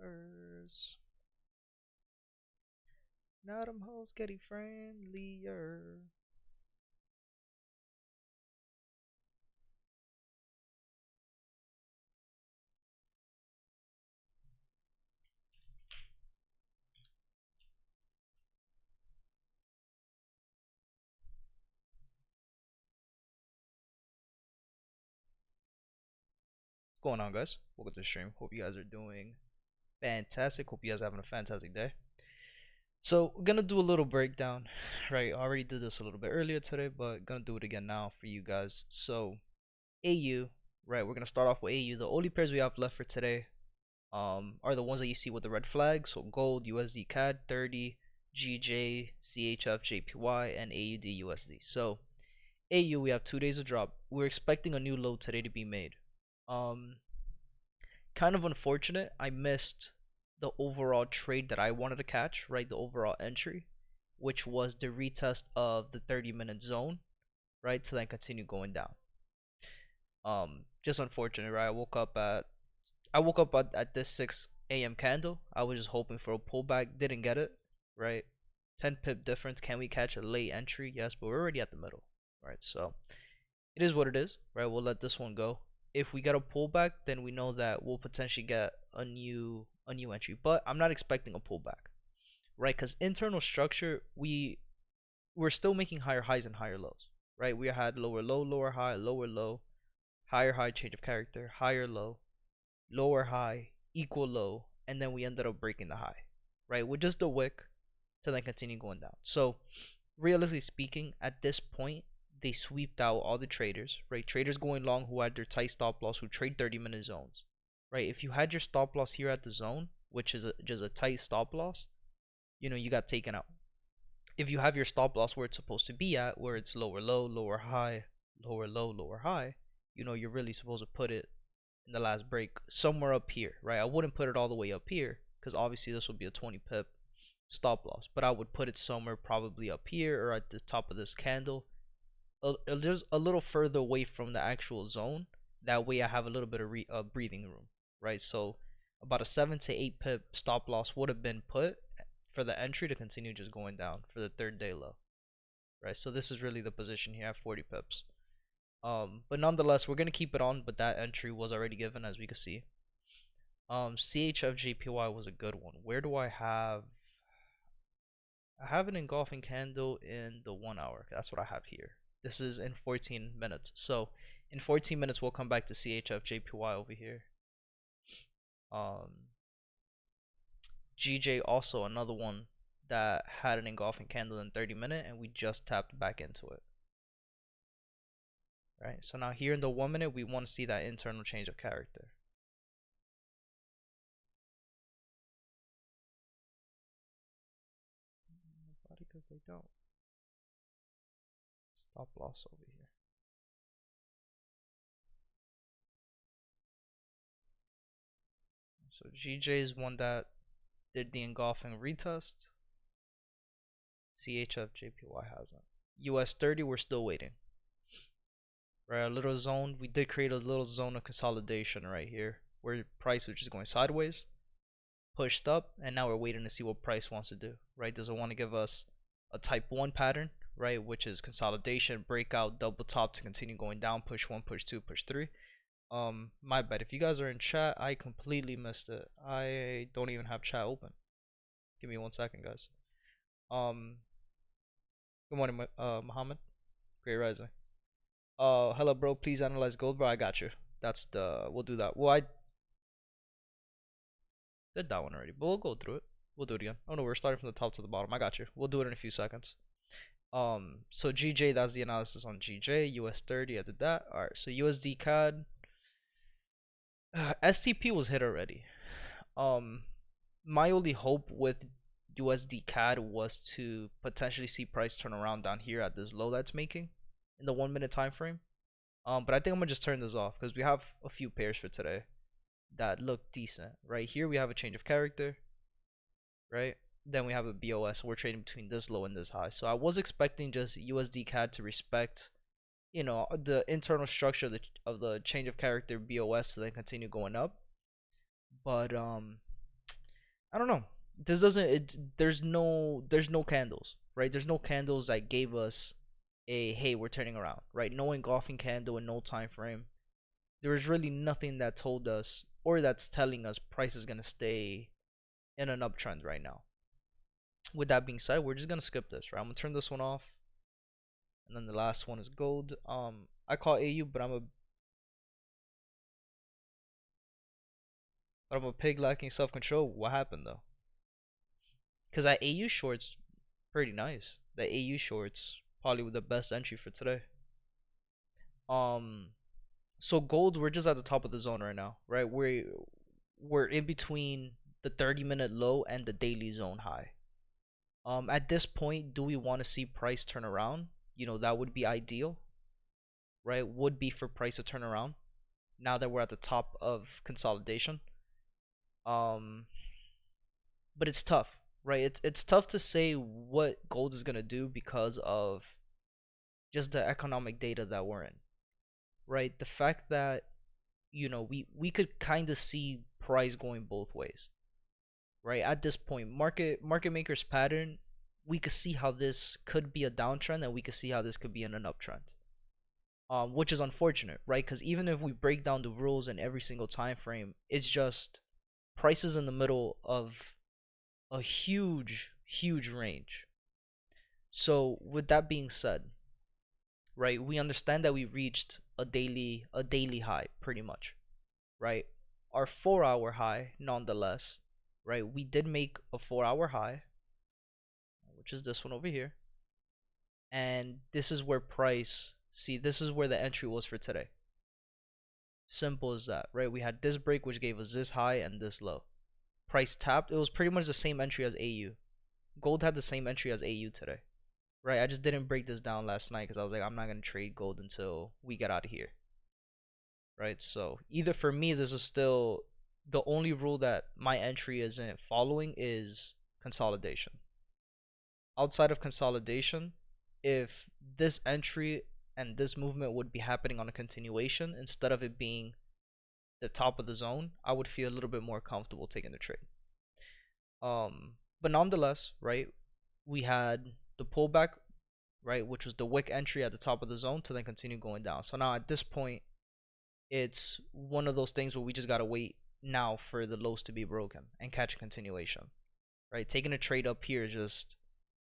Mon-Thurs. Now them hoes getting friendlier. What's going on, guys? Welcome to the stream. Hope you guys are doing fantastic. Hope you guys are having a fantastic day. So we're gonna do a little breakdown, right? I already did this a little bit earlier today, but gonna do it again now for you guys. So AU, right? We're gonna start off with AU. The only pairs we have left for today, are the ones that you see with the red flag. So gold, USD CAD 30, GJ, CHF JPY, and AUD USD. So AU, we have 2 days of drop. We're expecting a new low today to be made. Um, Kind of unfortunate. I missed the overall trade that I wanted to catch, right? The overall entry, which was the retest of the 30-minute zone, right? To then continue going down. Just unfortunate, right? I woke up at this 6 a.m. candle. I was just hoping for a pullback, didn't get it, right? 10 pip difference. Can we catch a late entry? Yes, but we're already at the middle, right? So it is what it is, right? We'll let this one go. If we get a pullback, then we know that we'll potentially get a new entry. But I'm not expecting a pullback, right? Because internal structure, we're still making higher highs and higher lows, right? We had lower low, lower high, lower low, higher high, change of character, higher low, lower high, equal low, and then we ended up breaking the high, right? With just the wick to then continue going down. So realistically speaking, at this point, they sweeped out all the traders, right? Traders going long who had their tight stop loss, who trade 30-minute zones, right? If you had your stop loss here at the zone, which is just a tight stop loss, you got taken out. If you have your stop loss where it's supposed to be at, where it's lower low, lower high, lower low, lower high, you're really supposed to put it in the last break somewhere up here, right? I wouldn't put it all the way up here because obviously this would be a 20 pip stop loss, but I would put it somewhere probably up here or at the top of this candle, just a little further away from the actual zone. That way I have a little bit of breathing room, right? So about a 7 to 8 pip stop loss would have been put for the entry to continue just going down for the third day low, right? So this is really the position here at 40 pips. But nonetheless, we're gonna keep it on, but that entry was already given, as we can see. CHFJPY was a good one. Where do I have? I have an engulfing candle in the 1 hour. That's what I have here. This is in 14 minutes. So in 14 minutes, we'll come back to CHFJPY over here. GJ also another one that had an engulfing candle in 30-minute, and we just tapped back into it. Right, so now here in the 1 minute, we want to see that internal change of character. Nobody, because they don't. Stop loss over here. So GJ is one that did the engulfing retest. CHFJPY hasn't. US30, we're still waiting. Right, a little zone. We did create a little zone of consolidation right here, where price was just going sideways, pushed up, and now we're waiting to see what price wants to do. Right, does it want to give us a type 1 pattern, right, which is consolidation, breakout, double top to continue going down, push 1, push 2, push 3. My bad. If you guys are in chat, I completely missed it. I don't even have chat open. Give me 1 second, guys. Good morning, Muhammad. Great rising. Hello, bro. Please analyze gold, bro. I got you. We'll do that. Well, I did that one already, but we'll go through it. We'll do it again. Oh no, we're starting from the top to the bottom. I got you. We'll do it in a few seconds. So GJ, that's the analysis on GJ. US30, I did that. Alright, so USD CAD. STP was hit already. My only hope with USD CAD was to potentially see price turn around down here at this low that's making in the 1 minute time frame. But I think I'm gonna just turn this off because we have a few pairs for today that look decent. Right here we have a change of character, right? Then we have a BOS. So we're trading between this low and this high. So I was expecting just USD CAD to respect, the internal structure of the change of character BOS to then continue going up. But I don't know. There's no candles, right? There's no candles that gave us a hey, we're turning around, right? No engulfing candle and no time frame. There is really nothing that told us or that's telling us price is gonna stay in an uptrend right now. With that being said, we're just gonna skip this, right? I'm gonna turn this one off, and then the last one is gold. I call AU, but I'm a pig lacking self control. What happened though? Because that AU short's pretty nice. The AU short's probably the best entry for today. Um, so gold, we're just at the top of the zone right now, right? We're in between the 30-minute low and the daily zone high. At this point, do we want to see price turn around? You know, that would be ideal, right? Would be for price to turn around now that we're at the top of consolidation. Um, but it's tough, right? It's tough to say what gold is gonna do because of just the economic data that we're in, right? The fact that we could kind of see price going both ways, right? At this point, market makers pattern, we could see how this could be a downtrend and we could see how this could be in an uptrend. Which is unfortunate, right? Because even if we break down the rules in every single time frame, it's just prices in the middle of a huge range. So with that being said, right, we understand that we reached a daily high pretty much, right? Our 4-hour high, nonetheless, right? We did make a 4-hour high, which is this one over here, and this is where price. See, this is where the entry was for today. Simple as that, right? We had this break, which gave us this high and this low. Price tapped. It was pretty much the same entry as AU. Gold had the same entry as AU today, right? I just didn't break this down last night because I was like, I'm not gonna trade gold until we get out of here, right? So either for me, this is still the only rule that my entry isn't following is consolidation. Outside of consolidation, if this entry and this movement would be happening on a continuation instead of it being the top of the zone, I would feel a little bit more comfortable taking the trade. But nonetheless, right, we had the pullback, right, which was the wick entry at the top of the zone to then continue going down. So now at this point, it's one of those things where we just gotta wait now for the lows to be broken and catch a continuation, right? Taking a trade up here is just,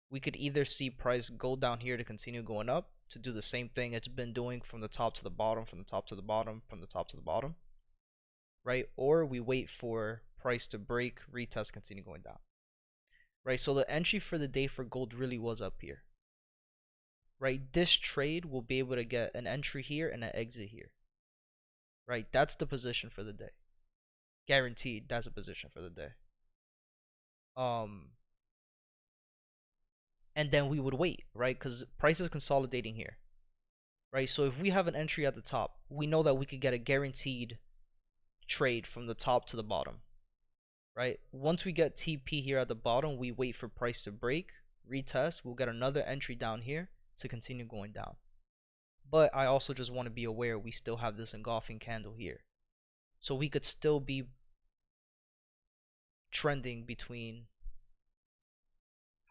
we could either see price go down here to continue going up to do the same thing it's been doing from the top to the bottom, from the top to the bottom, from the top to the bottom, right? Or we wait for price to break, retest, continue going down, right? So the entry for the day for gold really was up here, right? This trade will be able to get an entry here and an exit here, right? That's the position for the day. Guaranteed, that's a position for the day. And then we would wait, right? Because price is consolidating here, right? So if we have an entry at the top, we know that we could get a guaranteed trade from the top to the bottom, right? Once we get TP here at the bottom, we wait for price to break, retest, we'll get another entry down here to continue going down. But I also just want to be aware we still have this engulfing candle here. So we could still be trending between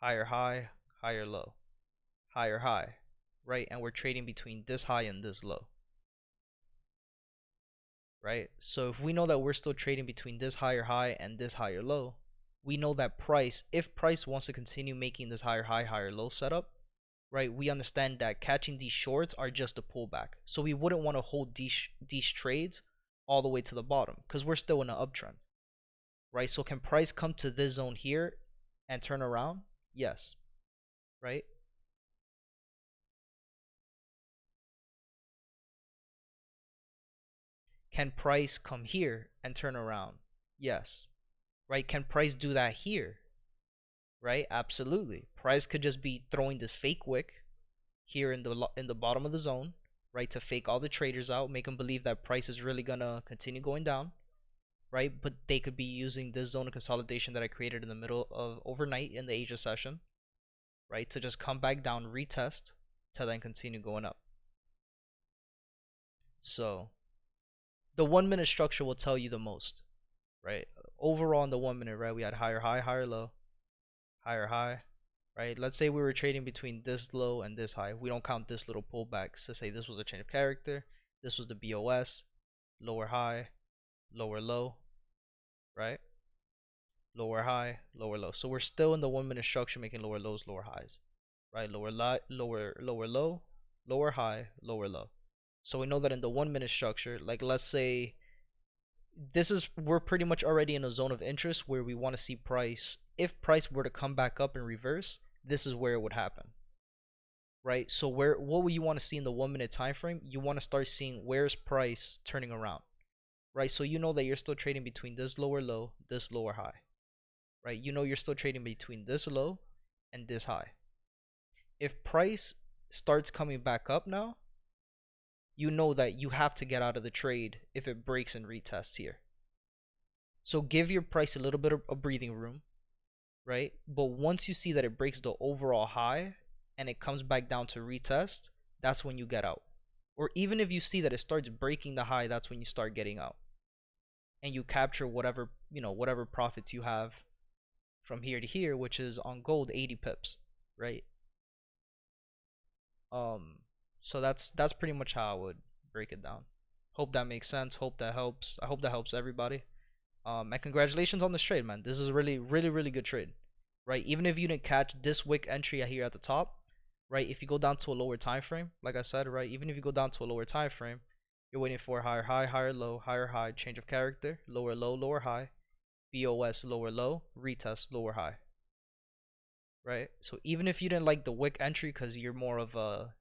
higher high, higher low, higher high, right? And we're trading between this high and this low, right? So if we know that we're still trading between this higher high and this higher low, we know that price, if price wants to continue making this higher high, higher low setup, right, we understand that catching these shorts are just a pullback. So we wouldn't want to hold these trades all the way to the bottom because we're still in an uptrend, right? So can price come to this zone here and turn around? Yes, right? Can price come here and turn around? Yes, right? Can price do that here? Right? Absolutely. Price could just be throwing this fake wick here in the bottom of the zone, right, to fake all the traders out, make them believe that price is really gonna continue going down, right? But they could be using this zone of consolidation that I created in the middle of overnight in the Asia session, right, to just come back down, retest, to then continue going up. So the 1 minute structure will tell you the most, right? overall in the 1 minute, right? We had higher high, higher low, higher high, right? Let's say we were trading between this low and this high. We don't count this little pullback. So say this was a change of character. This was the BOS, lower high, lower low, right? Lower high, lower low. So we're still in the 1 minute structure making lower lows, lower highs, right? Lower low, lower high, lower low. So we know that in the 1 minute structure, like let's say we're pretty much already in a zone of interest where we want to see price. If price were to come back up in reverse, this is where it would happen, right? So what would you want to see in the 1 minute time frame? You want to start seeing where's price turning around, right? So you know that you're still trading between this lower low, this lower high, right? You know you're still trading between this low and this high. If price starts coming back up now, you know that you have to get out of the trade if it breaks and retests here. So give your price a little bit of breathing room, right? But once you see that it breaks the overall high and it comes back down to retest, that's when you get out. Or even if you see that it starts breaking the high, that's when you start getting out. And you capture whatever, whatever profits you have from here to here, which is on gold 80 pips, right? So that's pretty much how I would break it down. Hope that makes sense. Hope that helps. I hope that helps everybody. And congratulations on this trade, man. This is a really, really, really good trade, right? Even if you didn't catch this wick entry here at the top, right? If you go down to a lower time frame, like I said, right? Even if you go down to a lower time frame, you're waiting for higher high, higher low, higher high, change of character, lower low, lower high, BOS, lower low, retest, lower high, right? So even if you didn't like the wick entry because you're more of a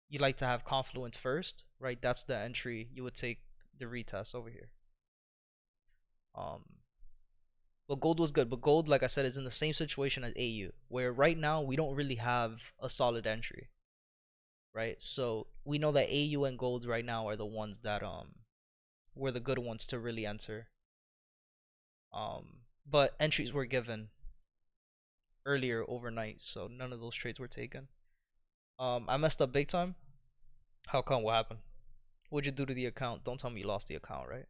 you like to have confluence first, right? That's the entry you would take the retest over here. But gold was good. But gold, like I said, is in the same situation as AU, where right now we don't really have a solid entry, right? So we know that AU and gold right now are the ones that were the good ones to really enter. But entries were given earlier overnight, so none of those trades were taken. I messed up big time. How come? What happened? What'd you do to the account? Don't tell me you lost the account, right?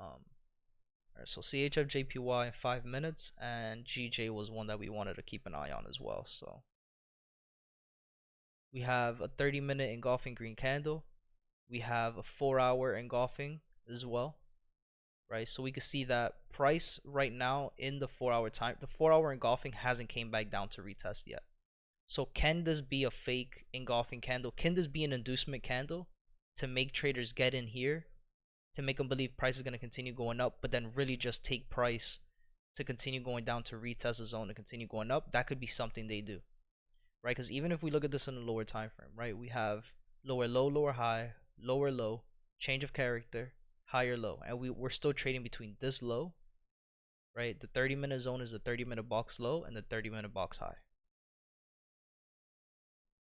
Alright, so CHFJPY in 5 minutes, and GJ was one that we wanted to keep an eye on as well. So we have a 30-minute engulfing green candle. We have a 4-hour engulfing as well, right? So we can see that price right now in the 4-hour time, the 4-hour engulfing hasn't came back down to retest yet. So can this be a fake engulfing candle? Can this be an inducement candle to make traders get in here, to make them believe price is going to continue going up, but then really just take price to continue going down to retest the zone and continue going up? That could be something they do, right? Because even if we look at this in a lower time frame, right, we have lower low, lower high, lower low, change of character, higher low, and we're still trading between this low, right? The 30-minute zone is the 30-minute box low and the 30-minute box high,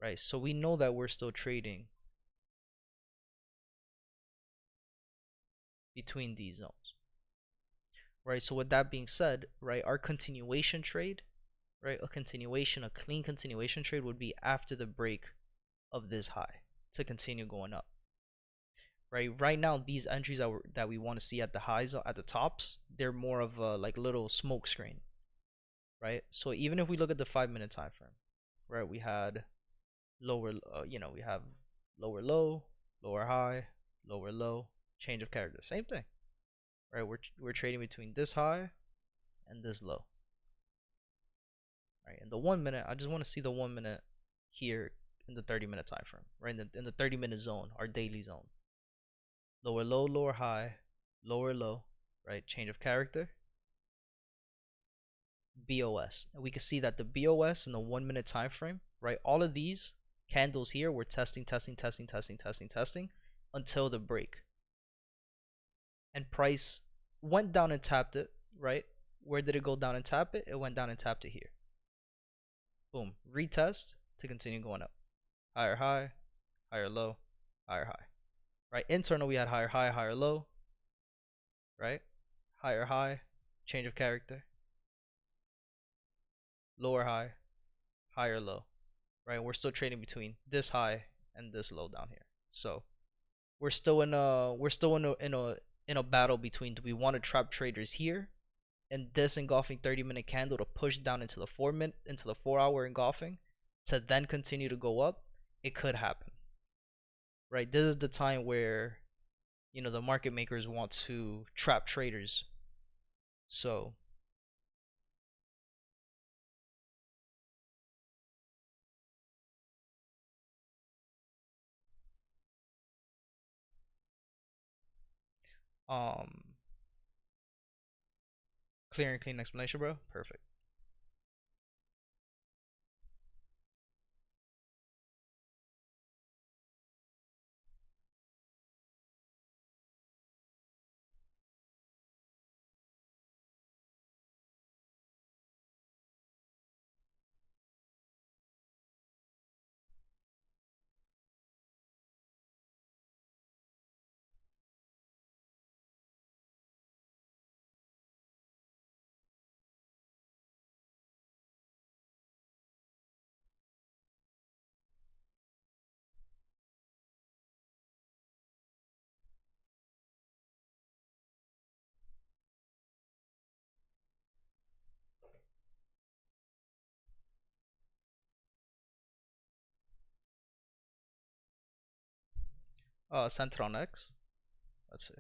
right? So we know that we're still trading between these zones, right? So with that being said, right, our continuation trade, right, a clean continuation trade would be after the break of this high to continue going up, right? Right now, these entries that we want to see at the highs, at the tops, they're more of a like little smoke screen, right? So even if we look at the 5-minute time frame, right, we had lower, we have lower low, lower high, lower low, change of character, same thing, right? We're trading between this high and this low, right? In the 1 minute, I just want to see the 1 minute here in the 30-minute time frame, right? In the 30-minute zone, our daily zone, lower low, lower high, lower low, right? Change of character, BOS, and we can see that the BOS in the 1 minute time frame, right? All of these candles here were testing until the break, and price went down and tapped it, right? Where did it go down and tap it? It went down and tapped it here. Boom, retest to continue going up, higher high, higher low, higher high, right? Internal, we had higher high, higher low, right? Higher high, change of character, lower high, higher low, right? We're still trading between this high and this low down here. So we're still in a in a battle between, do we want to trap traders here and this engulfing 30-minute candle to push down into the 4-minute, into the 4-hour engulfing to then continue to go up? It could happen, right? This is the time where, you know, the market makers want to trap traders. So um clear and clean explanation, bro. Perfect. Center on X. Let's see.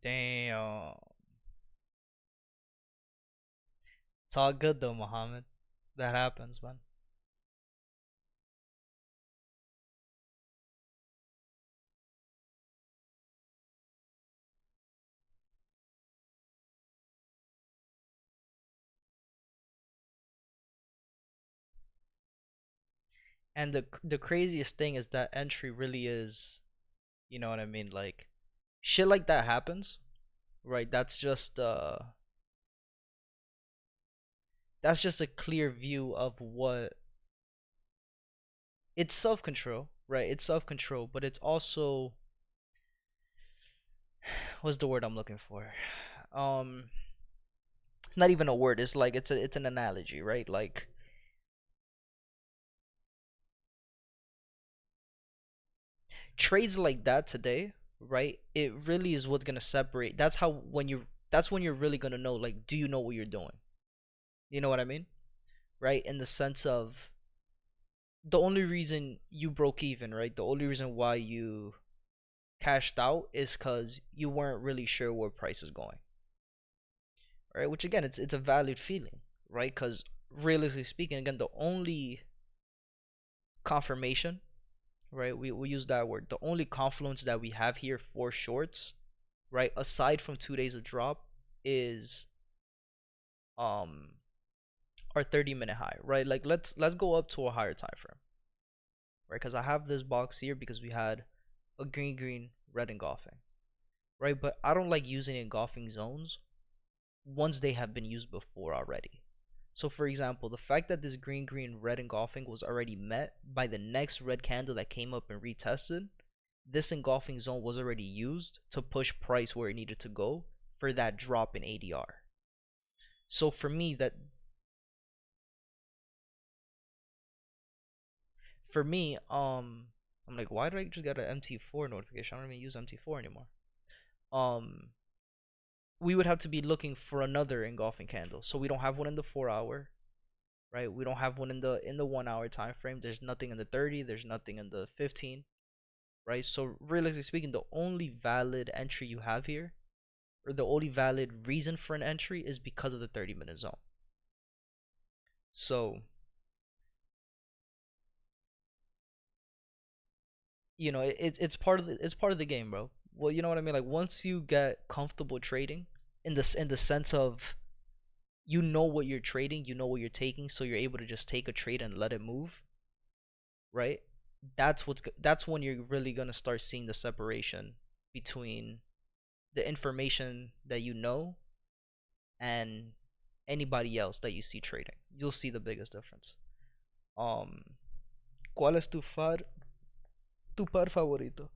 Damn. It's all good though, Muhammad. That happens, man. And the craziest thing is that entry really is, you know what I mean? Like shit like that happens, right? That's just a clear view of what it's self-control, right? It's self-control, but it's also what's the word I'm looking for? Um it's not even a word. It's like it's an analogy, right? Like trades like that today, right? It really is what's gonna separate. That's when you're really gonna know, like, do you know what you're doing? You know what I mean? Right? In the sense of the only reason you broke even, right? The only reason why you cashed out is because you weren't really sure where price is going, right? Which again, it's a valid feeling, right? Because realistically speaking, again, the only confirmation, right? We use that word. The only confluence that we have here for shorts, right? Aside from 2 days of drop, is um our 30-minute high, right? Like let's go up to a higher time frame, right? Because I have this box here because we had a green green red engulfing, right? But I don't like using engulfing zones once they have been used before already. So for example, the fact that this green green red engulfing was already met by the next red candle that came up and retested, this engulfing zone was already used to push price where it needed to go for that drop in ADR. So for me, I'm like, why did I just get an MT4 notification? I don't even use MT4 anymore. Um, we would have to be looking for another engulfing candle. So we don't have one in the 4 hour, right? We don't have one in the 1 hour time frame. There's nothing in the 30. There's nothing in the 15, right? So realistically speaking, the only valid entry you have here, or the only valid reason for an entry, is because of the 30-minute zone. So you know it's part of the game, bro. Well, you know what I mean. Like once you get comfortable trading, in the sense of you know what you're trading, you know what you're taking, so you're able to just take a trade and let it move, right? That's when you're really gonna start seeing the separation between the information that you know and anybody else that you see trading. You'll see the biggest difference. Um, ¿Cuál es tu par favorito?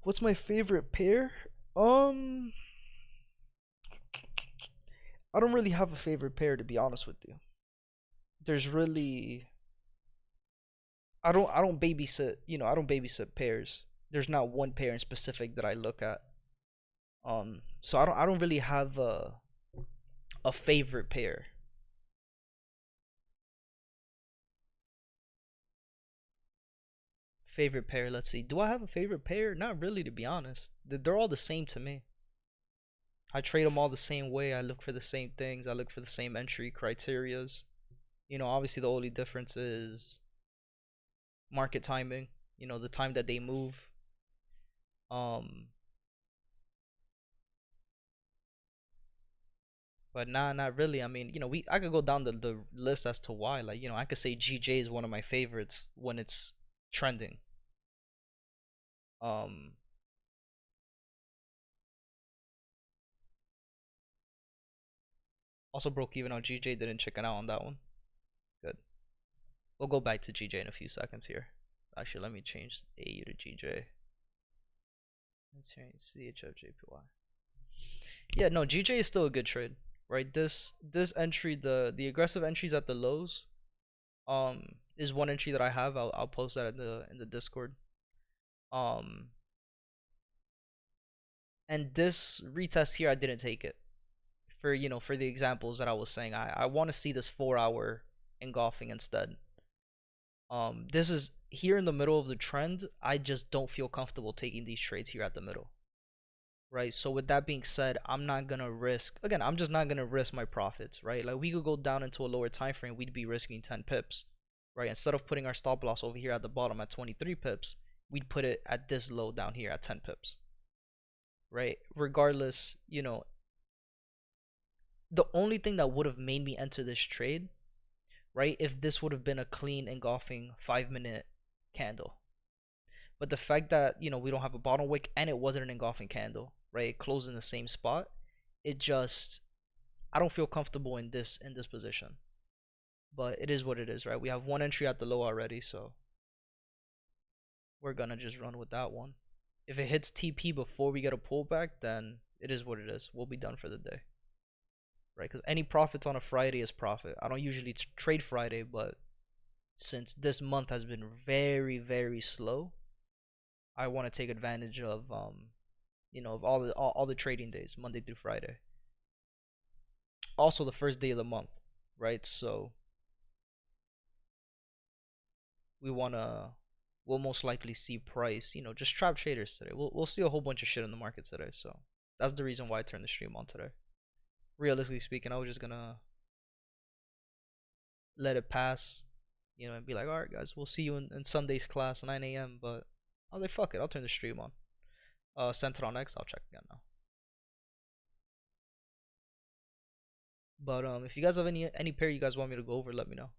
What's my favorite pair? Um, I don't really have a favorite pair, to be honest with you. There's really I don't babysit, I don't babysit pairs. There's not one pair in specific that I look at. So I don't really have a favorite pair. Favorite pair, let's see. Do I have a favorite pair? Not really, to be honest. They're all the same to me. I trade them all the same way. I look for the same things. I look for the same entry criterias. Obviously the only difference is market timing. The time that they move. Um, but nah, not really. I mean, I could go down the list as to why. Like, I could say GJ is one of my favorites when it's trending. Um, Also broke even on GJ. Didn't chicken out on that one. Good. We'll go back to GJ in a few seconds here. Actually, let me change AU to GJ. Let's change CHFJPY. Yeah, no, GJ is still a good trade, right? This entry, the aggressive entries at the lows, is one entry that I have. I'll post that in the Discord. Um, and this retest here, I didn't take it for the examples that I was saying. I want to see this 4 hour engulfing instead. This is here in the middle of the trend. I just don't feel comfortable taking these trades here at the middle, right? So with that being said, I'm not gonna risk, again, I'm just not gonna risk my profits, right? Like, we could go down into a lower time frame, we'd be risking 10 pips, right? Instead of putting our stop loss over here at the bottom at 23 pips, we'd put it at this low down here at 10 pips, right? Regardless, the only thing that would have made me enter this trade, right, if this would have been a clean engulfing 5 minute candle. But the fact that, we don't have a bottom wick and it wasn't an engulfing candle, right? It closed in the same spot. It just, I don't feel comfortable in this position. But it is what it is, right? We have one entry at the low already, so we're gonna just run with that one. If it hits TP before we get a pullback, then it is what it is. We'll be done for the day, right? Because any profits on a Friday is profit. I don't usually trade Friday, but since this month has been very, very slow, I want to take advantage of of all the trading days, Monday through Friday. Also the first day of the month, right? So we wanna we'll most likely see price, just trap traders today. We'll see a whole bunch of shit in the market today. So that's the reason why I turned the stream on today. Realistically speaking, I was just gonna let it pass, and be like, all right, guys, we'll see you in Sunday's class, 9 a.m. But I was like, fuck it, I'll turn the stream on. Sent it on X. I'll check again now. But if you guys have any pair you guys want me to go over, let me know.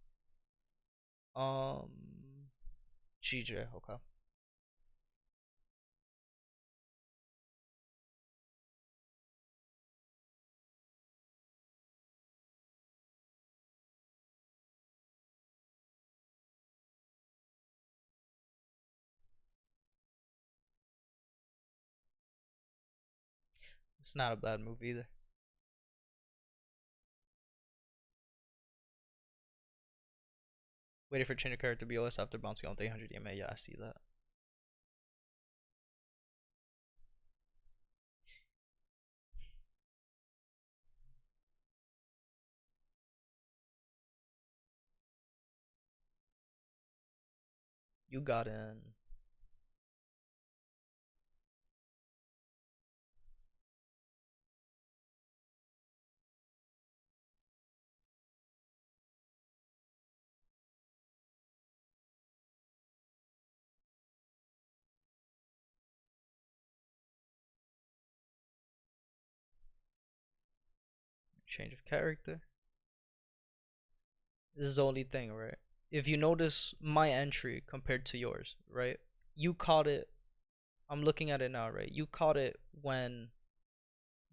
GJ, okay. It's not a bad move either. Waiting for change of character BOS after bouncing on 300 EMA. Yeah, I see that. You got in. Change of character. This is the only thing, right? If you notice my entry compared to yours, right? You caught it. I'm looking at it now, right? You caught it when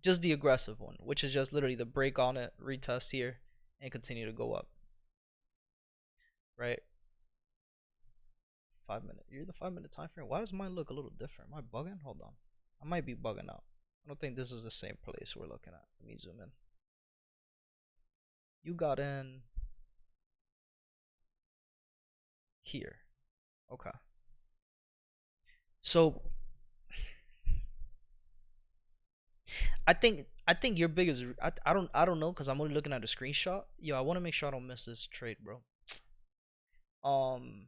just the aggressive one, which is just literally the break on it, retest here, and continue to go up, right? 5 minute. You're the 5 minute time frame. Why does mine look a little different? Am I bugging? Hold on. I might be bugging out. I don't think this is the same place we're looking at. Let me zoom in. You got in here. Okay. So I think your biggest I don't know because I'm only looking at a screenshot. Yo, I want to make sure I don't miss this trade, bro. Um,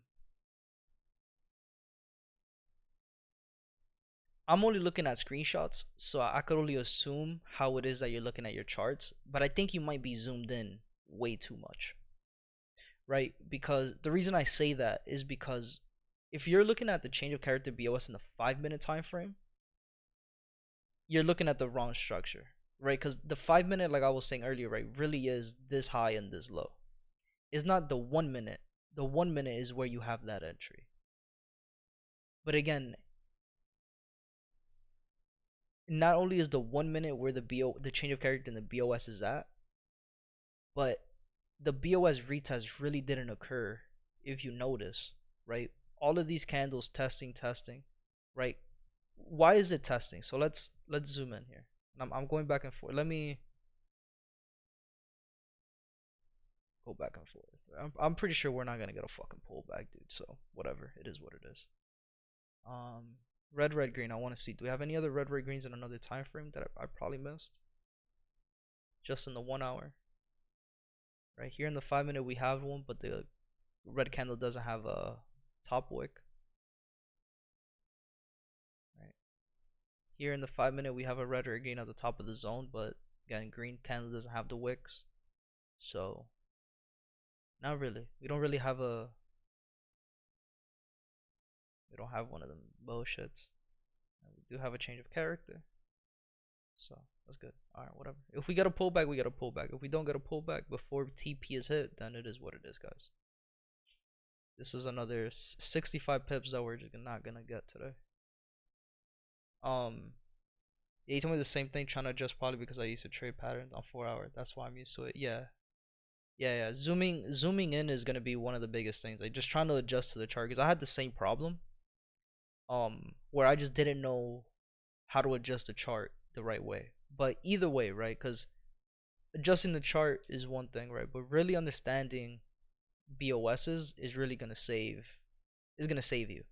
I'm only looking at screenshots, so I could only assume how it is that you're looking at your charts. But I think you might be zoomed in way too much, right? Because the reason I say that is because if you're looking at the change of character BOS in the 5 minute time frame, you're looking at the wrong structure, right? Because the 5 minute, like I was saying earlier, right, really is this high and this low. It's not the 1 minute. The 1 minute is where you have that entry. But again, not only is the 1 minute where the change of character in the BOS is at, but the BOS retest really didn't occur if you notice, right? All of these candles testing, right? Why is it testing? So let's zoom in here. I'm going back and forth. Let me go back and forth. I'm pretty sure we're not gonna get a fucking pullback, dude. So whatever, it is what it is. Um, red green. I want to see. Do we have any other red greens in another time frame that I probably missed? Just in the 1 hour. Right here in the 5 minute we have one, but the red candle doesn't have a top wick. Right here in the 5 minute we have a red or a green at the top of the zone, but again green candle doesn't have the wicks, so not really. We don't really have a we don't have one of them bullshits. We do have a change of character, so that's good. Alright, whatever. If we get a pullback, we get a pullback. If we don't get a pullback before TP is hit, then it is what it is, guys. This is another 65 pips that we're just not gonna get today. Yeah, he told me the same thing, trying to adjust probably because I used to trade patterns on 4 hour. That's why I'm used to it. Yeah. Zooming in is gonna be one of the biggest things. Like just trying to adjust to the chart because I had the same problem. Where I just didn't know how to adjust the chart the right way. But either way, right? Because adjusting the chart is one thing, right? But really understanding BOSs is really gonna save you,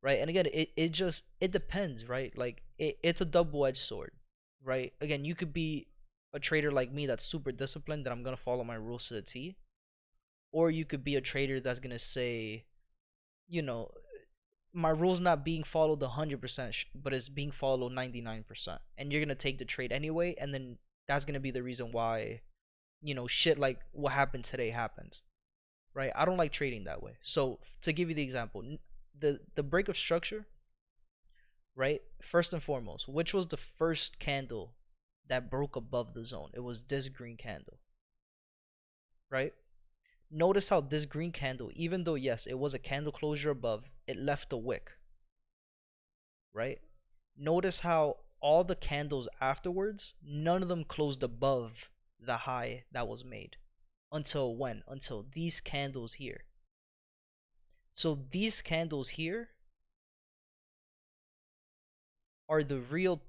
right? And again, it depends, right? Like it's a double-edged sword, right? Again, you could be a trader like me that's super disciplined, that I'm gonna follow my rules to the T, or you could be a trader that's gonna say, you know, my rules not being followed 100%, but it's being followed 99%, and you're gonna take the trade anyway, and then that's gonna be the reason why, shit like what happened today happens, right? I don't like trading that way. So to give you the example, the break of structure, right? First and foremost, which was the first candle that broke above the zone? It was this green candle, right? Notice how this green candle, even though yes, it was a candle closure above, it left a wick, right? Notice how all the candles afterwards, none of them closed above the high that was made. Until when? Until these candles here. So these candles here are the real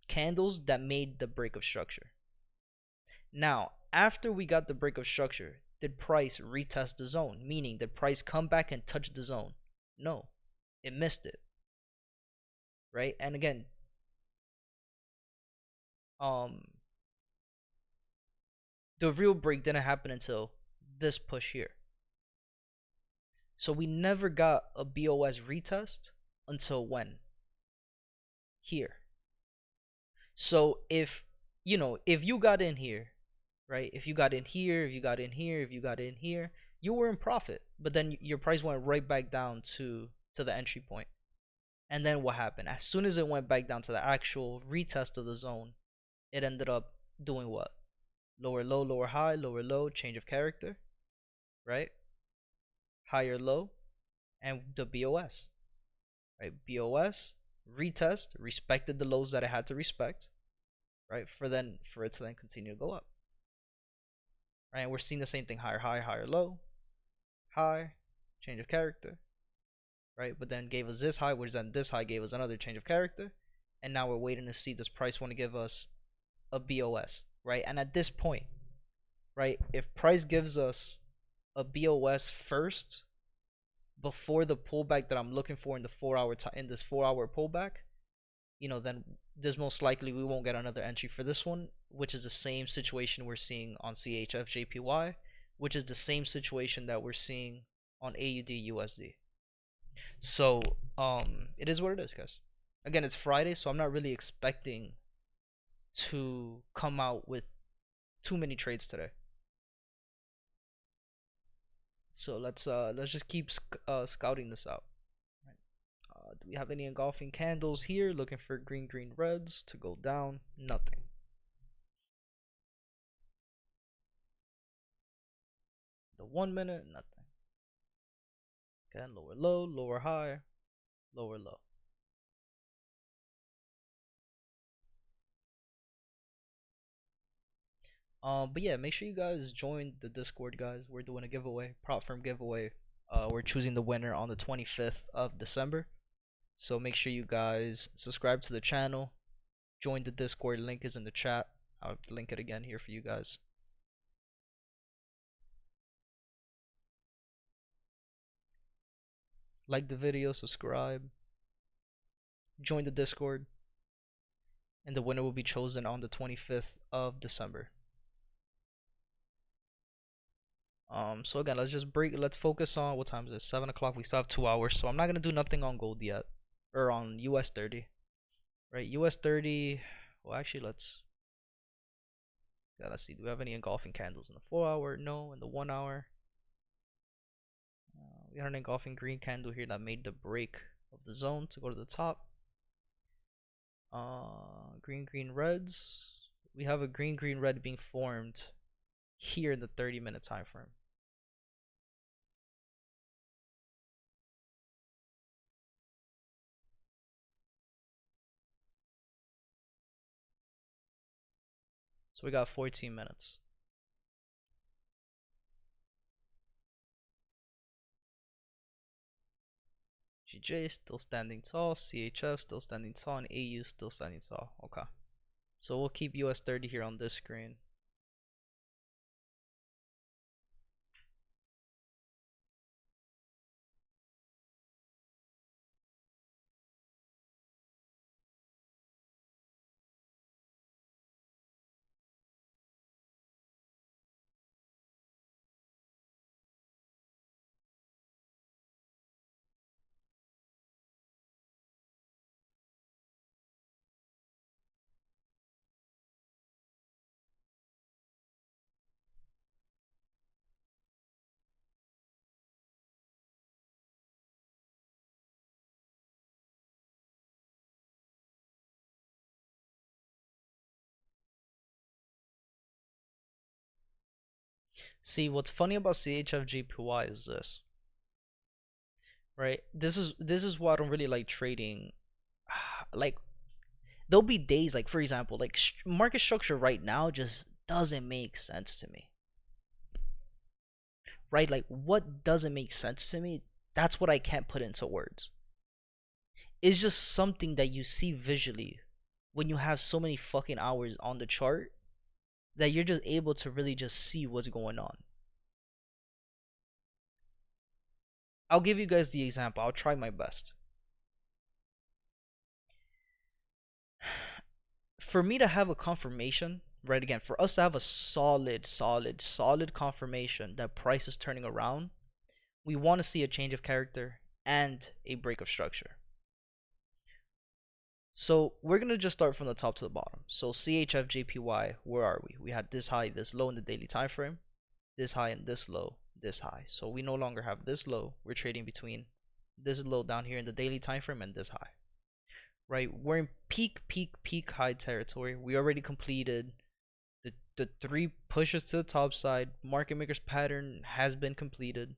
candles that made the break of structure. Now, after we got the break of structure, did price retest the zone? Meaning, did price come back and touch the zone? No, it missed it, right? And again, the real break didn't happen until this push here. So we never got a BOS retest until when? Here. So if you got in here, right? If you got in here, if you got in here, if you got in here, you were in profit. But then your price went right back down to the entry point. And then what happened? As soon as it went back down to the actual retest of the zone, it ended up doing what? Lower low, lower high, lower low, change of character, right? Higher low, and the BOS, right? BOS, retest, respected the lows that it had to respect, right? For it to then continue to go up. Right? And we're seeing the same thing, higher high, higher low, high, change of character, right? But then gave us this high, which then this high gave us another change of character, and now we're waiting to see this price want to give us a BOS, right? And at this point, right? If price gives us a BOS first before the pullback that I'm looking for in the 4 hour in this 4 hour pullback, then there's most likely we won't get another entry for this one, which is the same situation we're seeing on CHFJPY, which is the same situation that we're seeing on AUDUSD. So it is what it is, guys. Again, it's Friday, so I'm not really expecting to come out with too many trades today. So let's just keep scouting this out. Do we have any engulfing candles here? Looking for green, green, reds to go down. Nothing. The 1 minute, nothing. Again, lower low, lower high, lower low. But yeah, make sure you guys join the Discord, guys. We're doing a giveaway, prop firm giveaway. We're choosing the winner on the 25th of December. So make sure you guys subscribe to the channel, join the Discord. Link is in the chat. I'll link it again here for you guys. Like the video, subscribe, join the Discord, and the winner will be chosen on the 25th of December. So again, let's focus on what time is it? 7 o'clock. We still have 2 hours, so I'm not gonna do nothing on gold yet, or on US30, right? US30. Well, actually, let's see. Do we have any engulfing candles in the 4 hour? No. In the 1 hour, we had an engulfing green candle here that made the break of the zone to go to the top. Green, green, reds. We have a green, green, red being formed here in the 30-minute time frame. So we got 14 minutes. GJ still standing tall, CHF still standing tall, and AU still standing tall. Okay. So we'll keep US30 here on this screen. See, what's funny about CHFJPY is this, right? This is why I don't really like trading. Like, there'll be days, like for example, like market structure right now just doesn't make sense to me, right? Like, what doesn't make sense to me? That's what I can't put into words. It's just something that you see visually when you have so many fucking hours on the chart that you're just able to really just see what's going on. I'll give you guys the example. I'll try my best. For me to have a confirmation, right, again, for us to have a solid confirmation that price is turning around, we want to see a change of character and a break of structure. So we're going to just start from the top to the bottom. So CHFJPY, where are we? We had this high, this low in the daily time frame, this high and this low, this high. So we no longer have this low. We're trading between this low down here in the daily time frame and this high. Right? We're in peak high territory. We already completed the 3 pushes to the top side. Market makers pattern has been completed.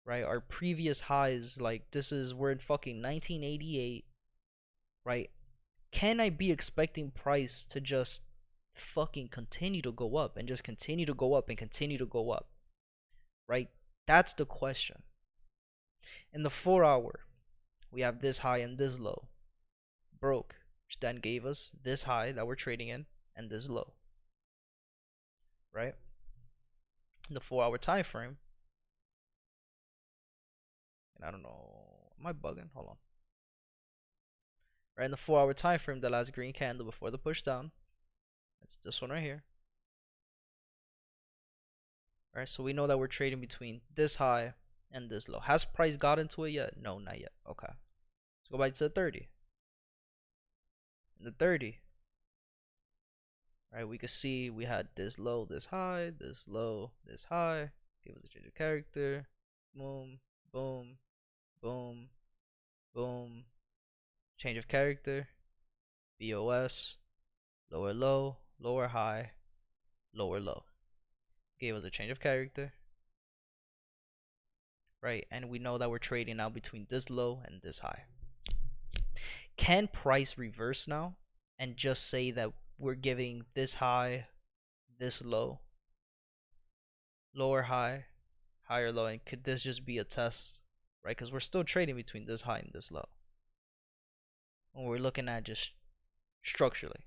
Right? Our previous highs, like we're in fucking 1988. Right? Can I be expecting price to just fucking continue to go up and just continue to go up and continue to go up? Right? That's the question. In the 4 hour, we have this high and this low. Broke, which then gave us this high that we're trading in and this low. Right? In the 4-hour time frame, and I don't know, am I bugging? Hold on. Right, in the 4-hour time frame, the last green candle before the push down, it's this one right here. Right, so we know that we're trading between this high and this low. Has price got into it yet? No, not yet. Okay, let's go back to the 30. In the 30, right, we could see we had this low, this high, this low, this high. Give us a change of character. Boom, boom, boom, boom. Change of character. BOS. Lower low, lower high, lower low. Gave us a change of character. Right, and we know that we're trading now between this low and this high. Can price reverse now and just say that we're giving this high, this low, lower high, higher low, and could this just be a test, right? Because we're still trading between this high and this low when we're looking at just structurally.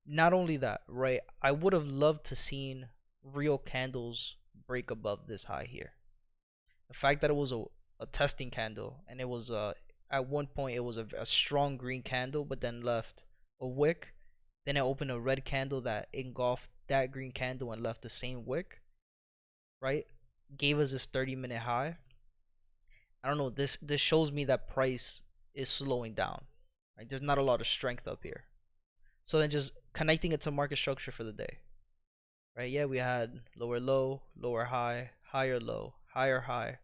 Not only that, right? I would have loved to seen real candles break above this high here. The fact that it was a testing candle and it was at one point it was a strong green candle, but then left a wick. Then it opened a red candle that engulfed that green candle and left the same wick, right? Gave us this 30-minute high. I don't know. This shows me that price is slowing down. Right? There's not a lot of strength up here. So then just connecting it to market structure for the day, right? Yeah, we had lower low, lower high, higher low, higher high,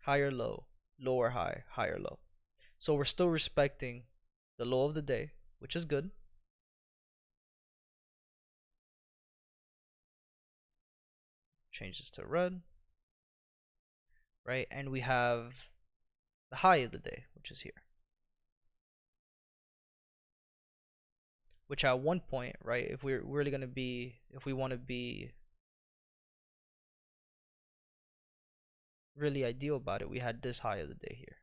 higher low, lower high, higher low. So we're still respecting the low of the day, which is good. Change this to red, right? And we have the high of the day, which is here. Which at one point, right, if we're really gonna be, if we want to be really ideal about it, we had this high of the day here.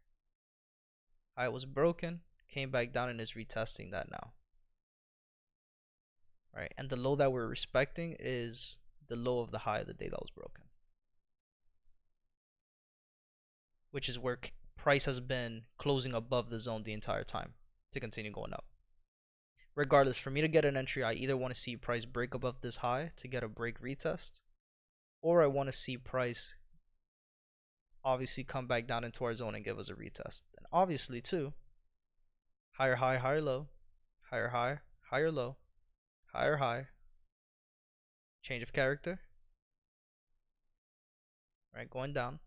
High was broken, came back down and is retesting that now. Right, and the low that we're respecting is the low of the high of the day that was broken, which is where price has been closing above the zone the entire time to continue going up. Regardless, for me to get an entry, I either want to see price break above this high to get a break retest, or I want to see price obviously come back down into our zone and give us a retest. And obviously too, higher high, higher low, higher high, higher low, higher high, change of character, right, going down,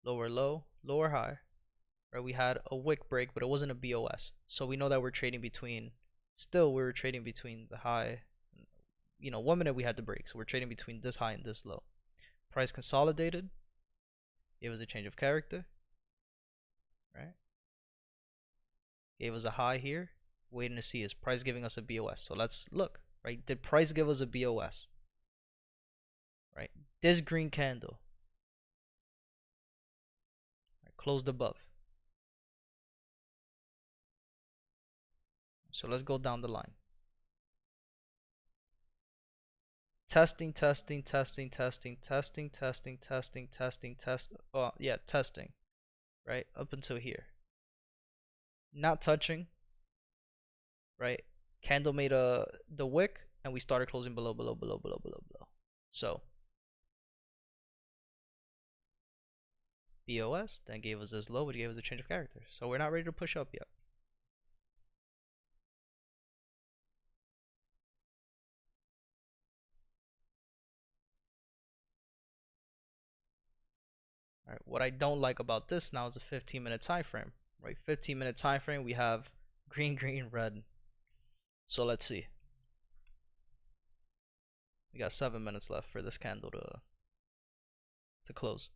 lower low, lower high, right, we had a wick break, but it wasn't a BOS, so we know that we're trading between, still we were trading between the high, you know, 1 minute we had the break, so we're trading between this high and this low. Price consolidated, gave us a change of character, right, gave us a high here, waiting to see is price giving us a BOS. So let's look, right, did price give us a BOS? Right, this green candle, right, closed above. So let's go down the line. Testing, testing, testing, testing, testing, testing, testing, testing, test. Oh yeah, testing. Right, up until here. Not touching. Right, candle made the wick, and we started closing below, below, below, below, below, below. So BOS then gave us this low, which gave us a change of character. So we're not ready to push up yet. Alright, what I don't like about this now is a 15-minute time frame. Right, 15-minute time frame, we have green, green, red. So let's see. We got 7 minutes left for this candle to close.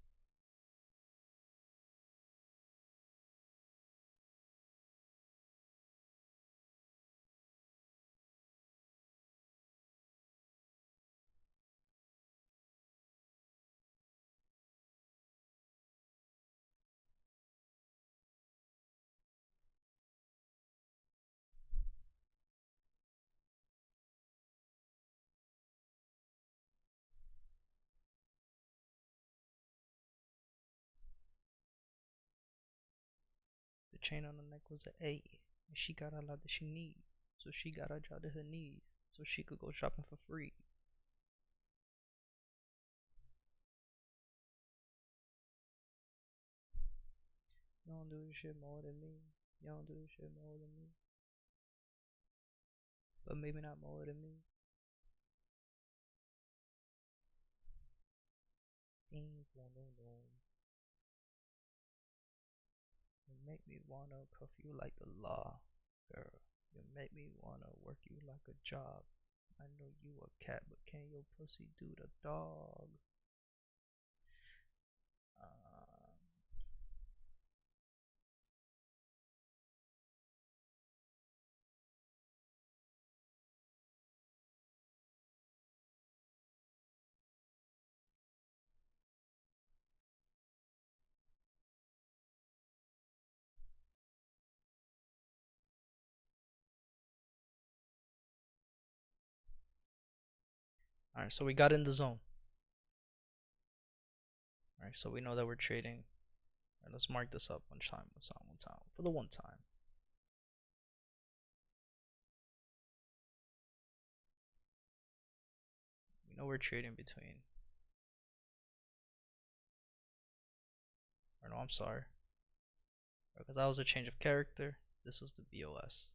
chain on the neck was an A. And she got a lot that she need. So she got her job to her knees. So she could go shopping for free. You don't do this shit more than me. You don't do this shit more than me. But maybe not more than me. Things won't know. You make me wanna cuff you like the law, girl. You make me wanna work you like a job. I know you a cat, but can your pussy do the dog? Alright, so we got in the zone. Alright, so we know that we're trading. Alright, let's mark this up one time. For the one time. We know we're trading between. Or no, I'm sorry. Because that was a change of character. This was the BOS.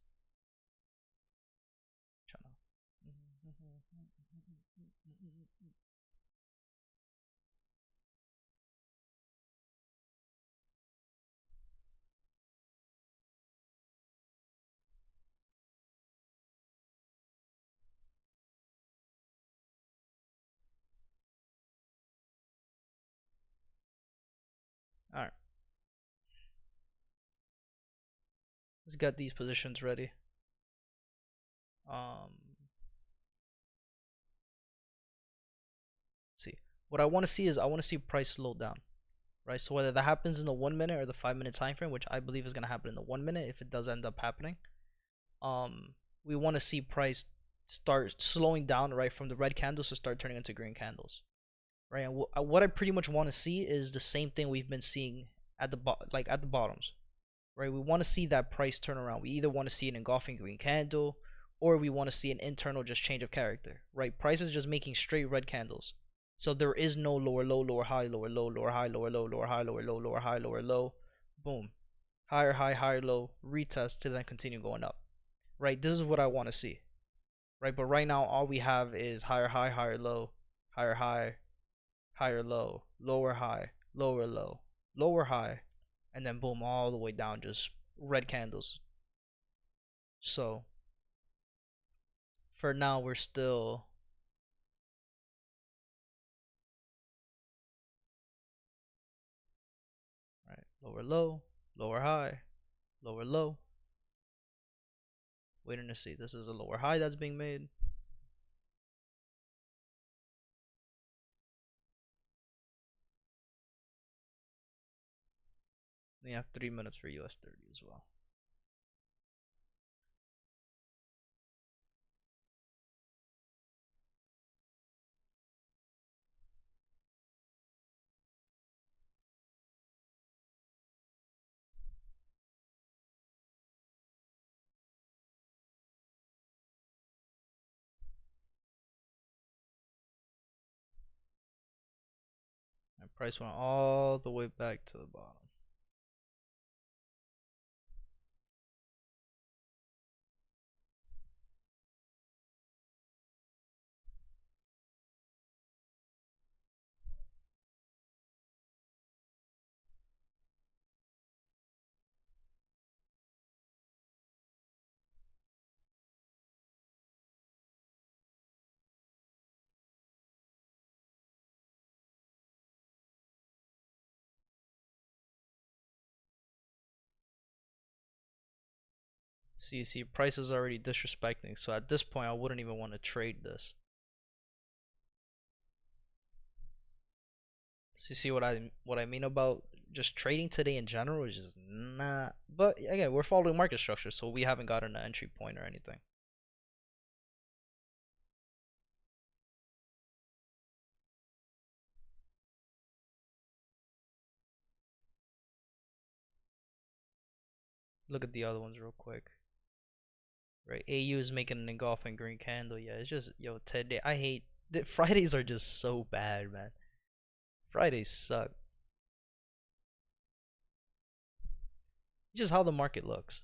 Alright. Let's get these positions ready. See. What I want to see is I want to see price slow down. Right? So whether that happens in the 1 minute or the 5 minute time frame, which I believe is going to happen in the 1 minute if it does end up happening. We want to see price start slowing down, right, from the red candles to start turning into green candles. Right? And what I pretty much want to see is the same thing we've been seeing at the at the bottoms. Right? We want to see that price turn around. We either want to see an engulfing green candle or we want to see an internal just change of character. Right? Price is just making straight red candles. So there is no lower low, lower high, lower low, lower high, lower low, lower high, lower low, lower high, lower low. Boom. Higher high, higher low, retest to then continue going up. Right? This is what I want to see. Right? But right now all we have is higher high, higher low, higher high, higher low, lower high, lower low, lower high, and then boom, all the way down, just red candles. So for now we're still right, lower low, lower high, lower low. Waiting to see. This is a lower high that's being made. We have 3 minutes for US30 as well. And price went all the way back to the bottom. See, price is already disrespecting. So at this point, I wouldn't even want to trade this. So you see what I mean about just trading today in general is just not. But again, we're following market structure, so we haven't gotten an entry point or anything. Look at the other ones real quick. Right, AU is making an engulfing green candle. Yeah, it's just yo today. I hate that Fridays are just so bad, man. Fridays suck. Just how the market looks,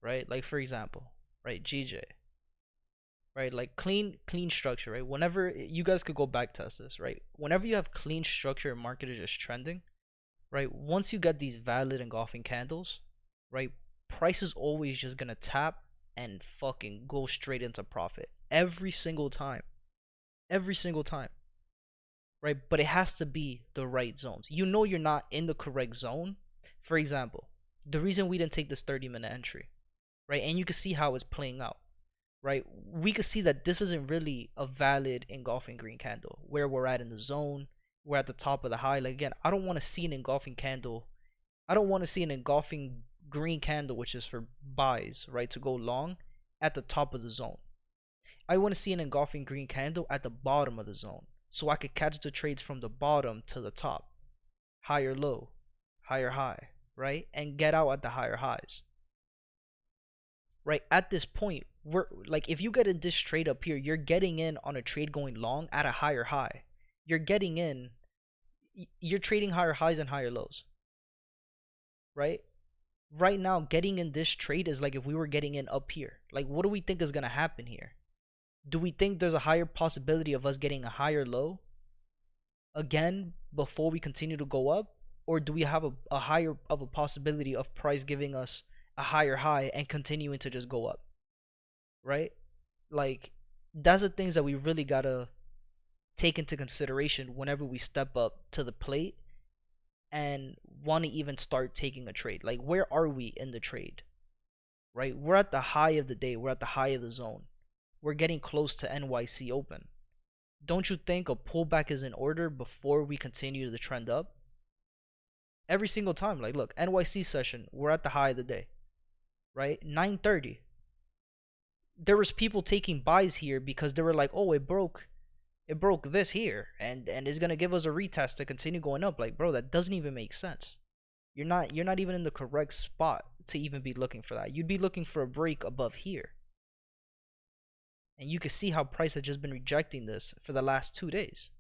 right? Like for example, right, GJ, right? Like clean structure, right? Whenever you guys could go back test this, right? Whenever you have clean structure and market is just trending, right? Once you get these valid engulfing candles, right? Price is always just gonna tap and fucking go straight into profit every single time. Every single time, right? But it has to be the right zones. You know you're not in the correct zone. For example, the reason we didn't take this 30-minute entry, right? And you can see how it's playing out, right? We can see that this isn't really a valid engulfing green candle. Where we're at in the zone, we're at the top of the high. Like again, I don't want to see an engulfing candle. I don't want to see an engulfing green candle, which is for buys, right? To go long at the top of the zone. I want to see an engulfing green candle at the bottom of the zone so I could catch the trades from the bottom to the top, higher low, higher high, right? And get out at the higher highs. Right at this point, we're like if you get in this trade up here, you're getting in on a trade going long at a higher high. You're getting in, you're trading higher highs and higher lows, right? Right now, getting in this trade is like if we were getting in up here. Like, what do we think is gonna happen here? Do we think there's a higher possibility of us getting a higher low again before we continue to go up? Or do we have a higher of a possibility of price giving us a higher high and continuing to just go up? Right? Like, that's the things that we really gotta take into consideration whenever we step up to the plate and want to even start taking a trade. Like, where are we in the trade? Right? We're at the high of the day, we're at the high of the zone. We're getting close to NYC open. Don't you think a pullback is in order before we continue the trend up? Every single time. Like, look, NYC session, we're at the high of the day, right? 9:30. There was people taking buys here because they were like, oh, it broke this here, and it's gonna give us a retest to continue going up. Like, bro, that doesn't even make sense. You're not even in the correct spot to even be looking for that. You'd be looking for a break above here. And you can see how price has just been rejecting this for the last 2 days.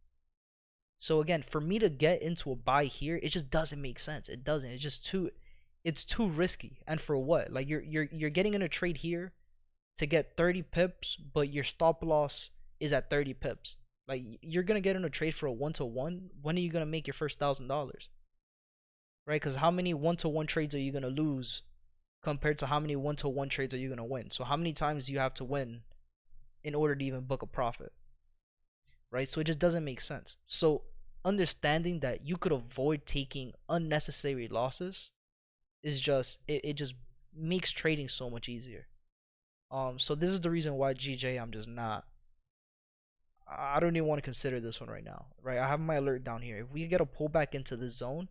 So again, for me to get into a buy here, it just doesn't make sense. It doesn't. It's too risky. And for what? Like you're getting in a trade here to get 30 pips, but your stop loss is at 30 pips. Like you're gonna get in a trade for a 1-to-1. When are you gonna make your first $1,000? Right? Because how many 1-to-1 trades are you gonna lose compared to how many 1-to-1 trades are you gonna win? So how many times do you have to win in order to even book a profit, right? So it just doesn't make sense. So understanding that you could avoid taking unnecessary losses is just it just makes trading so much easier. So this is the reason why GJ I'm just not. I don't even want to consider this one right now, right? I have my alert down here. If we get a pullback into this zone,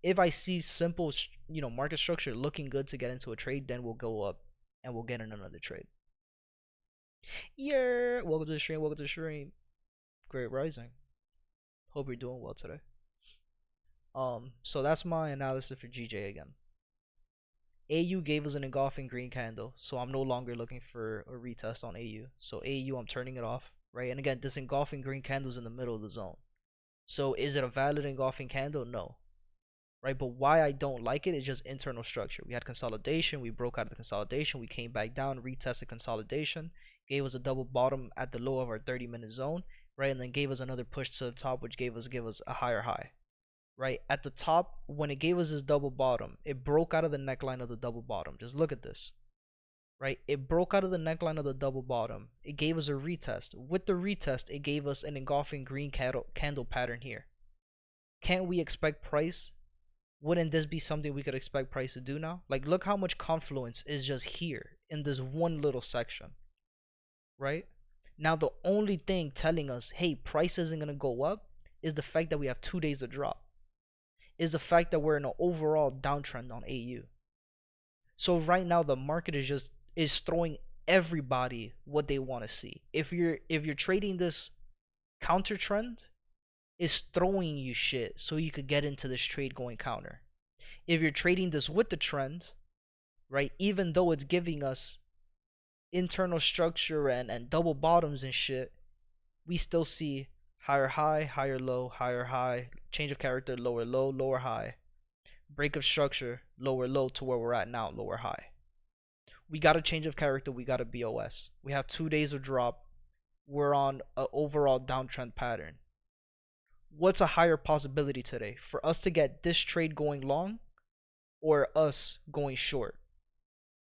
if I see simple, market structure looking good to get into a trade, then we'll go up and we'll get in another trade. Yeah, welcome to the stream. Welcome to the stream. Great rising. Hope you're doing well today. So that's my analysis for GJ again. AU gave us an engulfing green candle, so I'm no longer looking for a retest on AU. So AU, I'm turning it off, right? And again, this engulfing green candle is in the middle of the zone. So is it a valid engulfing candle? No. Right? But why I don't like it is just internal structure. We had consolidation, we broke out of the consolidation, we came back down, retested consolidation, gave us a double bottom at the low of our 30-minute zone, right? And then gave us another push to the top, which gave us a higher high. Right? At the top, when it gave us this double bottom, it broke out of the neckline of the double bottom. Just look at this. Right? It broke out of the neckline of the double bottom. It gave us a retest. With the retest, it gave us an engulfing green candle pattern here. Can't we expect price? Wouldn't this be something we could expect price to do now? Like, look how much confluence is just here in this one little section, right? Now, the only thing telling us, hey, price isn't going to go up is the fact that we have 2 days of drop, is the fact that we're in an overall downtrend on AU. So right now, the market is throwing everybody what they want to see. If you're trading this counter trend, is throwing you shit so you could get into this trade going counter. If you're trading this with the trend, right? Even though it's giving us internal structure and double bottoms and shit, we still see higher high, higher low, higher high, change of character, lower low, lower high, break of structure, lower low to where we're at now, lower high. We got a change of character, we got a BOS. We have 2 days of drop. We're on an overall downtrend pattern. What's a higher possibility today? For us to get this trade going long or us going short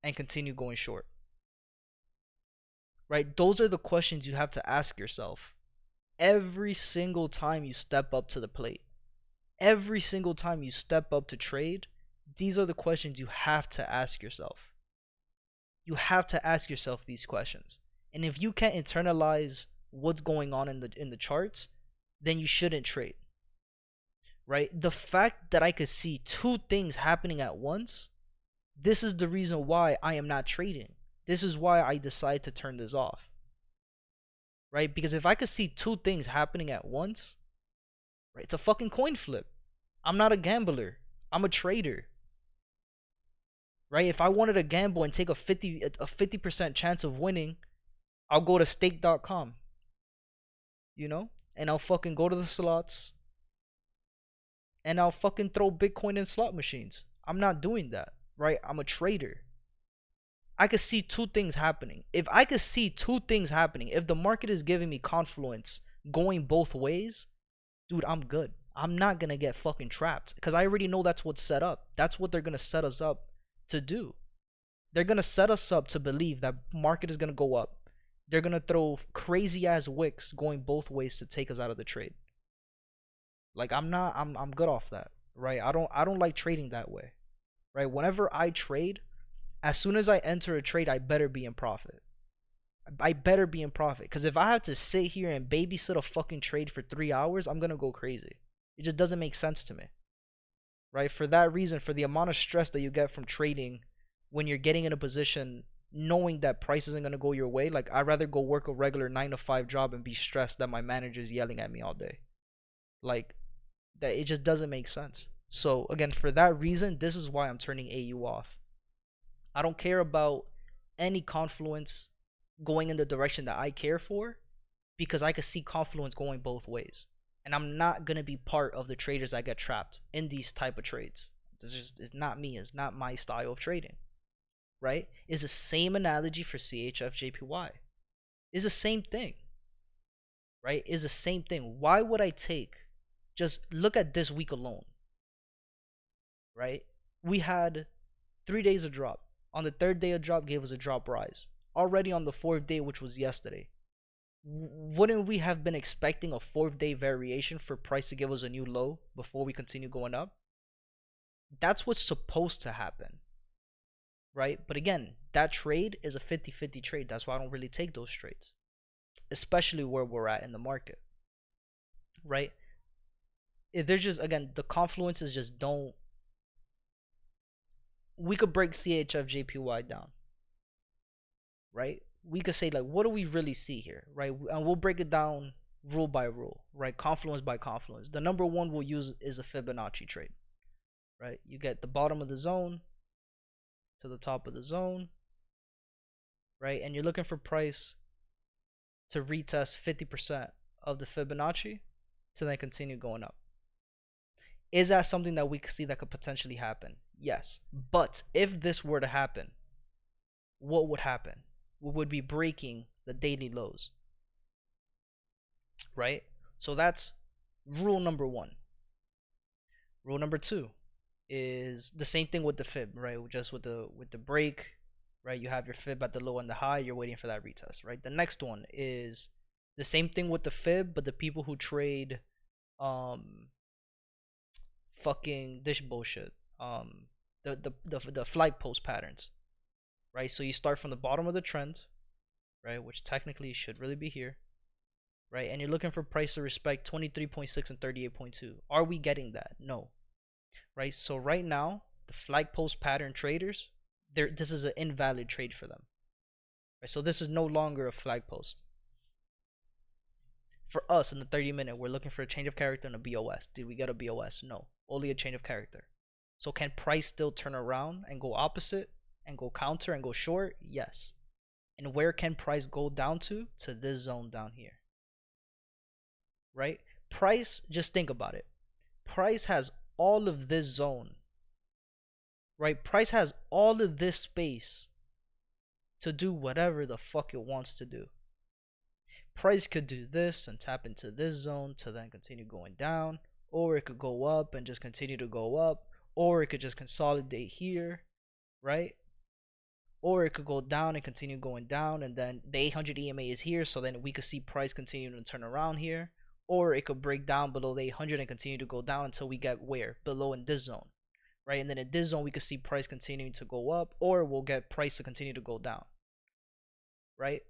and continue going short? Right? Those are the questions you have to ask yourself every single time you step up to the plate. Every single time you step up to trade, these are the questions you have to ask yourself. You have to ask yourself these questions. And if you can't internalize what's going on in the charts, then you shouldn't trade. Right? The fact that I could see 2 things happening at once, this is the reason why I am not trading. This is why I decide to turn this off. Right? Because if I could see 2 things happening at once, right, it's a fucking coin flip. I'm not a gambler. I'm a trader. Right? If I wanted to gamble and take a 50% chance of winning, I'll go to stake.com. You know? And I'll fucking go to the slots and I'll fucking throw Bitcoin in slot machines. I'm not doing that. Right? I'm a trader. I could see 2 things happening. If I could see 2 things happening, if the market is giving me confluence going both ways, dude, I'm good. I'm not gonna get fucking trapped because I already know that's what's set up. That's what they're gonna set us up to do. They're gonna set us up to believe that market is gonna go up. They're gonna throw crazy ass wicks going both ways to take us out of the trade. Like I'm good off that, right? I don't like trading that way, right? Whenever I trade, as soon as I enter a trade, I better be in profit. I better be in profit because if I have to sit here and babysit a fucking trade for 3 hours, I'm gonna go crazy. It just doesn't make sense to me, right? For that reason, for the amount of stress that you get from trading when you're getting in a position knowing that price isn't gonna go your way, like I'd rather go work a regular 9 to 5 job and be stressed that my manager's yelling at me all day. Like that, it just doesn't make sense. So again, for that reason, this is why I'm turning AU off. I don't care about any confluence going in the direction that I care for because I could see confluence going both ways. And I'm not going to be part of the traders that get trapped in these type of trades. This is it's not me. It's not my style of trading. Right? It's the same analogy for CHFJPY. It's the same thing. Right? It's the same thing. Why would I take, just look at this week alone. Right? We had 3 days of drop. On the 3rd day of drop gave us a drop rise. Already on the 4th day, which was yesterday, wouldn't we have been expecting a 4th day variation for price to give us a new low before we continue going up? That's what's supposed to happen, right? But again, that trade is a 50-50 trade. That's why I don't really take those trades, especially where we're at in the market, right? If there's just, again, the confluences just don't. We could break CHFJPY down, right? We could say, like, what do we really see here, right? And we'll break it down rule by rule, right? Confluence by confluence. The number one we'll use is a Fibonacci trade, right? You get the bottom of the zone to the top of the zone, right? And you're looking for price to retest 50% of the Fibonacci to then continue going up. Is that something that we could see that could potentially happen? Yes. But if this were to happen, what would happen? We would be breaking the daily lows, right? So that's rule number one. Rule number two is the same thing with the fib, right? Just with the break, right? You have your fib at the low and the high, you're waiting for that retest, right? The next one is the same thing with the fib, but the people who trade fucking this bullshit, the flag post patterns, right? So you start from the bottom of the trend, right, which technically should really be here, right? And you're looking for price to respect 23.6 and 38.2. Are we getting that? No, right? So right now, the flag post pattern traders, this is an invalid trade for them, right? So this is no longer a flag post. For us in the 30-minute, we're looking for a change of character and a BOS. Did we get a BOS? No, only a change of character. So can price still turn around and go opposite? and go counter and go short? Yes. And where can price go down to? To this zone down here, right? Price, just think about it. Price has all of this zone, right? Price has all of this space to do whatever the fuck it wants to do. Price could do this and tap into this zone to then continue going down, or it could go up and just continue to go up, or it could just consolidate here, right? Or it could go down and continue going down, and then the 800 EMA is here, so then we could see price continue to turn around here. Or it could break down below the 800 and continue to go down until we get where? Below in this zone, right? And then in this zone we could see price continuing to go up, or we'll get price to continue to go down, right?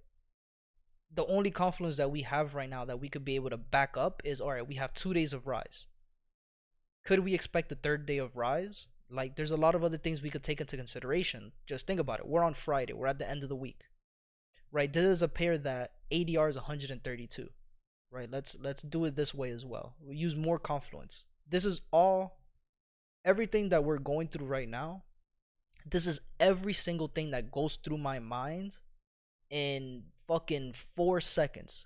The only confluence that we have right now that we could be able to back up is, all right, we have 2 days of rise. Could we expect the third day of rise? Like, there's a lot of other things we could take into consideration. Just think about it. We're on Friday. We're at the end of the week, right? This is a pair that ADR is 132, right? Let's do it this way as well. We use more confluence. This is all, everything that we're going through right now. This is every single thing that goes through my mind in fucking 4 seconds,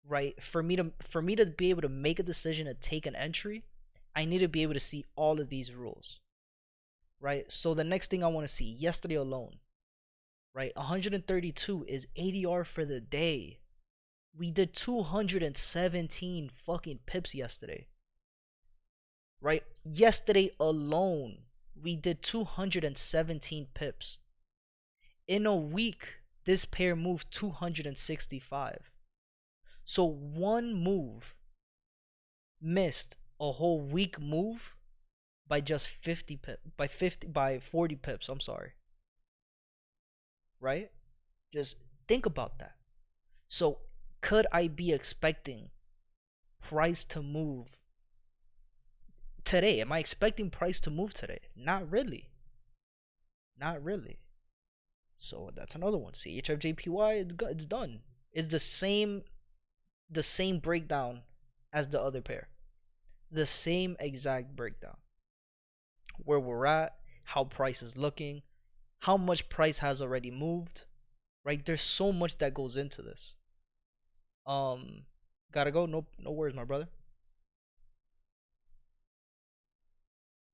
right? For me to be able to make a decision to take an entry, I need to be able to see all of these rules, right? So the next thing I want to see, yesterday alone, right? 132 is ADR for the day. We did 217 fucking pips yesterday, right? Yesterday alone, we did 217 pips. In a week, this pair moved 265. So one move missed a whole week move by just 50 pips, by 40 pips, I'm sorry. Right? Just think about that. So could I be expecting price to move today? Am I expecting price to move today? Not really. Not really. So that's another one. CHFJPY, it's done. It's the same breakdown as the other pair. The same exact breakdown. Where we're at, how price is looking, how much price has already moved, right? There's so much that goes into this. Gotta go. No worries, my brother.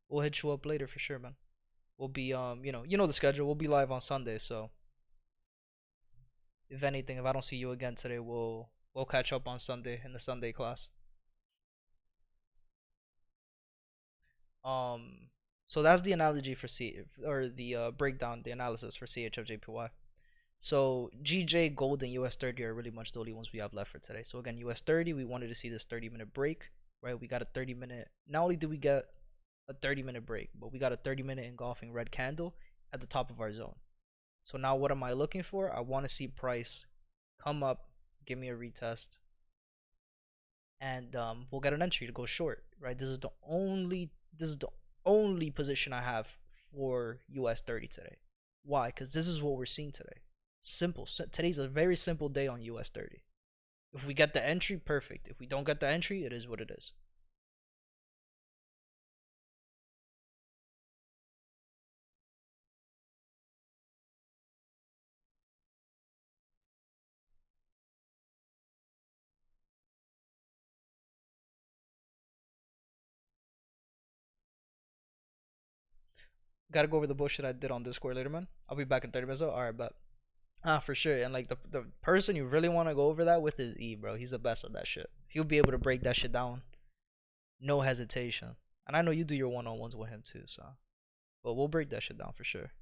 We'll hit you up later for sure, man. We'll be you know the schedule. We'll be live on Sunday, so if anything, if I don't see you again today, we'll catch up on Sunday in the Sunday class. So that's the analogy for the breakdown, the analysis for CHFJPY. So GJ, Gold, and US30 are really much the only ones we have left for today. So again, US30, we wanted to see this 30-minute break, right? We got a 30-minute. Not only did we get a 30-minute break, but we got a 30-minute engulfing red candle at the top of our zone. So now what am I looking for? I want to see price come up, give me a retest, and we'll get an entry to go short, right? This is the only position I have for US30 today. Why? Because this is what we're seeing today. Simple. Today's a very simple day on US30. If we get the entry, perfect. If we don't get the entry, it is what it is. Gotta go over the bullshit I did on Discord later, man. I'll be back in 30 minutes. Alright, but for sure. And like the person you really want to go over that with is E, bro. He's the best at that shit. He'll be able to break that shit down, no hesitation. And I know you do your one-on-ones with him too, so. But we'll break that shit down for sure.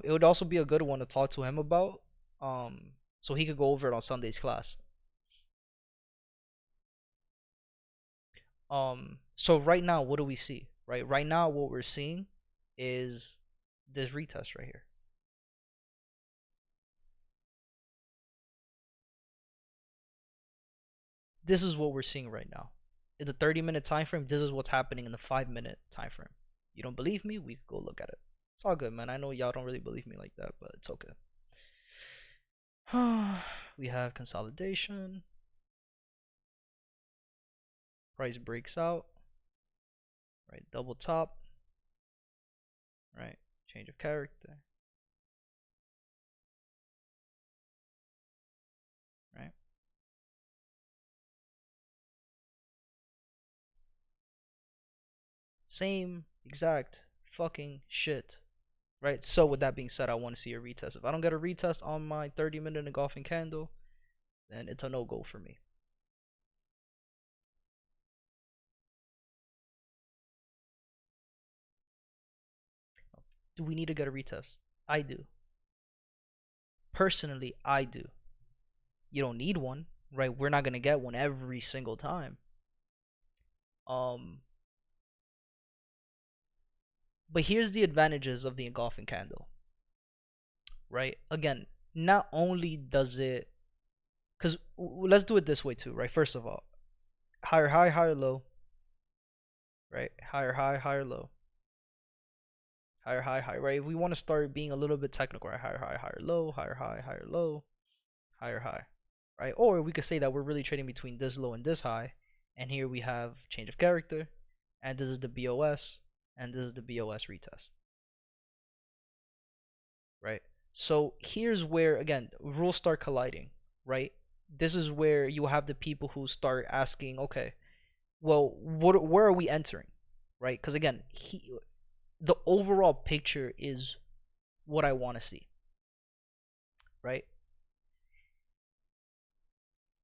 It would also be a good one to talk to him about, so he could go over it on Sunday's class. So right now, what do we see? Right now, what we're seeing is this retest right here. This is what we're seeing right now. In the 30-minute time frame, this is what's happening in the 5-minute time frame. You don't believe me? We could go look at it. It's all good, man. I know y'all don't really believe me like that, but it's okay. We have consolidation. Price breaks out. Right, double top. Right, change of character, right? Same exact fucking shit, right? So with that being said, I want to see a retest. If I don't get a retest on my 30-minute engulfing candle, then it's a no-go for me. Do we need to get a retest? I do. Personally, I do. You don't need one, right? We're not gonna get one every single time. Um, but here's the advantages of the engulfing candle, right? Again, not only does it, because let's do it this way too, right? First of all, higher high, higher low, right? Higher high, higher low, higher high, high, right? If we want to start being a little bit technical, right? Higher high, higher low, higher high, higher low, higher high, right? Or we could say that we're really trading between this low and this high, and here we have change of character, and this is the BOS, and this is the BOS retest, right? So here's where again rules start colliding, right? This is where you have the people who start asking, okay, well, where are we entering, right? Because again, the overall picture is what I want to see, right?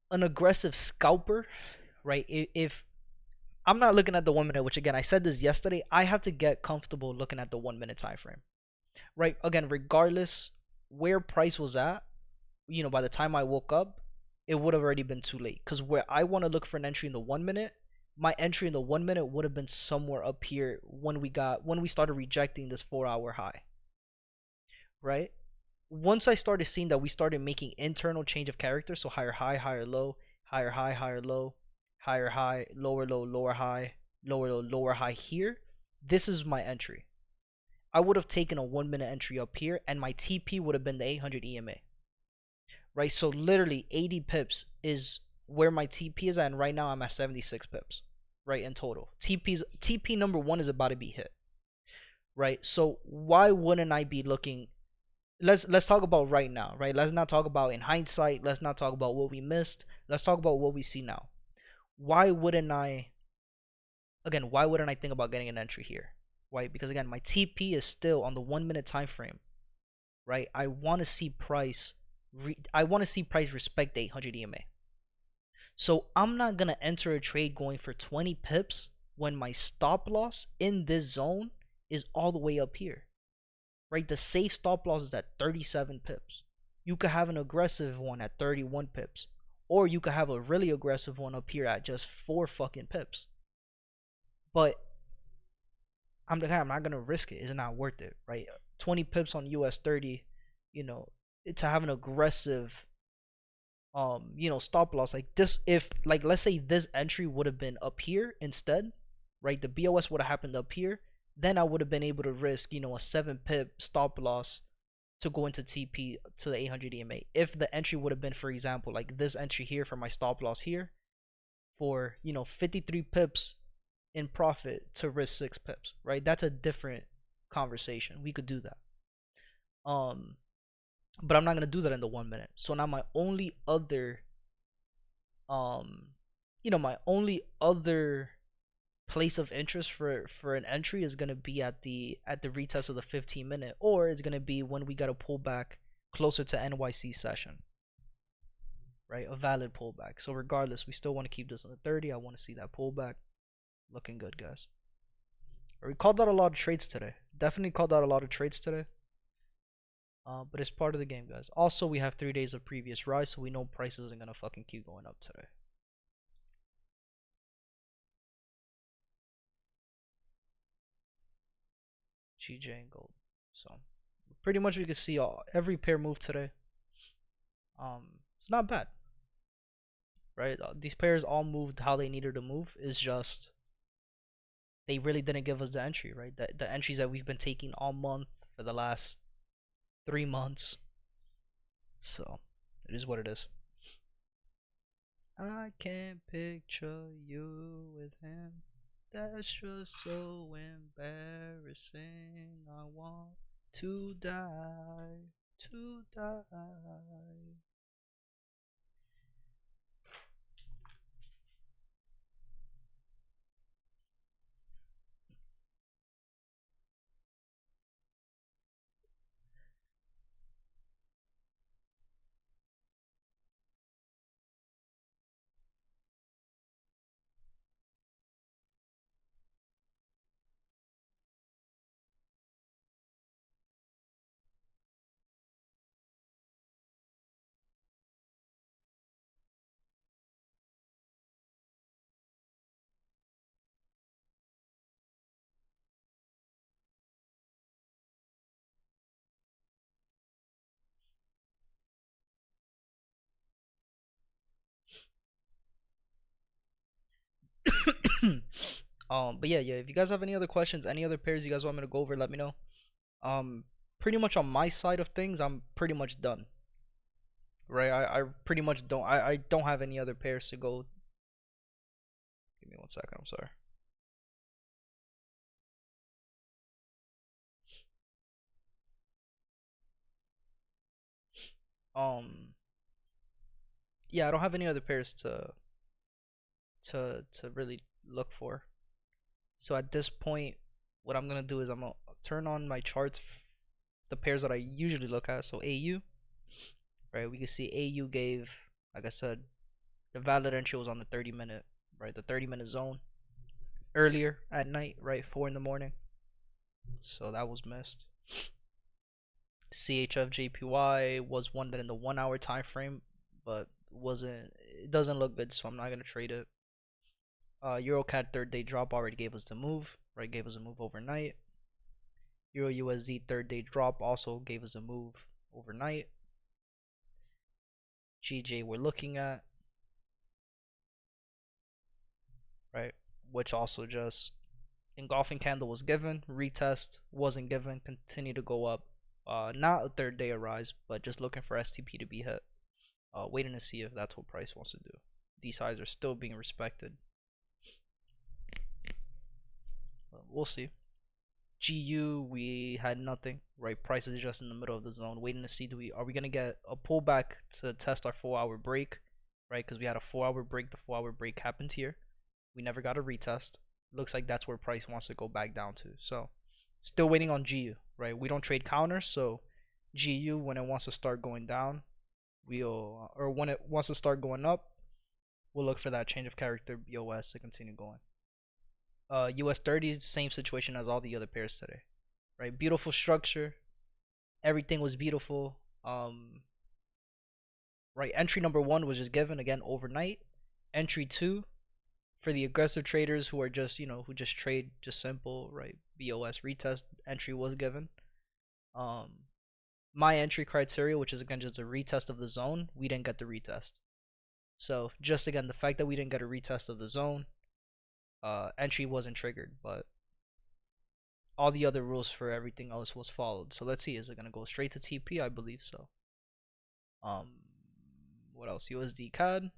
An aggressive scalper, right? If I'm not looking at the 1 minute, which again I said this yesterday, I have to get comfortable looking at the 1 minute time frame, right? Again, regardless where price was at, by the time I woke up, it would have already been too late. Because where I want to look for an entry in the 1 minute, my entry in the 1 minute would have been somewhere up here when we started rejecting this 4 hour high, right? Once I started seeing that we started making internal change of character, so higher high, higher low, higher high, higher low, higher high, lower low, lower high, lower low, lower high here, this is my entry. I would have taken a 1 minute entry up here, and my TP would have been the 800 EMA, right? So literally 80 pips is where my TP is at, and right now I'm at 76 pips, right, in total. TP number one is about to be hit, right? So why wouldn't I be looking? Let's talk about right now, right? Let's not talk about in hindsight. Let's not talk about what we missed. Let's talk about what we see now. Why wouldn't I? Again, why wouldn't I think about getting an entry here? Right? Because again, my TP is still on the 1 minute time frame, right? I want to see price. I want to see price respect the 800 EMA. So I'm not gonna enter a trade going for 20 pips when my stop loss in this zone is all the way up here, right? The safe stop loss is at 37 pips. You could have an aggressive one at 31 pips, or you could have a really aggressive one up here at just 4 fucking pips. But I'm not gonna risk it. It's not worth it, right? 20 pips on US30, to have an aggressive stop loss like this. If like let's say this entry would have been up here instead, right? The BOS would have happened up here, then I would have been able to risk, a 7 pip stop loss to go into TP to the 800 EMA. If the entry would have been, for example, like this entry here for my stop loss here, for 53 pips in profit to risk 6 pips, right? That's a different conversation. We could do that. But I'm not gonna do that in the 1 minute. So now my only other place of interest for an entry is gonna be at the retest of the 15 minute, or it's gonna be when we got a pullback closer to NYC session, right? A valid pullback. So regardless, we still want to keep this on the 30. I want to see that pullback. Looking good, guys. We called out a lot of trades today. Definitely called out a lot of trades today. But it's part of the game, guys. Also, we have 3 days of previous rise, so we know prices are gonna fucking keep going up today. GJ and gold. So pretty much we can see every pair move today. It's not bad, right? These pairs all moved how they needed to move. It's just they really didn't give us the entry, right? The entries that we've been taking all month for the last 3 months. So it is what it is. I can't picture you with him. That's just so embarrassing. I want to die, to die. But yeah, if you guys have any other questions, any other pairs you guys want me to go over, let me know. Um, Pretty much on my side of things, I'm pretty much done. Right, I pretty much I don't have any other pairs to go. Give me 1 second, I'm sorry. Um, yeah, I don't have any other pairs to really look for. So at this point, what I'm gonna do is I'm gonna turn on my charts, the pairs that I usually look at. So AU, right? We can see AU gave, like I said, the valid entry was on the 30-minute, right? The 30-minute zone earlier at night, right? 4 in the morning. So that was missed. CHFJPY was one that in the 1 hour time frame, but wasn't. It doesn't look good, so I'm not gonna trade it. EuroCAD 3rd day drop already gave us the move, right? Gave us a move overnight. Euro USD 3rd day drop also gave us a move overnight. GJ we're looking at, right? Which also just engulfing candle was given, retest wasn't given, continue to go up. Not a 3rd day rise, but just looking for STP to be hit. Waiting to see if that's what price wants to do. These highs are still being respected. We'll see. GU we had nothing, right? Price is just in the middle of the zone, waiting to see are we gonna get a pullback to test our 4 hour break, right? Because we had a 4 hour break. The 4 hour break happened here. We never got a retest. Looks like that's where price wants to go back down to. So still waiting on GU, right? We don't trade counters, so GU when it wants to start going down, we'll or when it wants to start going up, we'll look for that change of character BOS to continue going. US30 same situation as all the other pairs today, right? Beautiful structure, everything was beautiful. Right, entry number 1 was just given again overnight. Entry 2 for the aggressive traders who are just who just trade just simple, right? BOS retest entry was given. My entry criteria, which is again just a retest of the zone, we didn't get the retest. So just again the fact that we didn't get a retest of the zone, entry wasn't triggered, but all the other rules for everything else was followed. So let's see, is it gonna go straight to TP? I believe so. What else? USD CAD.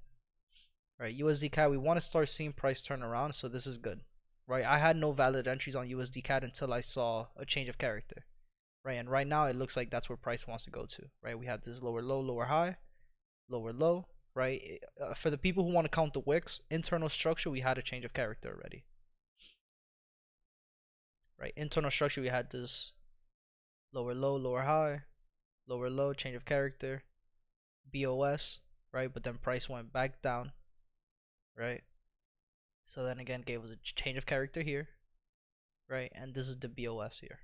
Right, USD CAD, we want to start seeing price turn around, so this is good. Right, I had no valid entries on USD CAD until I saw a change of character. Right, and right now it looks like that's where price wants to go to. Right, we have this lower low, lower high, lower low. Right, for the people who want to count the wicks, internal structure, we had a change of character already. Right, internal structure, we had this lower low, lower high, lower low, change of character, BOS. Right, but then price went back down. Right, so then again gave us a change of character here, right? And this is the BOS here.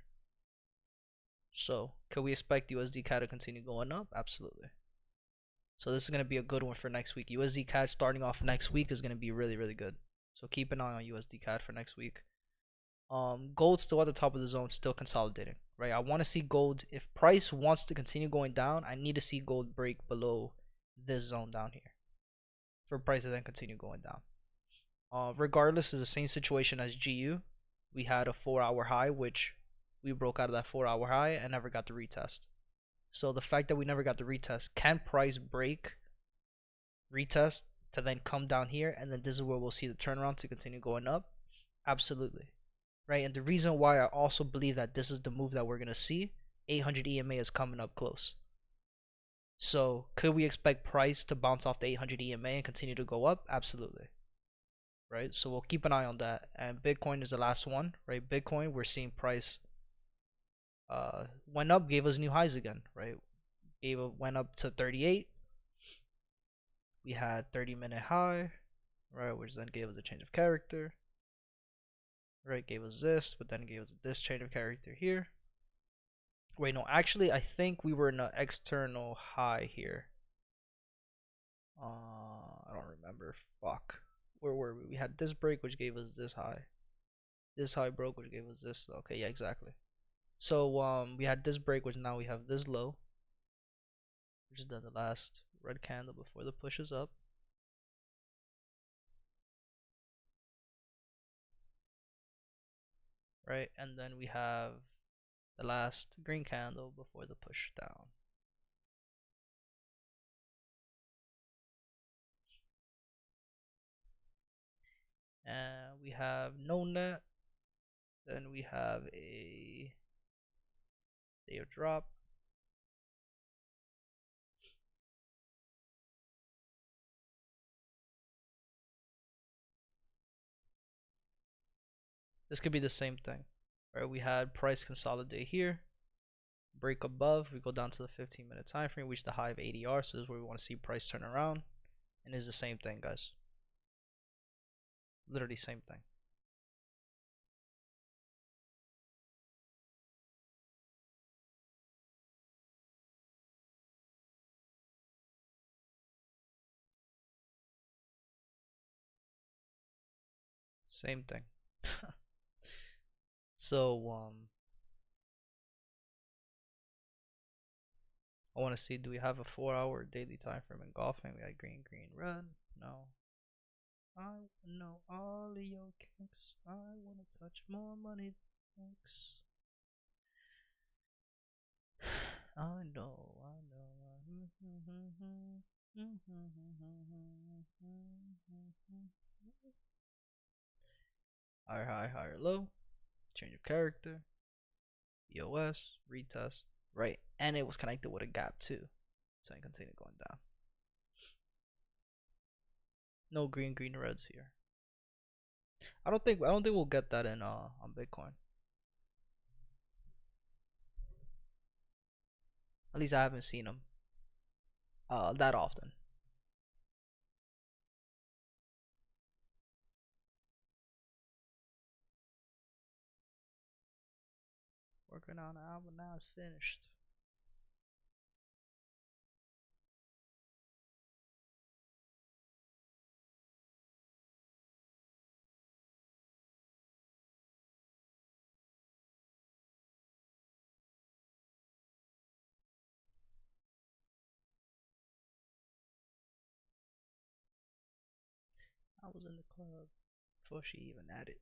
So can we expect USD CAD to continue going up? Absolutely. So this is going to be a good one for next week. USD CAD starting off next week is going to be really, really good. So keep an eye on USD CAD for next week. Gold still at the top of the zone, still consolidating, right? I want to see gold. If price wants to continue going down, I need to see gold break below this zone down here for price to then continue going down. Regardless, is the same situation as GU. We had a 4 hour high, which we broke out of that 4 hour high and never got the retest. So the fact that we never got the retest, can price break retest to then come down here, and then this is where we'll see the turnaround to continue going up? Absolutely. Right, and the reason why I also believe that this is the move that we're going to see, 800 EMA is coming up close. So could we expect price to bounce off the 800 EMA and continue to go up? Absolutely. Right, so we'll keep an eye on that. And Bitcoin is the last one, right? Bitcoin, we're seeing price went up, gave us new highs again, right? Went up to 38. We had 30-minute high, right, which then gave us a change of character, right? Gave us this, but then gave us this change of character here. Wait, no, actually, I think we were in an external high here. I don't remember. Fuck. Where were we? We had this break, which gave us this high. This high broke, which gave us this. Okay, yeah, exactly. So we had this break, which now we have this low, which is then the last red candle before the push is up. Right, and then we have the last green candle before the push down. And we have no net. Then we have a day of drop. This could be the same thing. Right, we had price consolidate here, break above, we go down to the 15-minute time frame, reach the high of ADR, so this is where we want to see price turn around, and it's the same thing, guys. Literally same thing. Same thing. So I want to see, do we have a 4-hour daily time frame engulfing? We got green, green, red. No. I know all of your kinks. I want to touch more money. Thanks. I know, I know. Higher, high, higher, low. Change of character. EOS. Retest. Right. And it was connected with a gap too. So I continue going down. No green, green, reds here. I don't think we'll get that in on Bitcoin. At least I haven't seen them that often. Working on an album now, it's finished. I was in the club before she even had it.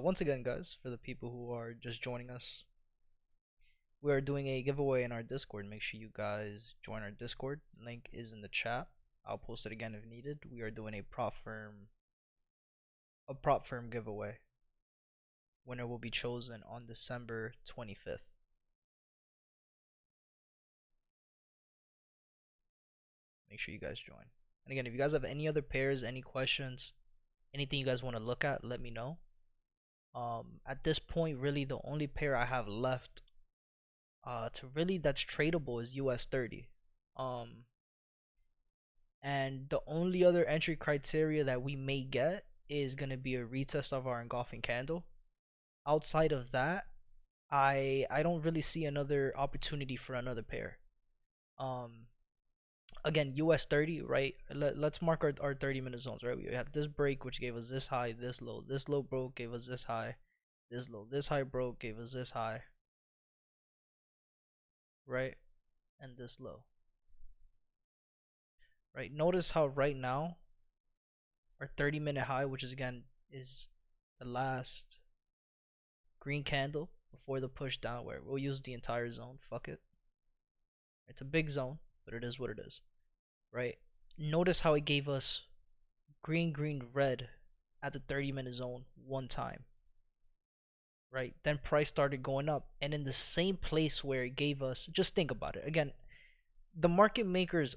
Once again, guys, for the people who are just joining us, we are doing a giveaway in our Discord. Make sure you guys join our Discord. Link is in the chat. I'll post it again if needed. We are doing a prop firm giveaway. Winner will be chosen on December 25th. Make sure you guys join. And again, if you guys have any other pairs, any questions, anything you guys want to look at, let me know. At this point, really the only pair I have left to really that's tradable is US30. And the only other entry criteria that we may get is gonna be a retest of our engulfing candle. Outside of that, I don't really see another opportunity for another pair. Again, US30, right? Let's mark our 30-minute zones, right? We have this break, which gave us this high, this low. This low broke, gave us this high. This low. This high broke, gave us this high. Right? And this low. Right? Notice how right now, our 30-minute high, which is again, is the last green candle before the push down, where we'll use the entire zone. Fuck it. It's a big zone, but it is what it is. Right? Notice how it gave us green, green, red at the 30-minute zone one time. Right? Then price started going up, and in the same place where it gave us, just think about it. Again, the market maker's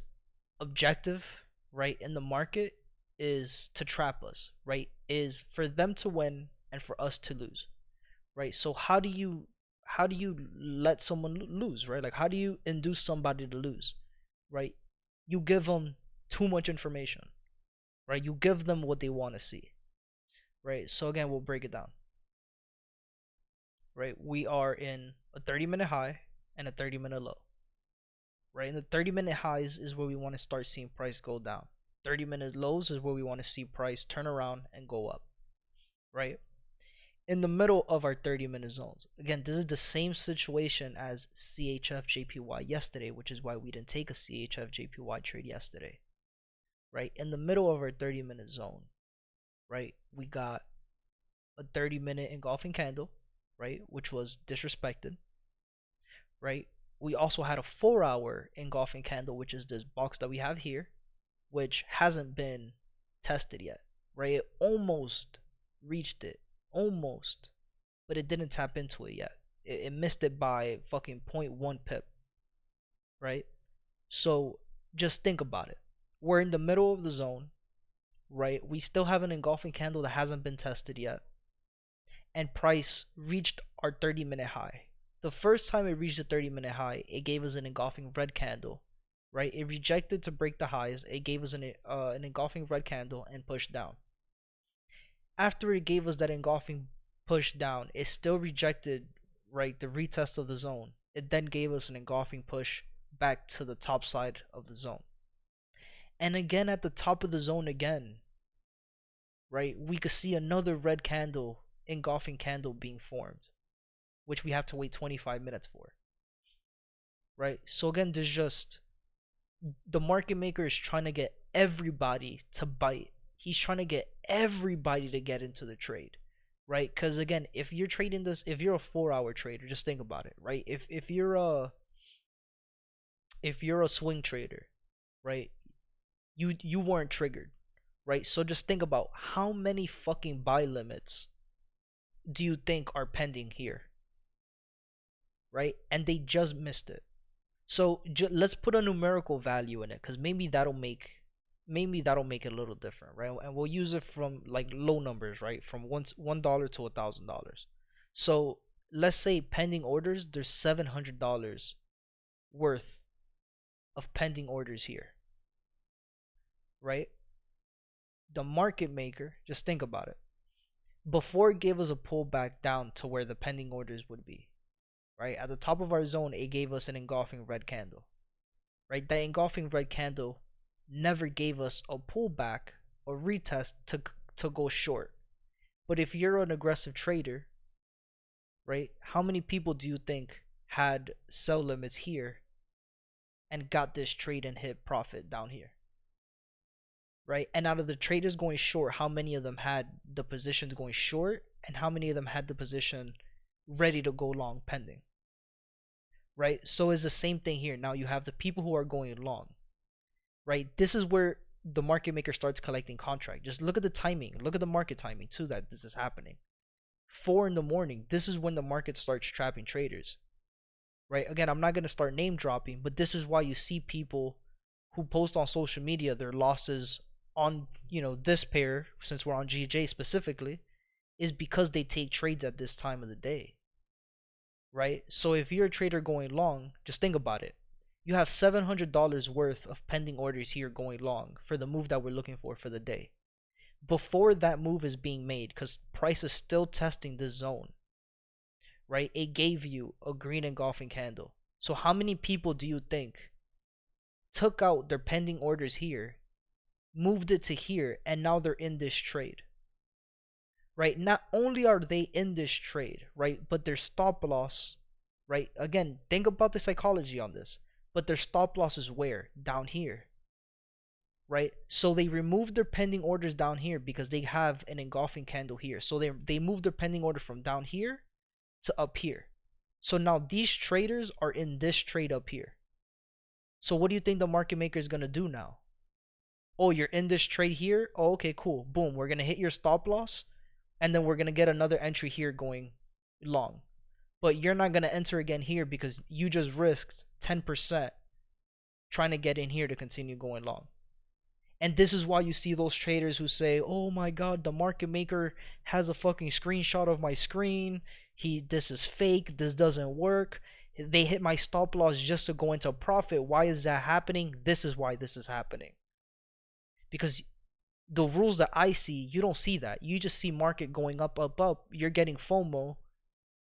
objective, right, in the market is to trap us, right? Is for them to win and for us to lose. Right? So how do you let someone lose, right? Like how do you induce somebody to lose? Right? You give them too much information. Right? You give them what they want to see. Right? So again, we'll break it down. Right? We are in a 30-minute high and a 30-minute low. Right? And the 30-minute highs is where we want to start seeing price go down. 30-minute lows is where we want to see price turn around and go up. Right? In the middle of our 30-minute zones. Again, this is the same situation as CHFJPY yesterday, which is why we didn't take a CHFJPY trade yesterday. Right? In the middle of our 30-minute zone, right, we got a 30-minute engulfing candle, right, which was disrespected. Right? We also had a 4-hour engulfing candle, which is this box that we have here, which hasn't been tested yet. Right? It almost reached it. Almost, but it didn't tap into it yet. It missed it by fucking 0.1 pip. Right? So just think about it. We're in the middle of the zone, right? We still have an engulfing candle that hasn't been tested yet, and price reached our 30-minute high. The first time it reached the 30-minute high, it gave us an engulfing red candle. Right? It rejected to break the highs. It gave us an engulfing red candle and pushed down. After it gave us that engulfing push down, it still rejected, right, the retest of the zone. It then gave us an engulfing push back to the top side of the zone. And again at the top of the zone again, right, we could see another red candle, engulfing candle being formed. which we have to wait 25 minutes for, right? So again, there's just the market maker is trying to get everybody to bite. He's trying to get everybody to get into the trade, right? Because again, if you're trading this, if you're a 4-hour trader, just think about it, right? If you're a swing trader, right? You weren't triggered, right? So just think about how many fucking buy limits do you think are pending here, right? And they just missed it. So let's put a numerical value in it, because maybe that'll make it a little different, right? And we'll use it from like low numbers, right? From $1 to $1,000. So let's say pending orders, there's $700 worth of pending orders here, right? The market maker, just think about it. Before it gave us a pullback down to where the pending orders would be, right? At the top of our zone, it gave us an engulfing red candle, right? That engulfing red candle never gave us a pullback or retest to go short. But if you're an aggressive trader, right, how many people do you think had sell limits here and got this trade and hit profit down here, right? And out of the traders going short, how many of them had the positions going short and how many of them had the position ready to go long pending, right? So it's the same thing here. Now you have the people who are going long, right? This is where the market maker starts collecting contract. Just look at the timing. Look at the market timing too that this is happening. 4 in the morning. This is when the market starts trapping traders, right? Again, I'm not going to start name dropping, but this is why you see people who post on social media their losses on, this pair, since we're on GJ specifically, is because they take trades at this time of the day, right? So if you're a trader going long, just think about it. You have $700 worth of pending orders here going long for the move that we're looking for the day. Before that move is being made, because price is still testing this zone, right? It gave you a green engulfing candle. So how many people do you think took out their pending orders here, moved it to here, and now they're in this trade, right? Not only are they in this trade, right, but their stop loss, right? Again, think about the psychology on this. But their stop loss is where? Down here, right? So they removed their pending orders down here because they have an engulfing candle here. So they moved their pending order from down here to up here. So now these traders are in this trade up here. So what do you think the market maker is going to do now? Oh, you're in this trade here? Oh, okay, cool. Boom, we're going to hit your stop loss. And then we're going to get another entry here going long. But you're not going to enter again here because you just risked 10% trying to get in here to continue going long. And this is why you see those traders who say, oh my god, the market maker has a fucking screenshot of my screen. This is fake. This doesn't work. They hit my stop loss just to go into profit. Why is that happening? This is why this is happening. Because the rules that I see, you don't see that. You just see market going up, up, up. You're getting FOMO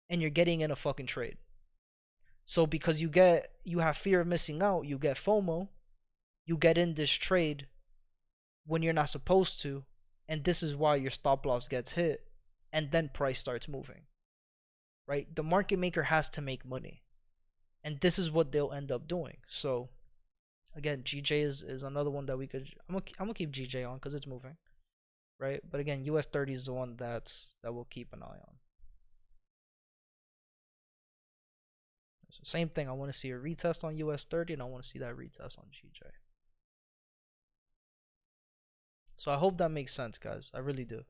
and you're getting in a fucking trade. So because you have fear of missing out, you get FOMO, you get in this trade when you're not supposed to, and this is why your stop loss gets hit, and then price starts moving, right? The market maker has to make money, and this is what they'll end up doing. So again, GJ is another one that we could, I'm gonna keep GJ on because it's moving, right? But again, US30 is the one that we'll keep an eye on. So same thing, I want to see a retest on US30 and I want to see that retest on GJ. So I hope that makes sense, guys. I really do.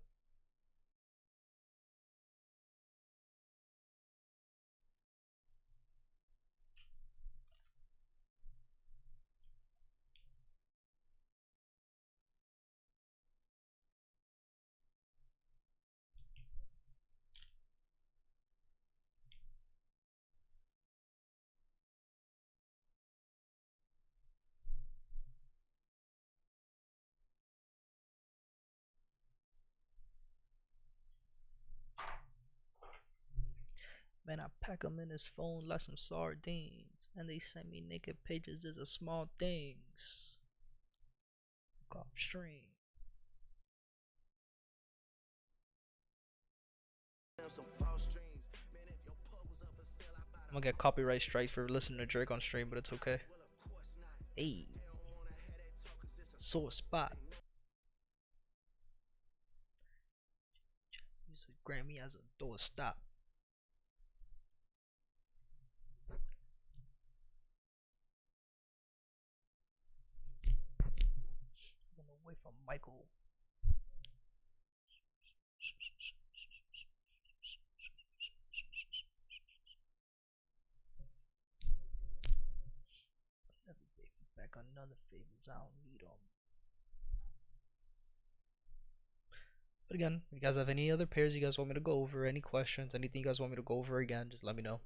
Man, I pack him in his phone like some sardines, and they send me naked pages as a small things. Off stream. Some false dreams. Man, if your pub was up I'm gonna get copyright strikes for listening to Drake on stream, but it's okay. Hey, sore spot. Use a Grammy as a door stop. I'm away from Michael. Another baby back on another favors. I don't need them. But again, if you guys have any other pairs you guys want me to go over, any questions, anything you guys want me to go over again, just let me know.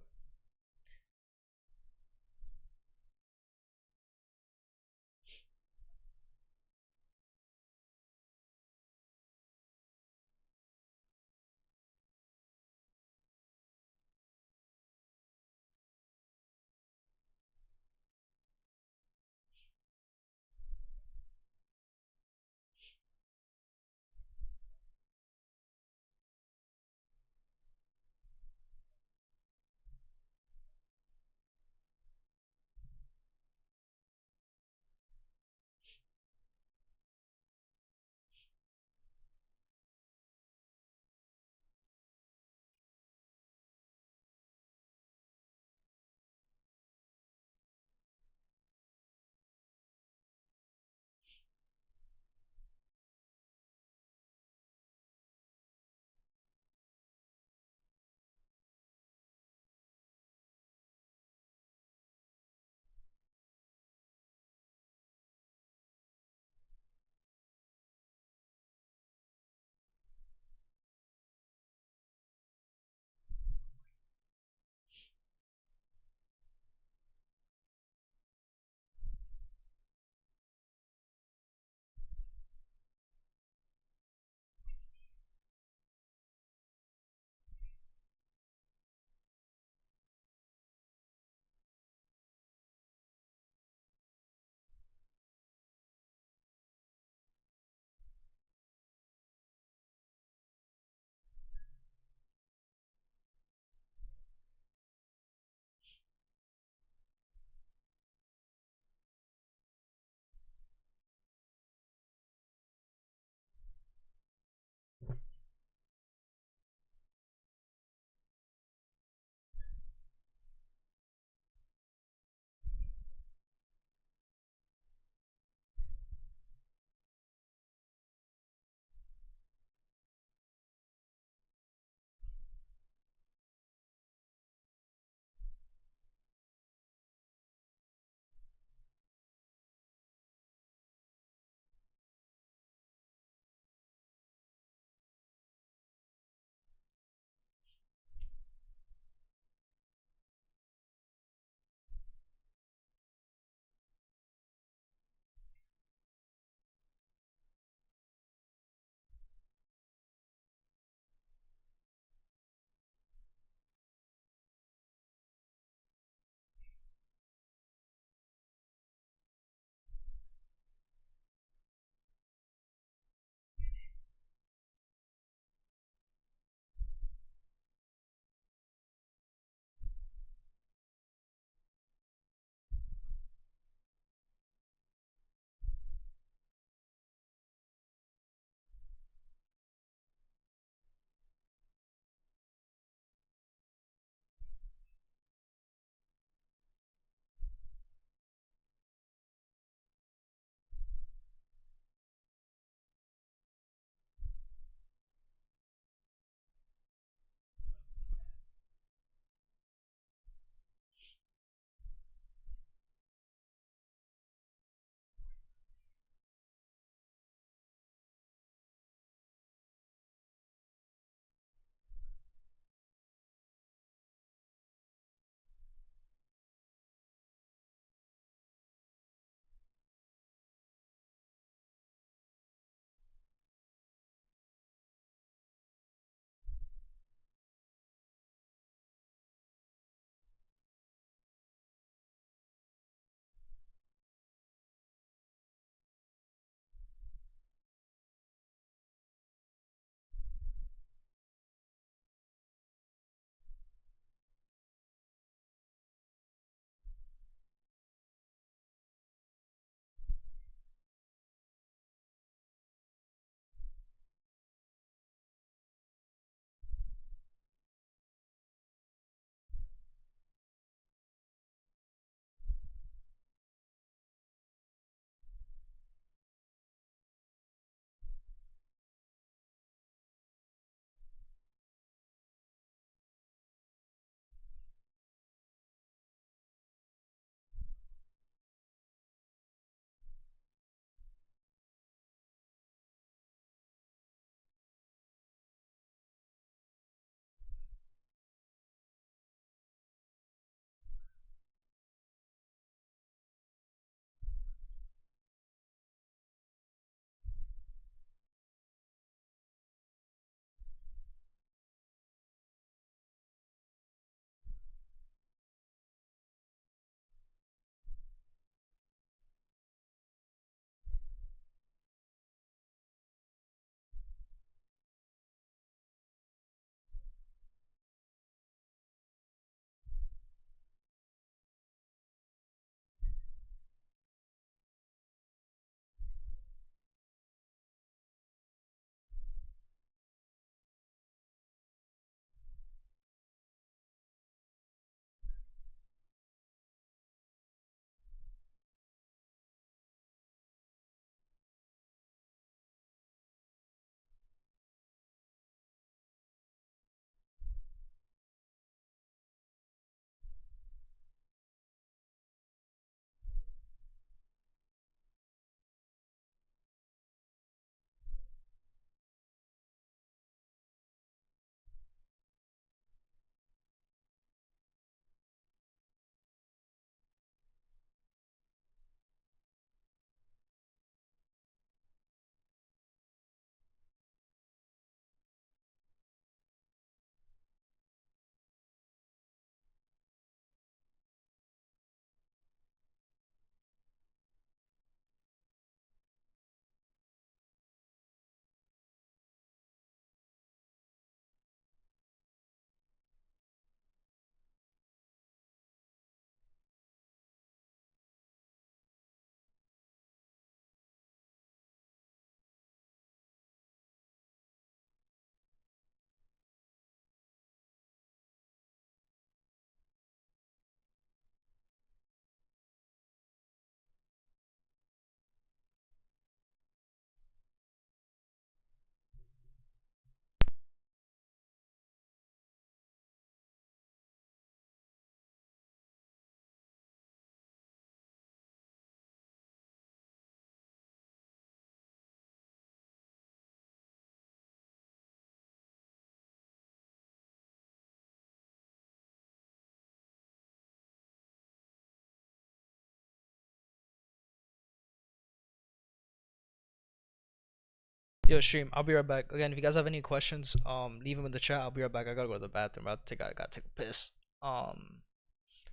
Yo, stream. I'll be right back. Again, if you guys have any questions, leave them in the chat. I'll be right back. I gotta go to the bathroom. I gotta take a piss.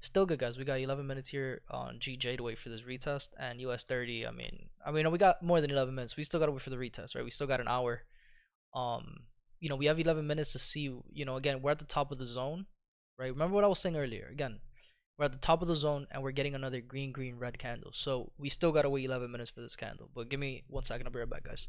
Still good, guys. We got 11 minutes here on GJ to wait for this retest, and US30. I mean, we got more than 11 minutes. We still gotta wait for the retest, right? We still got an hour. We have 11 minutes to see. Again, we're at the top of the zone, right? Remember what I was saying earlier. Again, we're at the top of the zone, and we're getting another green, green, red candle. So we still gotta wait 11 minutes for this candle. But give me 1 second. I'll be right back, guys.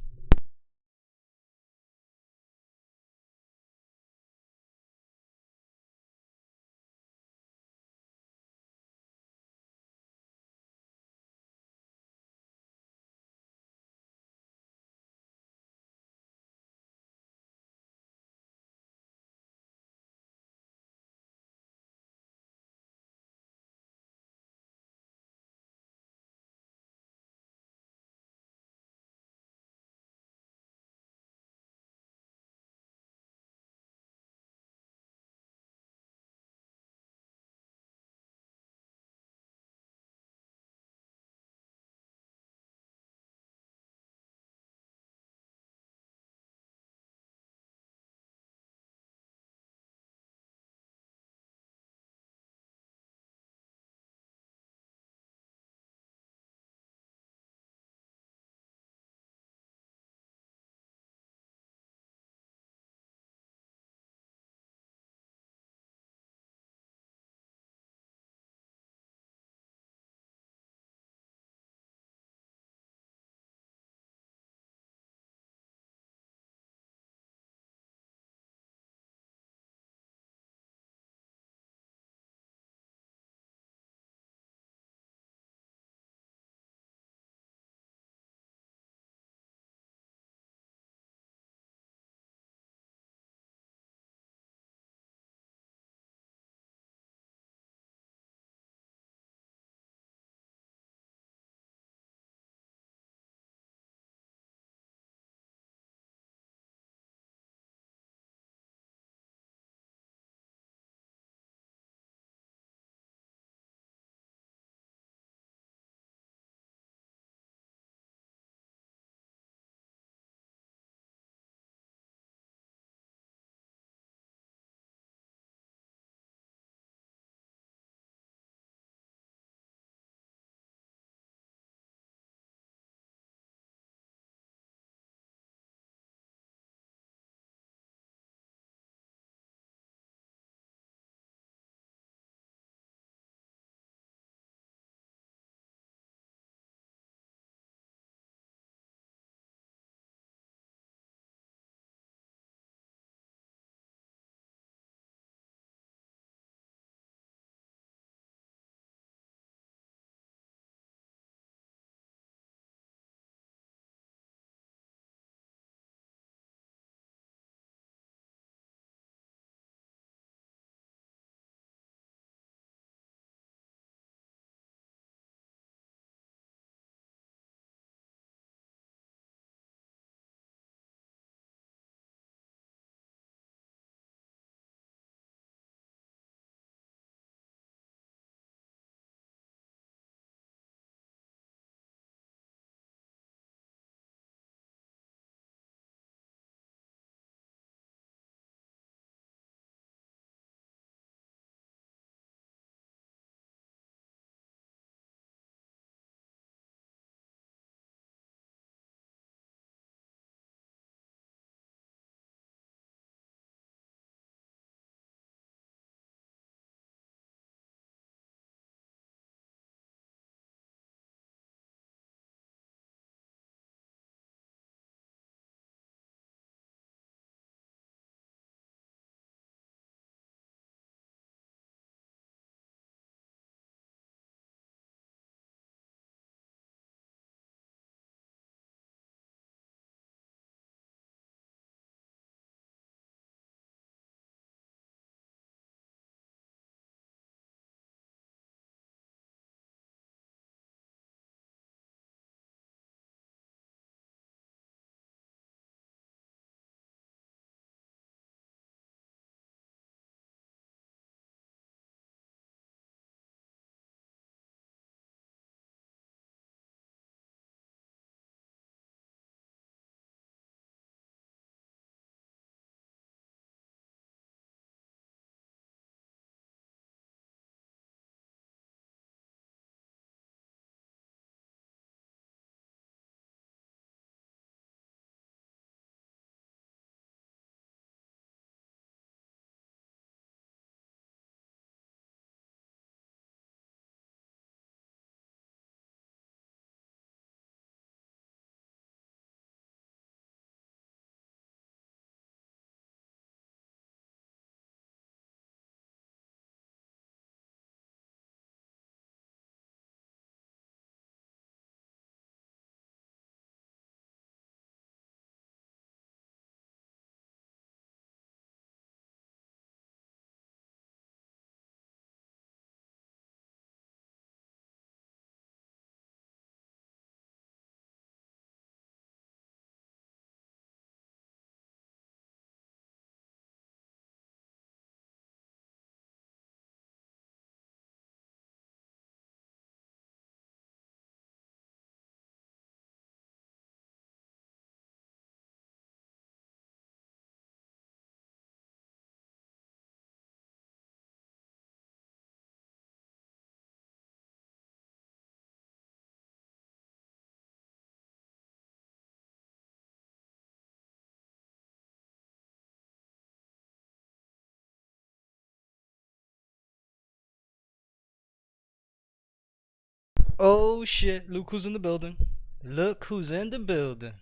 Oh shit, look who's in the building. Look who's in the building.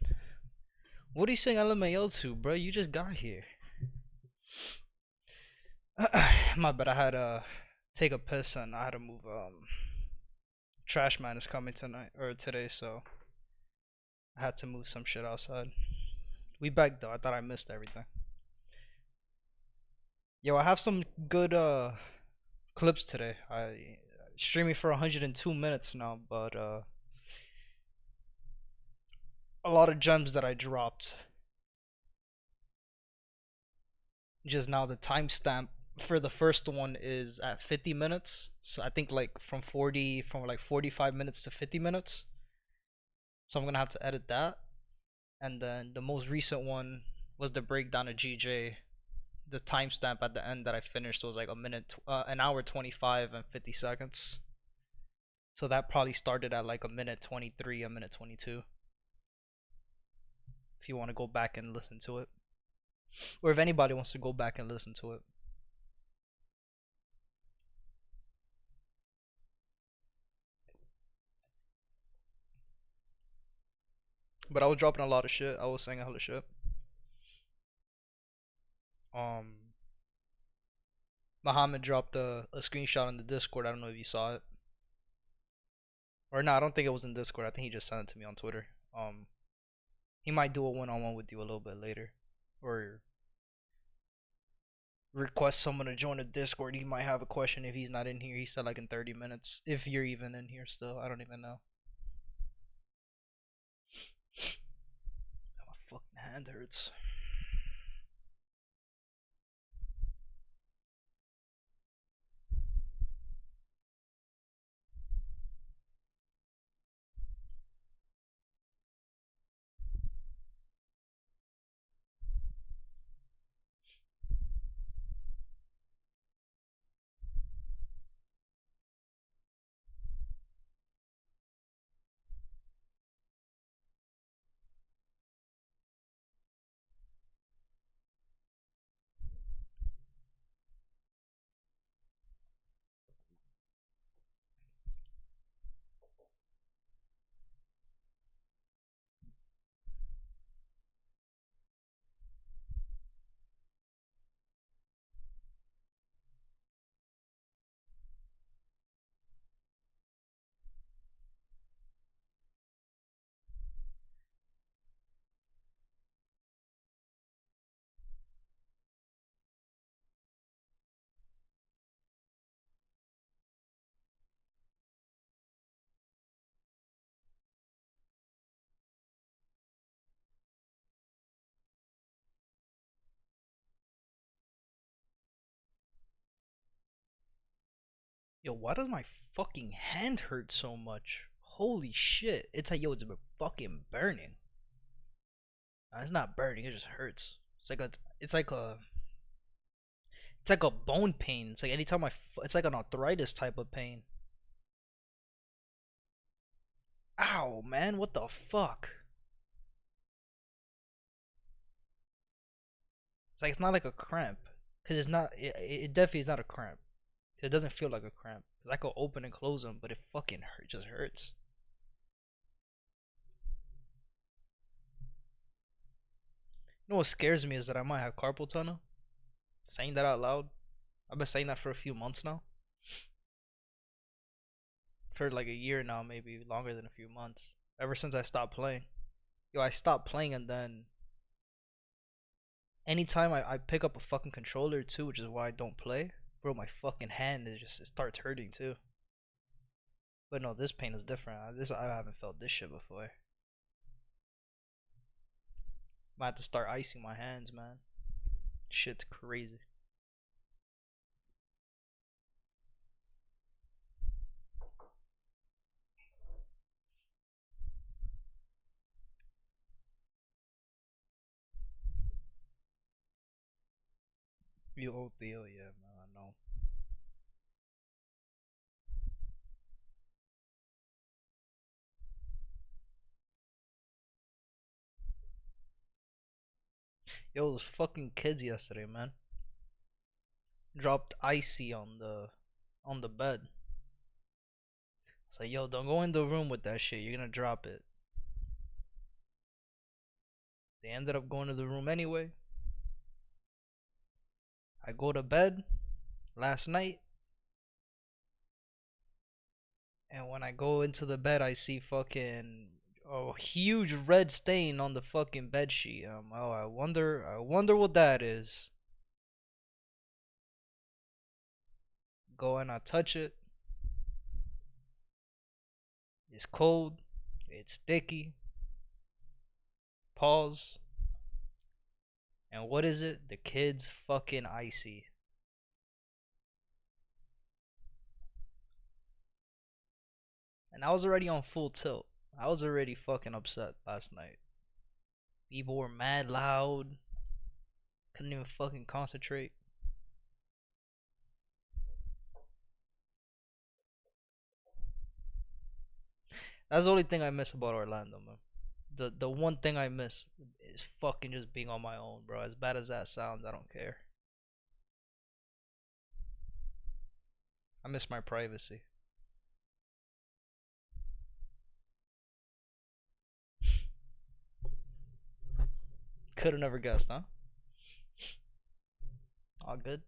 What are you saying LMAO to, bro? You just got here. My bad, I had to take a piss and I had to move. Trash man is coming tonight or today, so I had to move some shit outside. We back though. I thought I missed everything. Yo, I have some good clips today. I streaming for 102 minutes now, but a lot of gems that I dropped. Just now the timestamp for the first one is at 50 minutes. So I think like from 45 minutes to 50 minutes. So I'm gonna have to edit that. And then the most recent one was the breakdown of GJ. The timestamp at the end that I finished was like an hour 25 and 50 seconds. So that probably started at like a minute 23, a minute 22. If you want to go back and listen to it, or if anybody wants to go back and listen to it. But I was dropping a lot of shit. I was saying a hell of shit. Muhammad dropped a screenshot on the Discord. I don't know if you saw it. Or no, I don't think it was in Discord. I think he just sent it to me on Twitter. He might do a one-on-one with you a little bit later. Or request someone to join the Discord. He might have a question if he's not in here. He said like in 30 minutes. If you're even in here still. I don't even know. My fucking hand hurts. Yo, why does my fucking hand hurt so much? Holy shit. It's like, yo, it's been fucking burning. It's not burning, it just hurts. It's like a bone pain. It's like anytime it's like an arthritis type of pain. Ow, man, what the fuck? It's like it's not like a cramp, cause it's not. It definitely is not a cramp. It doesn't feel like a cramp. Cause I could open and close them, but it fucking just hurts. You know what scares me is that I might have carpal tunnel. Saying that out loud, I've been saying that for a few months now. For like a year now, maybe longer than a few months. Ever since I stopped playing. Yo, I stopped playing and then anytime I pick up a fucking controller too, which is why I don't play, bro, my fucking hand is just, it starts hurting too. But no, this pain is different. I haven't felt this shit before. Might have to start icing my hands, man. Shit's crazy. You old Theo, yeah, man, I know. Yo, those fucking kids yesterday, man. Dropped icy on the bed. It's like, yo, don't go in the room with that shit. You're gonna drop it. They ended up going to the room anyway. I go to bed last night, and when I go into the bed, I see fucking a huge red stain on the fucking bed sheet. Oh, I wonder what that is. Go and I touch it. It's cold. It's sticky. Pause. And what is it? The kid's fucking icy. And I was already on full tilt. I was already fucking upset last night. People were mad loud. Couldn't even fucking concentrate. That's the only thing I miss about Orlando, man. The one thing I miss is fucking just being on my own, bro. As bad as that sounds, I don't care. I miss my privacy. Could have never guessed, huh? All good.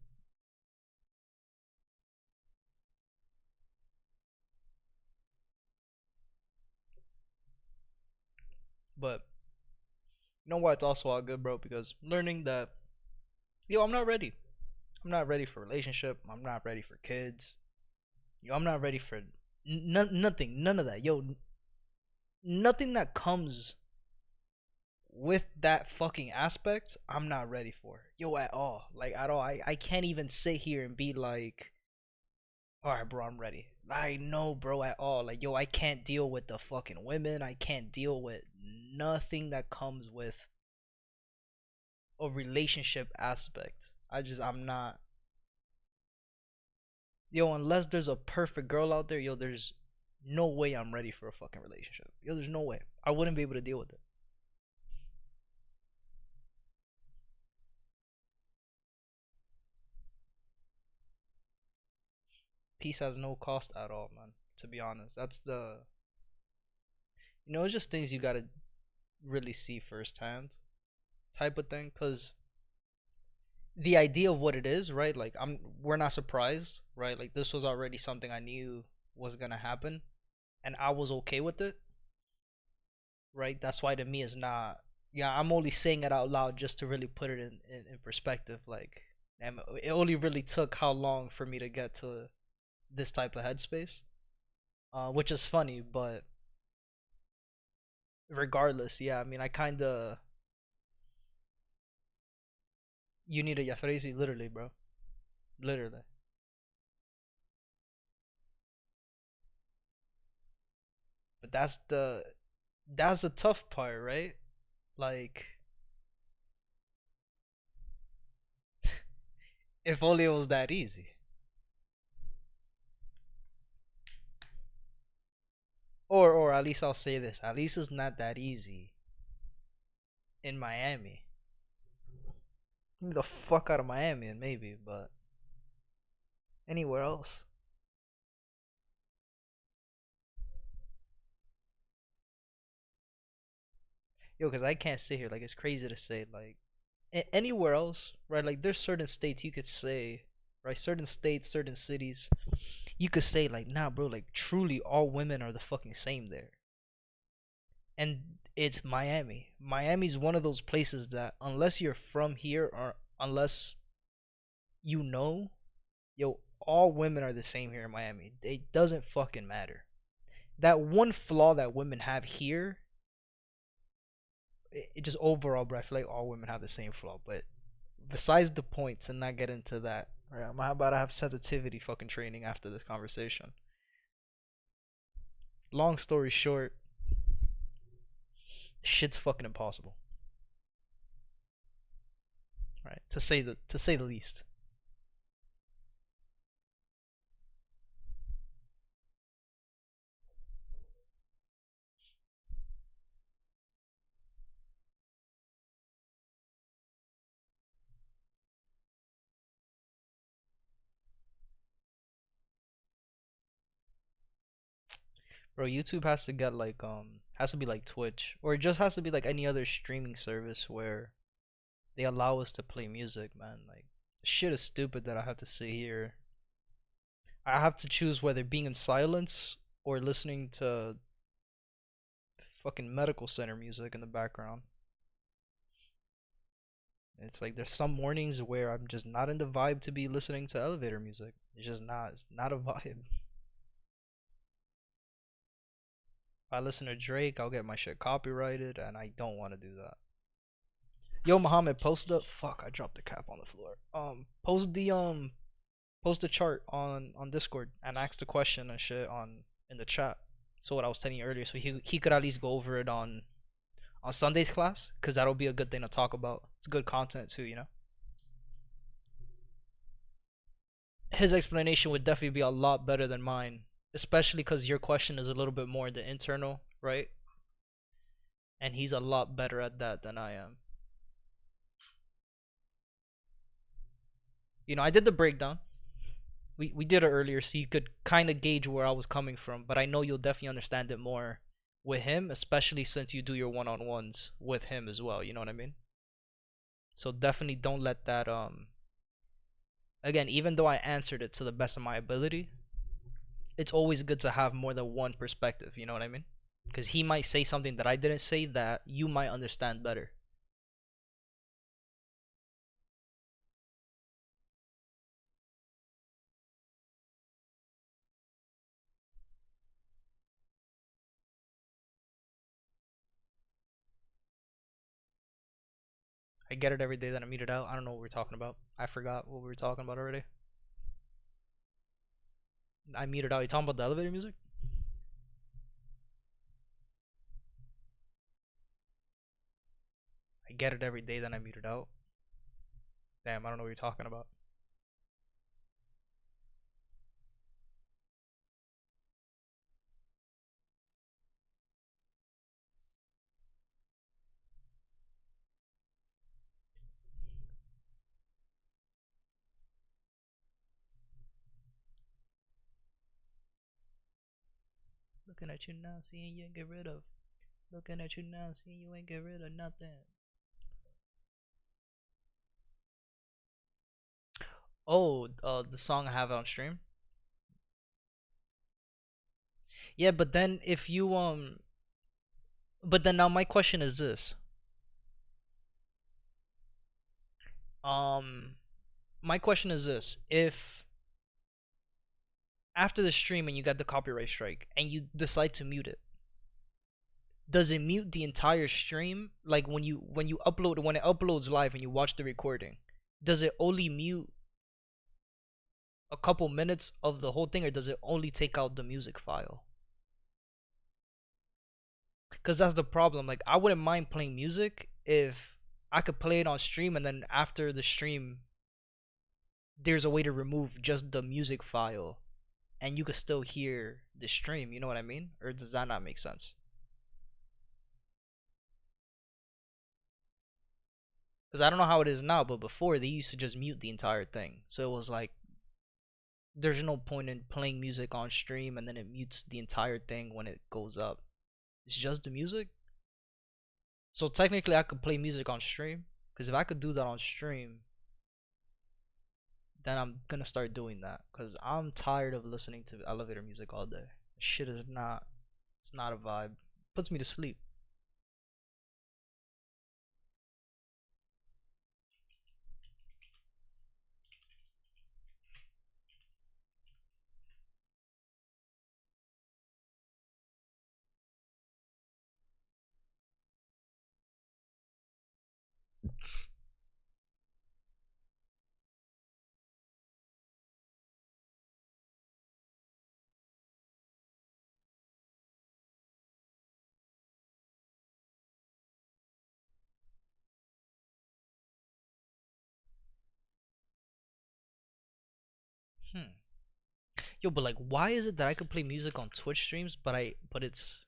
But you know why it's also all good, bro? Because learning that, yo, I'm not ready. I'm not ready for a relationship. I'm not ready for kids. Yo, I'm not ready for nothing. None of that. Yo, nothing that comes with that fucking aspect, I'm not ready for. Yo, at all. Like, at all. I can't even sit here and be like, alright, bro, I'm ready. I know, bro, at all. Like, yo, I can't deal with the fucking women. I can't deal with nothing that comes with a relationship aspect. I'm not. Yo, unless there's a perfect girl out there, yo, there's no way I'm ready for a fucking relationship. Yo, there's no way. I wouldn't be able to deal with it. Peace has no cost at all, man. To be honest, that's the. It's just things you gotta really see firsthand, type of thing. Cause the idea of what it is, right? Like, we're not surprised, right? Like, this was already something I knew was gonna happen, and I was okay with it, right? That's why to me it's not. Yeah, I'm only saying it out loud just to really put it in perspective. Like, and it only really took how long for me to get to this type of headspace, which is funny, but regardless, yeah, I mean, I kind of. You need a yafarisi, literally, bro. Literally. But that's the tough part, right? Like, if only it was that easy. Or at least I'll say this. At least it's not that easy in Miami. The fuck out of Miami and maybe, but anywhere else. Yo, cause I can't sit here. Like, it's crazy to say. Like, anywhere else, right? Like, there's certain states you could say, right? Certain states, certain cities, you could say like, nah, bro. Like, truly, all women are the fucking same there. And it's Miami. Miami's one of those places that unless you're from here or unless you know, yo, all women are the same here in Miami. It doesn't fucking matter. That one flaw that women have here, it just overall, bro, I feel like all women have the same flaw. But besides the point, to not get into that, right, I'm about to have sensitivity fucking training after this conversation. Long story short, shit's fucking impossible, right? To say the least. Bro, YouTube has to get like has to be like Twitch, or it just has to be like any other streaming service where they allow us to play music, man. Like shit is stupid that I have to sit here. I have to choose whether being in silence or listening to fucking medical center music in the background. It's like there's some mornings where I'm just not in the vibe to be listening to elevator music. It's just not. It's not a vibe. If I listen to Drake, I'll get my shit copyrighted, and I don't want to do that. Yo, Muhammad, post the fuck. I dropped the cap on the floor. Post the chart on Discord and ask the question and shit on in the chat. So what I was telling you earlier, so he could at least go over it on Sunday's class, cause that'll be a good thing to talk about. It's good content too, you know. His explanation would definitely be a lot better than mine, especially cause your question is a little bit more the internal, right? And he's a lot better at that than I am. You know, I did the breakdown. We did it earlier, so you could kind of gauge where I was coming from. But I know you'll definitely understand it more with him, especially since you do your one-on-ones with him as well. You know what I mean? So definitely don't let that Again, even though I answered it to the best of my ability, it's always good to have more than one perspective. You know what I mean? Because he might say something that I didn't say that you might understand better. I get it every day that I mute it out. I don't know what we're talking about. I forgot what we were talking about already. I muted out. You talking about the elevator music? I get it every day that I mute it out. Damn, I don't know what you're talking about. Looking at you now, seeing you ain't get rid of. Looking at you now, seeing you ain't get rid of nothing. Oh, the song I have on stream. Yeah, but then if you but then now my question is this. Um, my question is this: if after the stream and you got the copyright strike and you decide to mute it, does it mute the entire stream? Like when you upload when it uploads live and you watch the recording, does it only mute a couple minutes of the whole thing, or does it only take out the music file? Because that's the problem. Like, I wouldn't mind playing music if I could play it on stream, and then after the stream, there's a way to remove just the music file, and you could still hear the stream. You know what I mean? Or does that not make sense? Because I don't know how it is now, but before they used to just mute the entire thing. So it was like, there's no point in playing music on stream, and then it mutes the entire thing when it goes up. It's just the music. So technically, I could play music on stream. Because if I could do that on stream, then I'm gonna start doing that. Because I'm tired of listening to elevator music all day. Shit is not, it's not a vibe. Puts me to sleep. Hmm. Yo, but like, why is it that I could play music on Twitch streams, but it's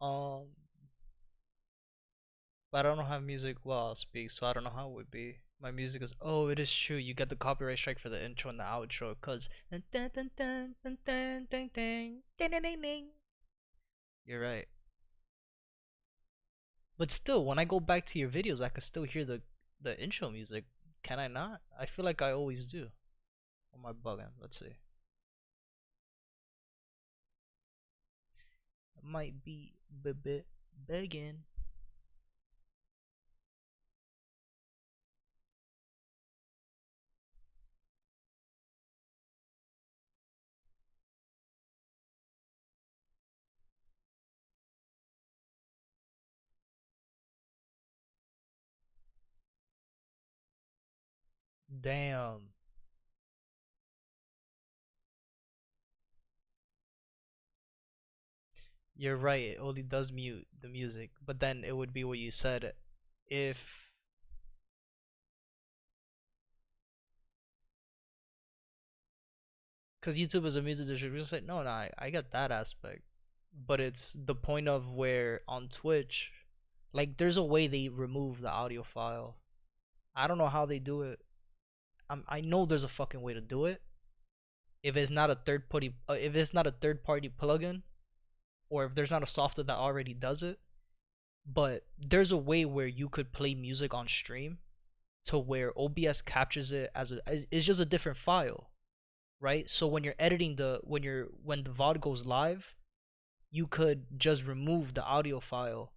Um, but I don't have music while I speak, so I don't know how it would be. My music is, oh, it is true. You get the copyright strike for the intro and the outro, cause dun dun dun dun dun dun dun dun dun dun dun dun. You're right. But still, when I go back to your videos, I can still hear the intro music. Can I not? I feel like I always do. Or am I bugging? Let's see. I might be bit begging. Damn. You're right. It only does mute the music, but then it would be what you said. If because YouTube is a music distribution site. No, I get that aspect, but it's the point of where on Twitch, like there's a way they remove the audio file. I don't know how they do it. I know there's a fucking way to do it. If it's not a third party plugin, or if there's not a software that already does it, but there's a way where you could play music on stream to where OBS captures it as it's just a different file, right? So when you're editing when the VOD goes live, you could just remove the audio file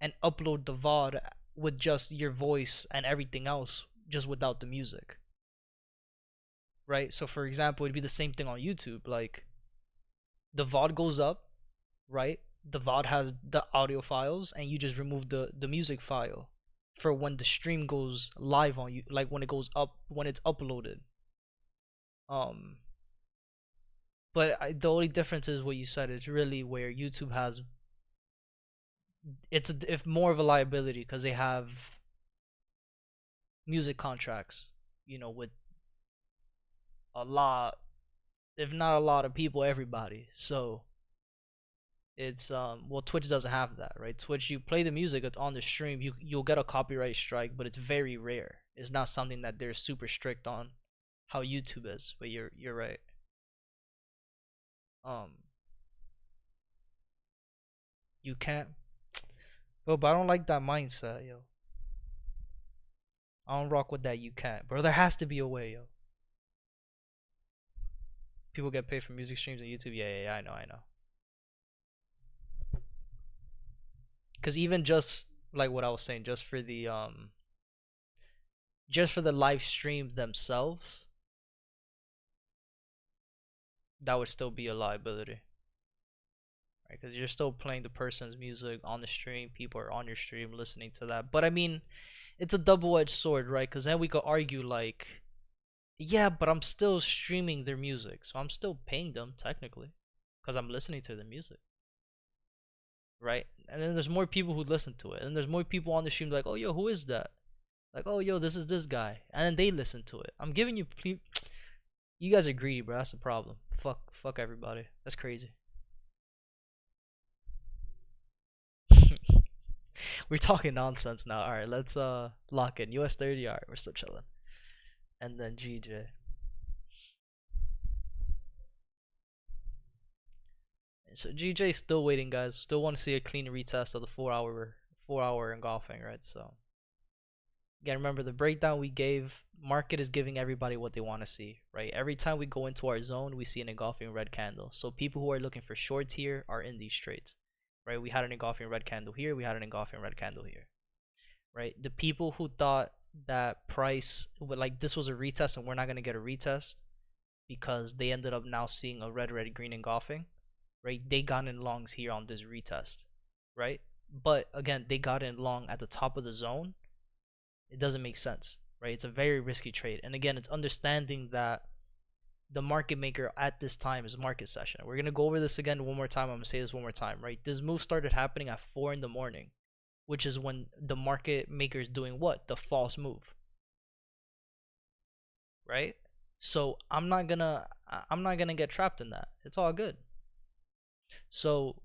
and upload the VOD with just your voice and everything else, just without the music, right? So for example, it'd be the same thing on YouTube. Like the VOD goes up, right? The VOD has the audio files, and you just remove the music file for when the stream goes live on you, like when it goes up, when it's uploaded. Um, but the only difference is what you said. It's really where YouTube has if more of a liability because they have music contracts, with a lot, if not a lot of people, everybody. So it's well, Twitch doesn't have that, right? Twitch, you play the music, it's on the stream, you'll get a copyright strike, but it's very rare. It's not something that they're super strict on, how YouTube is. But you're right. Um, you can't. But I don't like that mindset, yo. I don't rock with that. You can't, bro. There has to be a way, yo. People get paid for music streams on YouTube. Yeah, I know. Cause even just like what I was saying, just for the live streams themselves, that would still be a liability, right? Because you're still playing the person's music on the stream. People are on your stream listening to that. But I mean, it's a double-edged sword, right? Because then we could argue like, yeah, but I'm still streaming their music, so I'm still paying them technically, because I'm listening to their music, right? And then there's more people who listen to it, and there's more people on the stream like, oh yo, who is that? Like, oh yo, this is this guy, and then they listen to it. I'm giving you, you guys are greedy, bro. That's the problem. Fuck everybody. That's crazy. We're talking nonsense now. All right, let's lock in US30. All right, we're still chilling. And then GJ. So GJ still waiting, guys. Still want to see a clean retest of the 4 hour engulfing, right? So again, remember the breakdown we gave. Market is giving everybody what they want to see, right? Every time we go into our zone, we see an engulfing red candle. So people who are looking for shorts here are in these trades, right? We had an engulfing red candle here. We had an engulfing red candle here, right? The people who thought that price like this was a retest and we're not gonna get a retest because they ended up now seeing a red green engulfing, right? They got in longs here on this retest, right? But again, they got in long at the top of the zone. It doesn't make sense, right? It's a very risky trade. And again, it's understanding that the market maker at this time is market session. We're gonna go over this again one more time. I'm gonna say this one more time, right? This move started happening at 4 in the morning, which is when the market maker is doing what? The false move, right? So I'm not gonna get trapped in that. It's all good. So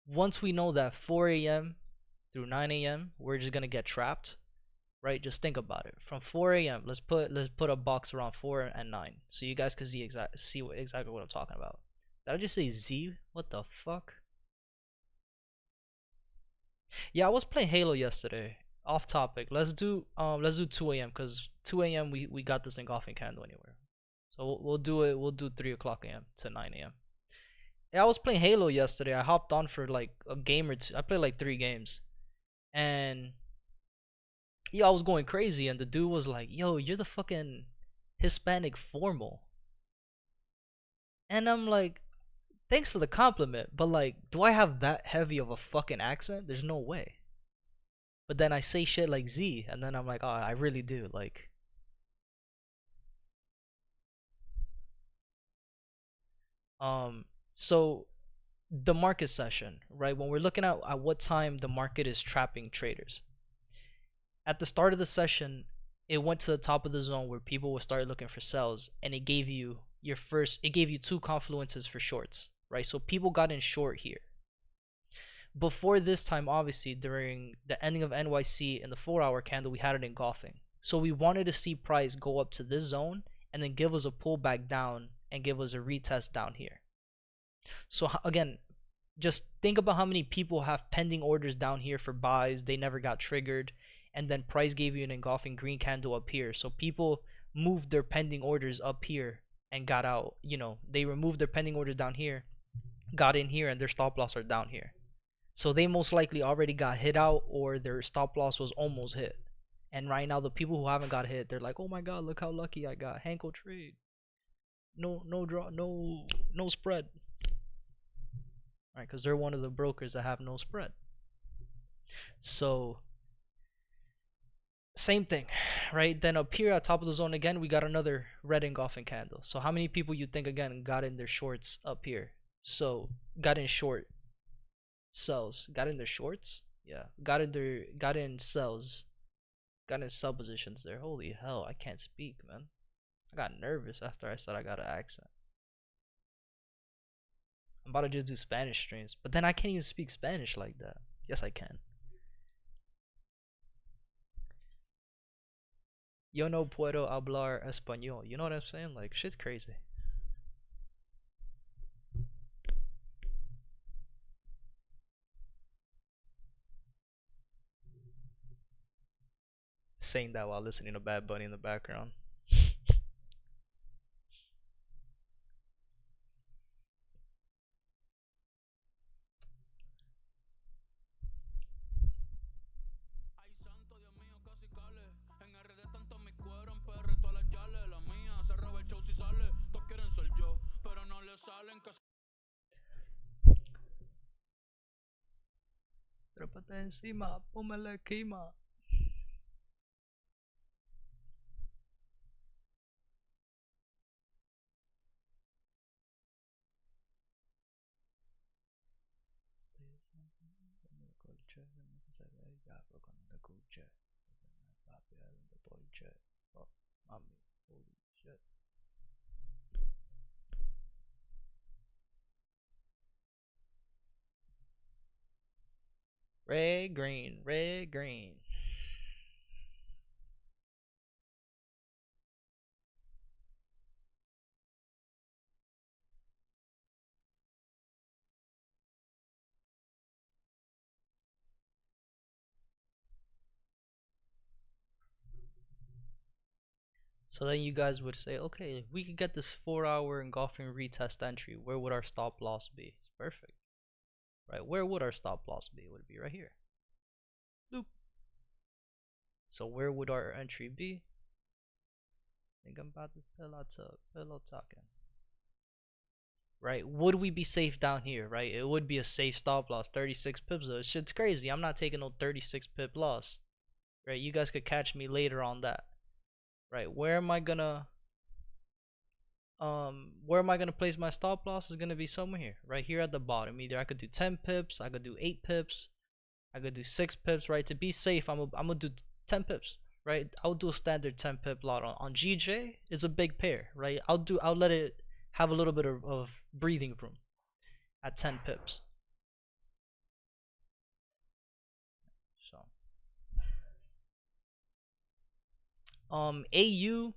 once we know that 4 a.m. through 9 a.m. we're just gonna get trapped, right? Just think about it. From 4 a.m. let's put a box around 4 and 9, so you guys can see exactly what I'm talking about. Did I just say Z? What the fuck? Yeah, I was playing Halo yesterday. Off topic. Let's do 2 a.m. because 2 a.m. we got this engulfing candle anywhere. So we'll do it. We'll do 3 o'clock a.m. to 9 a.m. Yeah, I was playing Halo yesterday. I hopped on for like a game or two. I played like 3 games, and yeah, I was going crazy. And the dude was like, "Yo, you're the fucking Hispanic formal," and I'm like, "Thanks for the compliment, but like, do I have that heavy of a fucking accent? There's no way." But then I say shit like Z, and then I'm like, "Oh, I really do." Like, so the market session, right? When we're looking at what time the market is trapping traders, at the start of the session, it went to the top of the zone where people would start looking for sells, and it gave you it gave you two confluences for shorts, right? So people got in short here. Before this time, obviously, during the ending of NYC in the 4-hour candle, we had it engulfing. So we wanted to see price go up to this zone and then give us a pullback down and give us a retest down here. So again, just think about how many people have pending orders down here for buys. They never got triggered, and then price gave you an engulfing green candle up here. So people moved their pending orders up here and got out. They removed their pending orders down here, got in here, and their stop loss are down here. So they most likely already got hit out, or their stop loss was almost hit. And right now, the people who haven't got hit, they're like, "Oh my god, look how lucky I got. Hanko trade. No draw, no spread." Right, because they're one of the brokers that have no spread. So same thing, right? Then up here at top of the zone again, we got another red engulfing candle. So how many people you think again got in their shorts up here? So got in short sells, got in their shorts, yeah, got in sells, got in sell positions there. Holy hell, I can't speak, man. I got nervous after I said I got an accent. I'm about to just do Spanish streams, but then I can't even speak Spanish like that. Yes, I can. Yo no puedo hablar español. You know what I'm saying? Like, shit's crazy. Saying that while listening to Bad Bunny in the background. Trépate encima, pómele quima. Red, green, red, green. So then you guys would say, okay, if we could get this 4-hour engulfing retest entry, where would our stop loss be? It's perfect. Right, where would our stop loss be? It would be right here. Boop. So where would our entry be? Think I'm about to pillow talking. Right, would we be safe down here? Right, it would be a safe stop loss. 36 pips though. Shit's crazy. I'm not taking no 36 pip loss. Right, you guys could catch me later on that. Right, where am I gonna place my stop loss? Is gonna be somewhere here, right here at the bottom. Either I could do 10 pips, I could do 8 pips, I could do 6 pips. Right, to be safe, I'm gonna do 10 pips. Right, I'll do a standard 10 pip lot on GJ. It's a big pair. Right, I'll let it have a little bit of breathing room at 10 pips. AU.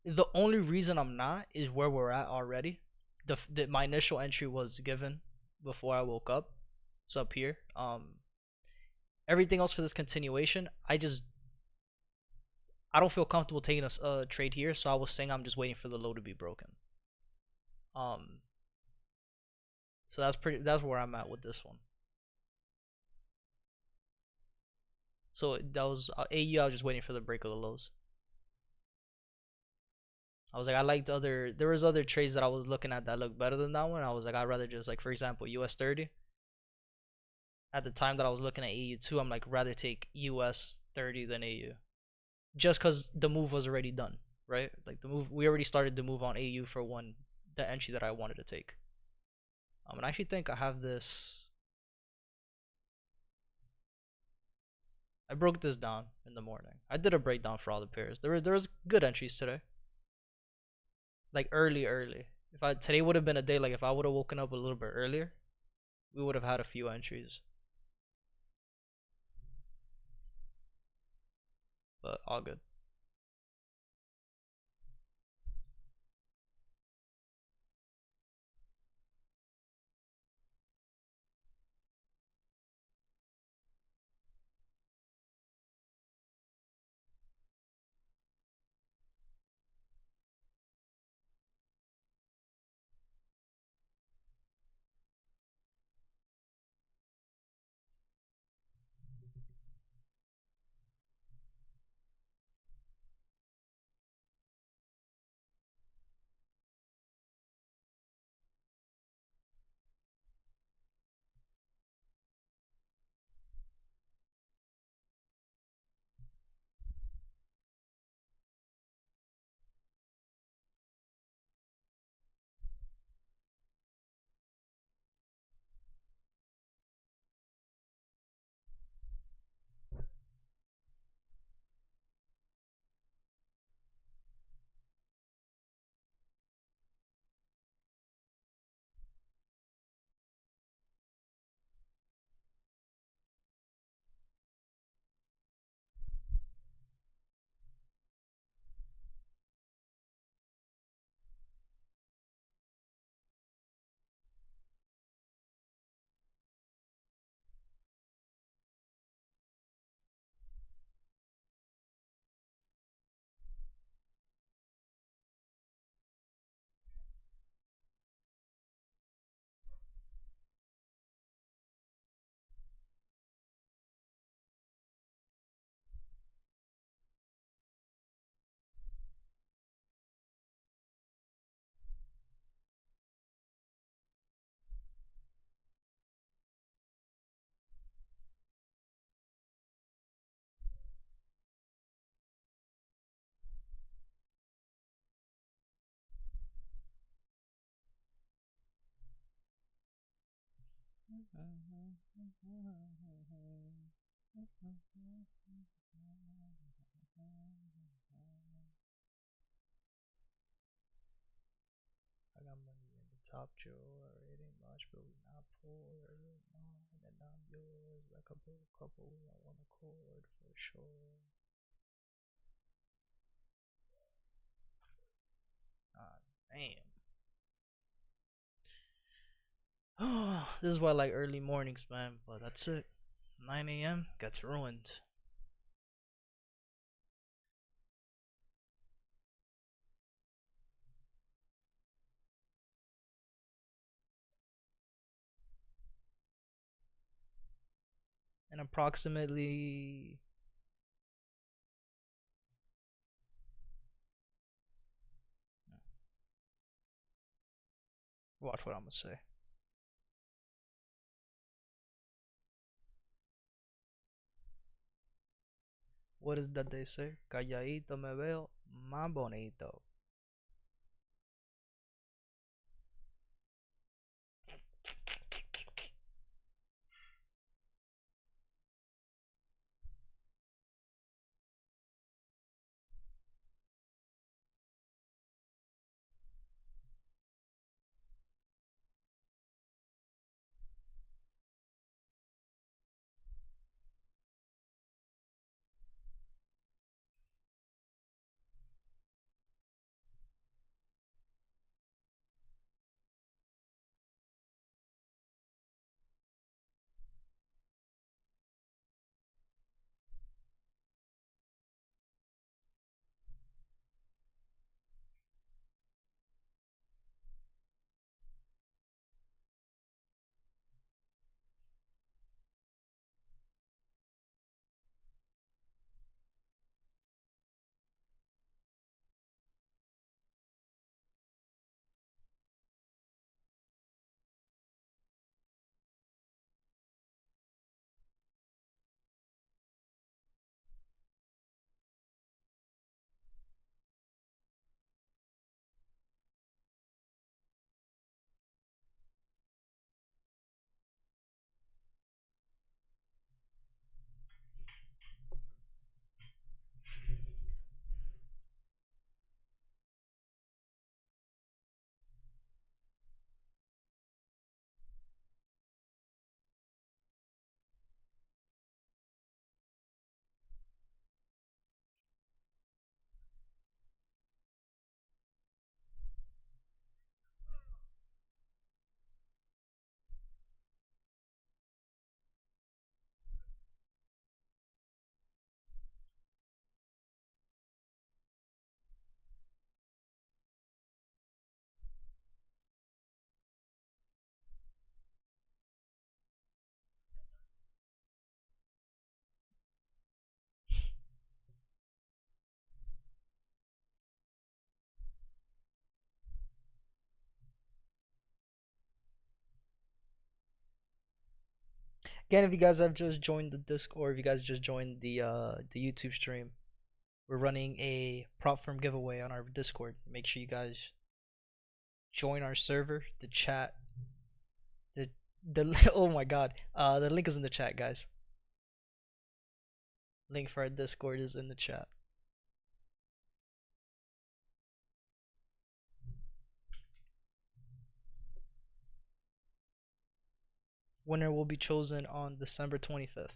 The only reason I'm not is where we're at already. My initial entry was given before I woke up. It's up here. Everything else for this continuation, I don't feel comfortable taking a trade here, so I was saying I'm just waiting for the low to be broken. So that's where I'm at with this one. So that was AU. I was just waiting for the break of the lows. I was like, I liked there was other trades that I was looking at that looked better than that one. I was like, I'd rather just, like, for example, US30. At the time that I was looking at AU2, I'm like, rather take US30 than AU. Just because the move was already done, right? Like, we already started the move on AU for the entry that I wanted to take. And I actually think I have this. I broke this down in the morning. I did a breakdown for all the pairs. There was good entries today. Like early. If today would have been a day, like if I would have woken up a little bit earlier, we would have had a few entries. But all good. I got money in the top drawer. It ain't much, but we not poor. It ain't mine, and I'm yours. Like a couple, we on one accord for sure. Ah, damn. This is why I like early mornings, man. But that's it. 9 a.m. gets ruined. And approximately. Watch what I'm gonna say. What is that they say? Calladito me veo más bonito. Again, if you guys have just joined the Discord, or if you guys just joined the YouTube stream, we're running a prop firm giveaway on our Discord. Make sure you guys join our server. The chat, the oh my god, the link is in the chat, guys. Link for our Discord is in the chat. Winner will be chosen on December 25th.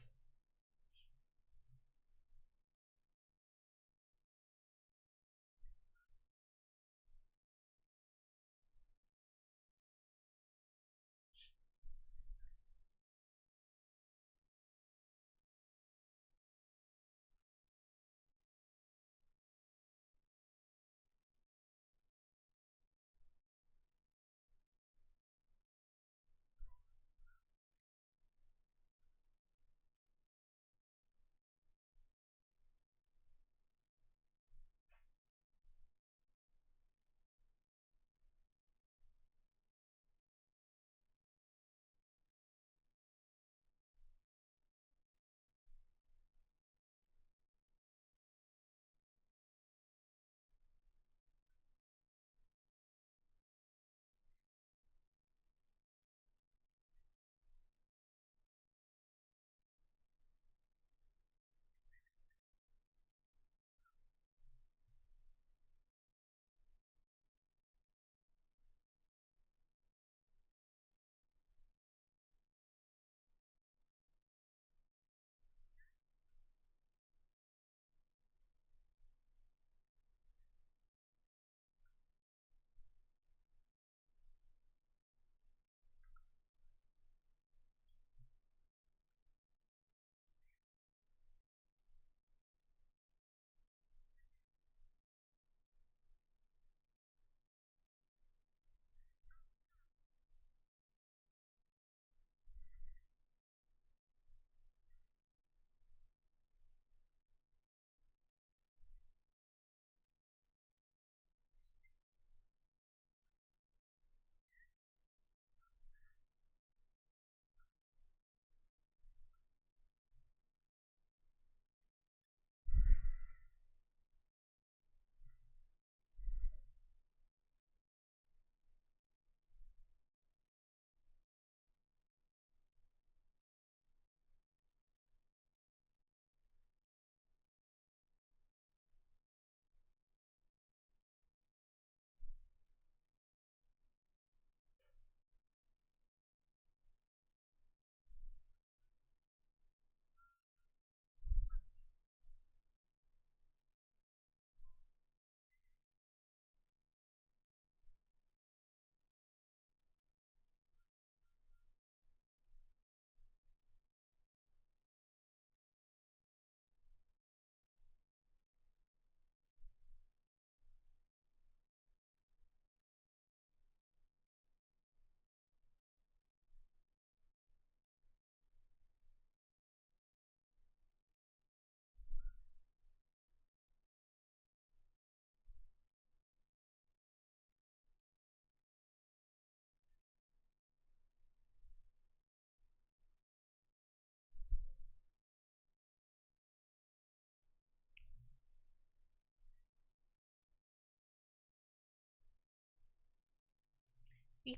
Yo,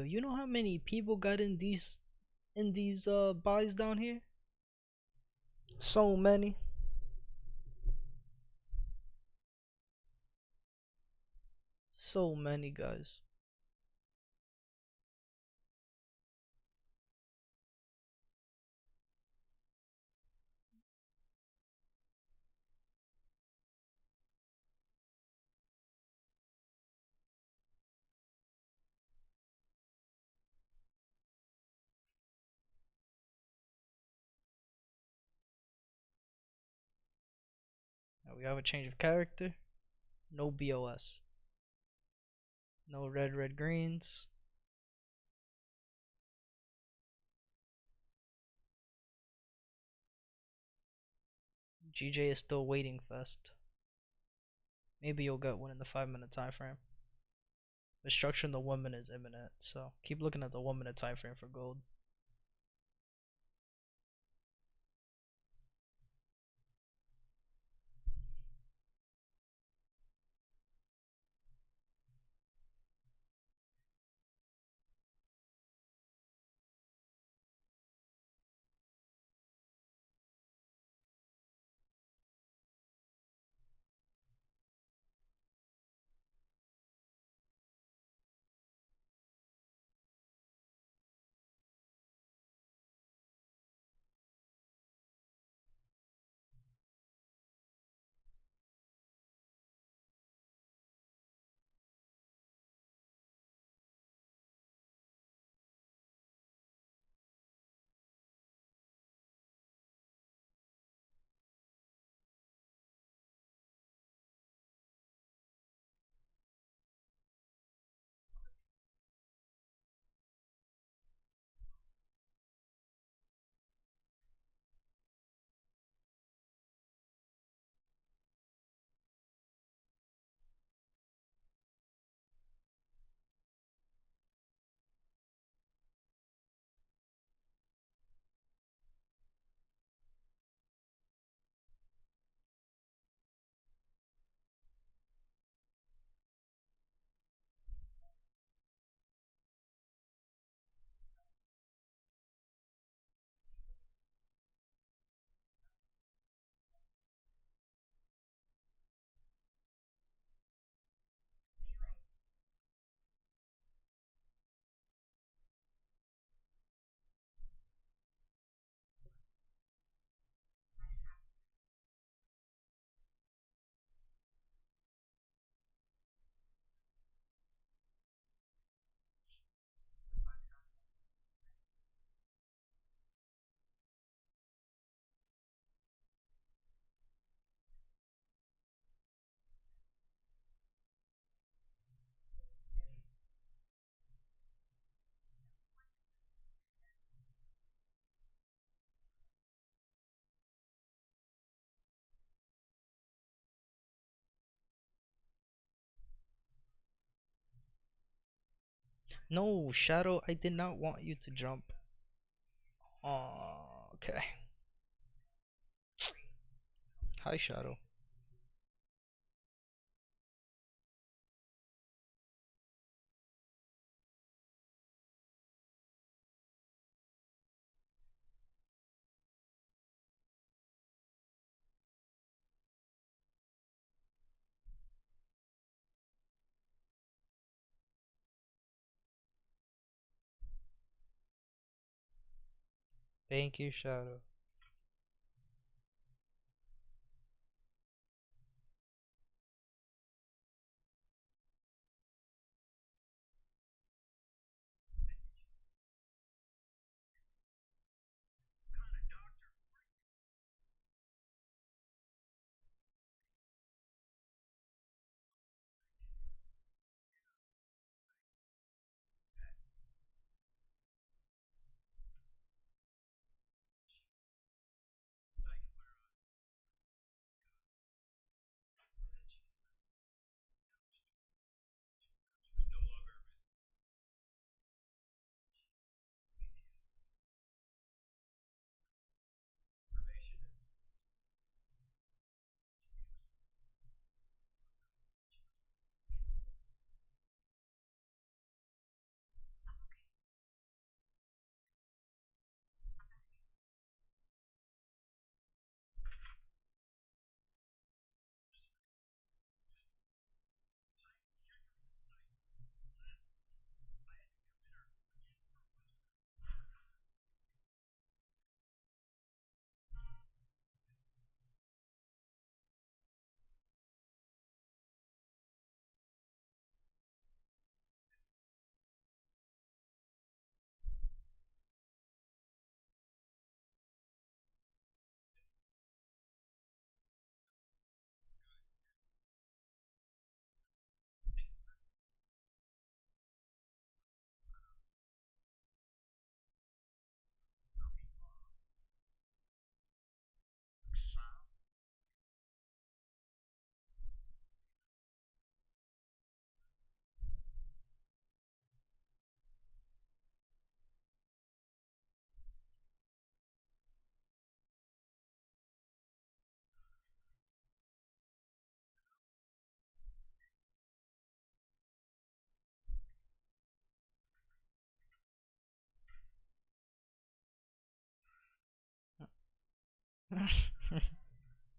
you know how many people got in these buys down here? So many. So many, guys. Now we have a change of character. No BOS. No red greens. GJ is still waiting fest. Maybe you'll get one in the 5-minute time frame. Destruction in the 1 minute is imminent, so keep looking at the 1 minute time frame for gold. No, Shadow, I did not want you to jump. Oh, okay. Hi, Shadow. Thank you, Shadow.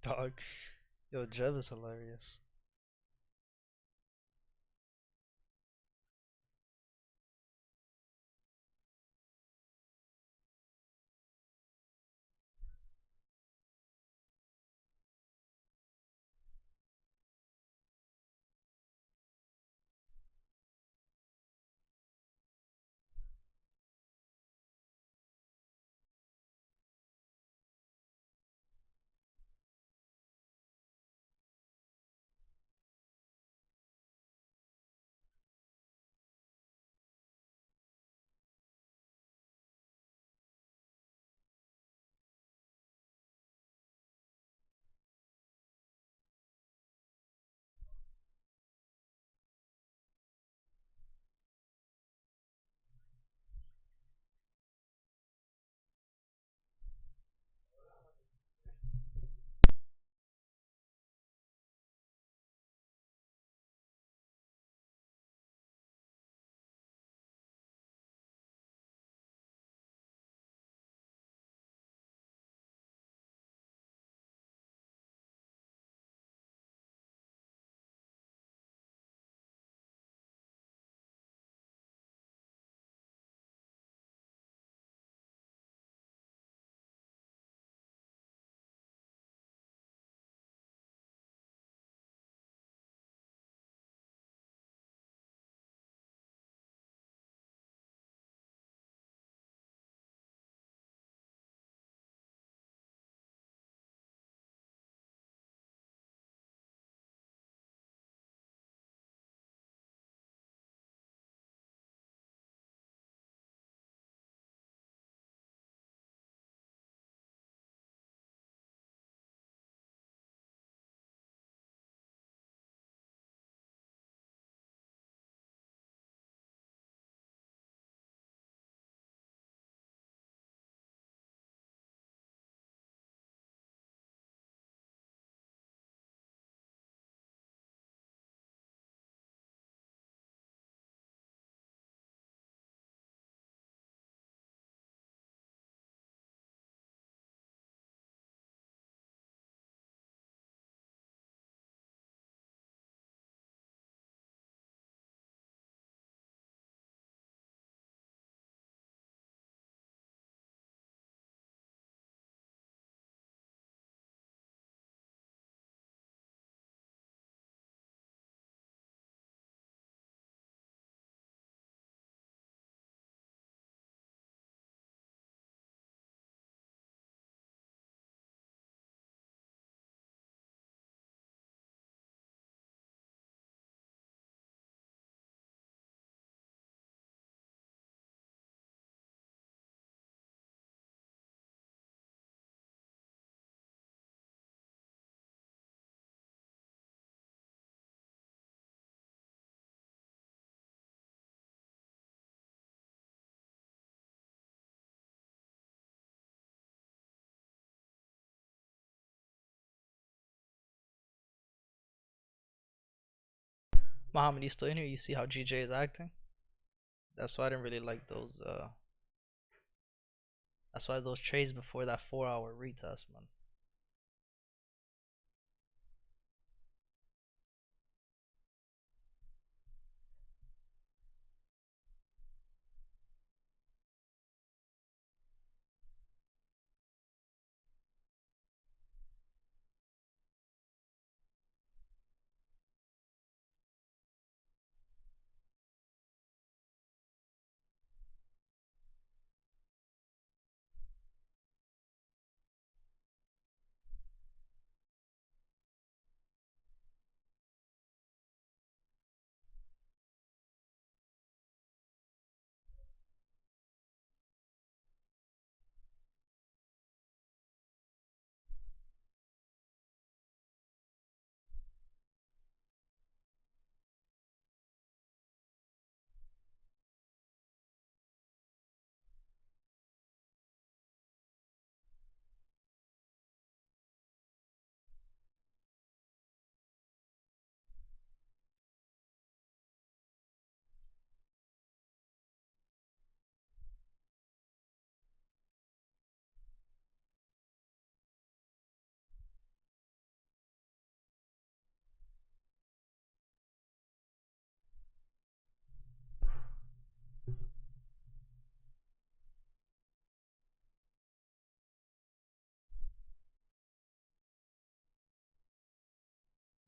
Dog. Yo, Jeb is hilarious. Muhammad, you still in here? You see how GJ is acting? That's why I didn't really like those. That's why those trades before that 4 hour retest, man.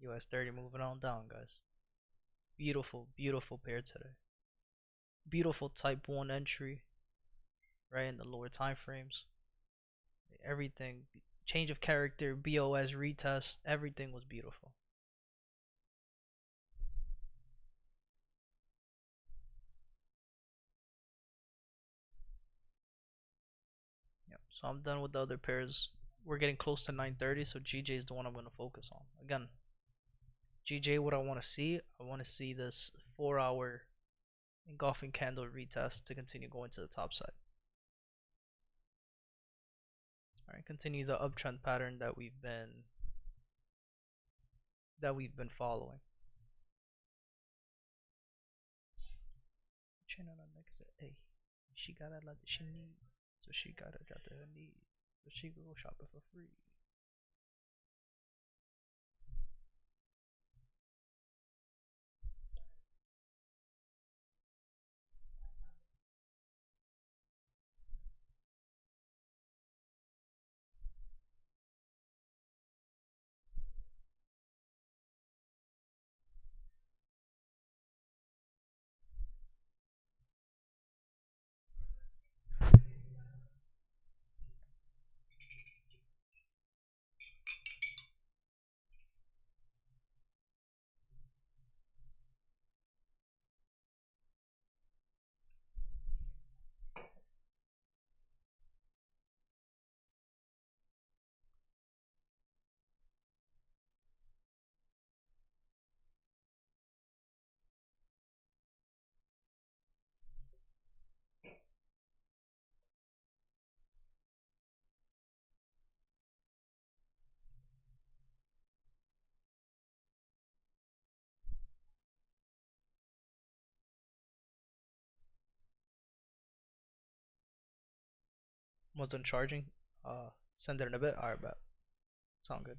US30 moving on down, guys. Beautiful, beautiful pair today. Beautiful type 1 entry, right, in the lower time frames. Everything, change of character, BOS retest, everything was beautiful. Yep. So I'm done with the other pairs. We're getting close to 9:30, so GJ is the one I'm going to focus on. Again, GJ, what I want to see, I want to see this 4-hour engulfing candle retest to continue going to the top side. All right, continue the uptrend pattern that we've been following. Chain on the next day. She got a lot that she needs, so she gotta drop to her knees, so she can go shopping for free. Wasn't charging. Send it in a bit. Alright, bet. Sound good.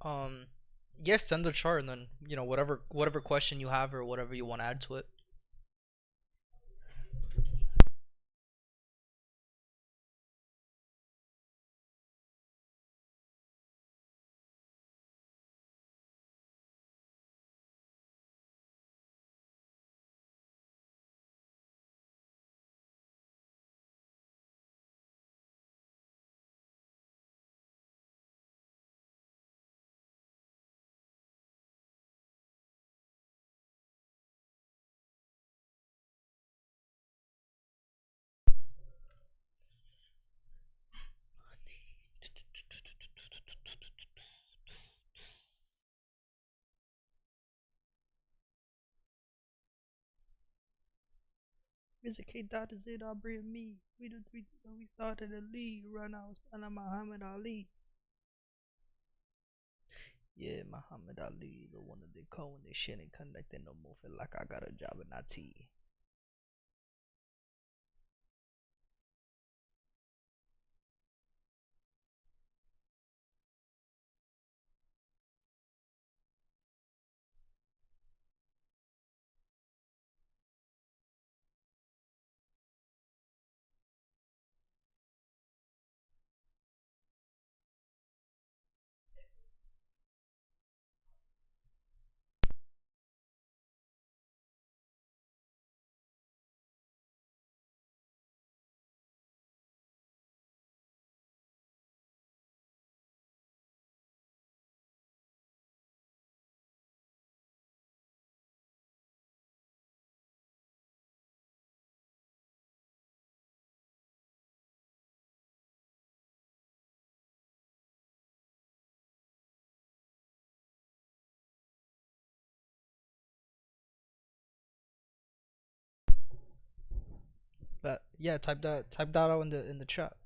Um, yes, send the chart and then whatever question you have or whatever you want to add to it. Visit K. Dot is it? Aubrey and me. We started the league. Right now, it's Muhammad Ali. Yeah, Muhammad Ali, the one that they call when they shit ain't connecting no more. Feel like I got a job in IT. But yeah, type that out in the chat.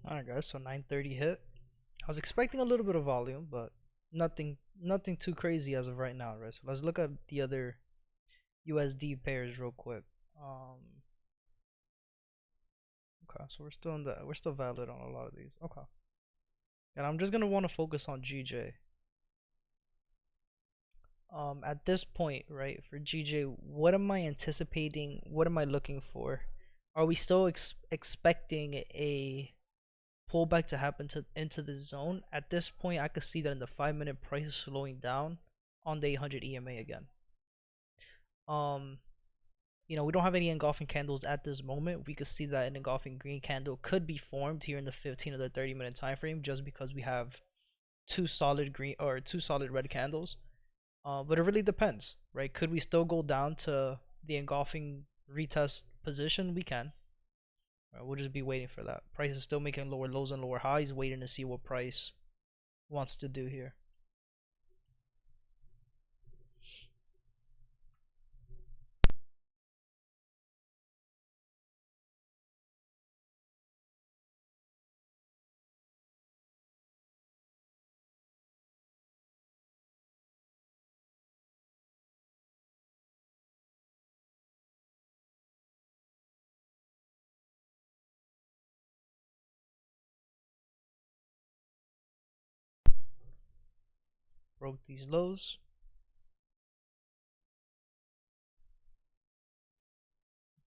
Alright guys, so 930 hit. I was expecting a little bit of volume, but nothing too crazy as of right now, right? So let's look at the other USD pairs real quick. Okay, so we're still valid on a lot of these. Okay. And I'm just gonna want to focus on GJ. At this point, right, for GJ, what am I anticipating? What am I looking for? Are we still expecting a pullback to happen into the zone? At this point, I could see that in the 5-minute price is slowing down on the 800 EMA again. Um, we don't have any engulfing candles at this moment. We could see that an engulfing green candle could be formed here in the 15 or the 30-minute time frame, just because we have two solid red candles. But it really depends, right? Could we still go down to the engulfing retest position? We can. We'll just be waiting for that. Price is still making lower lows and lower highs, waiting to see what price wants to do here. Broke these lows.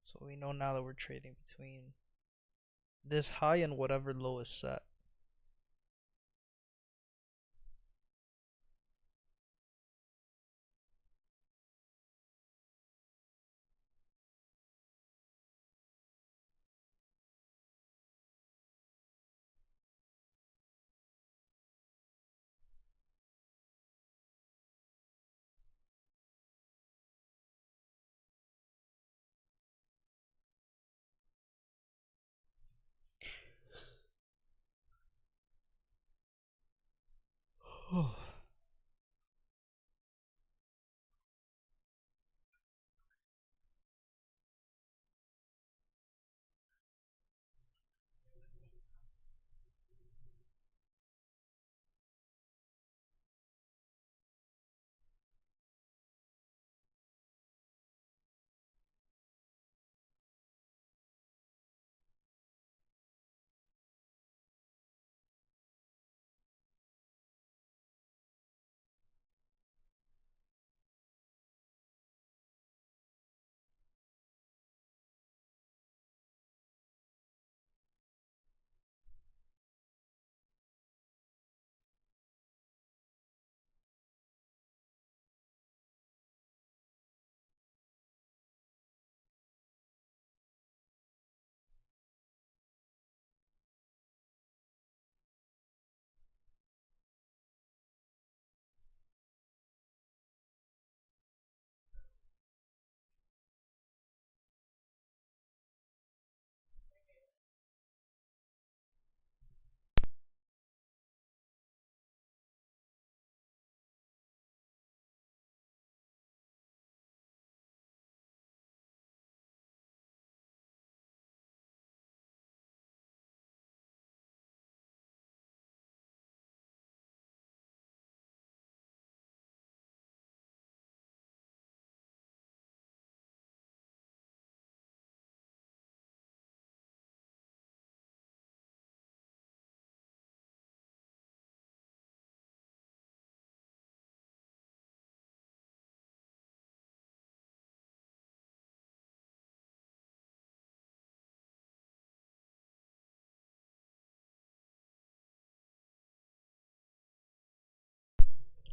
So we know now that we're trading between this high and whatever low is set.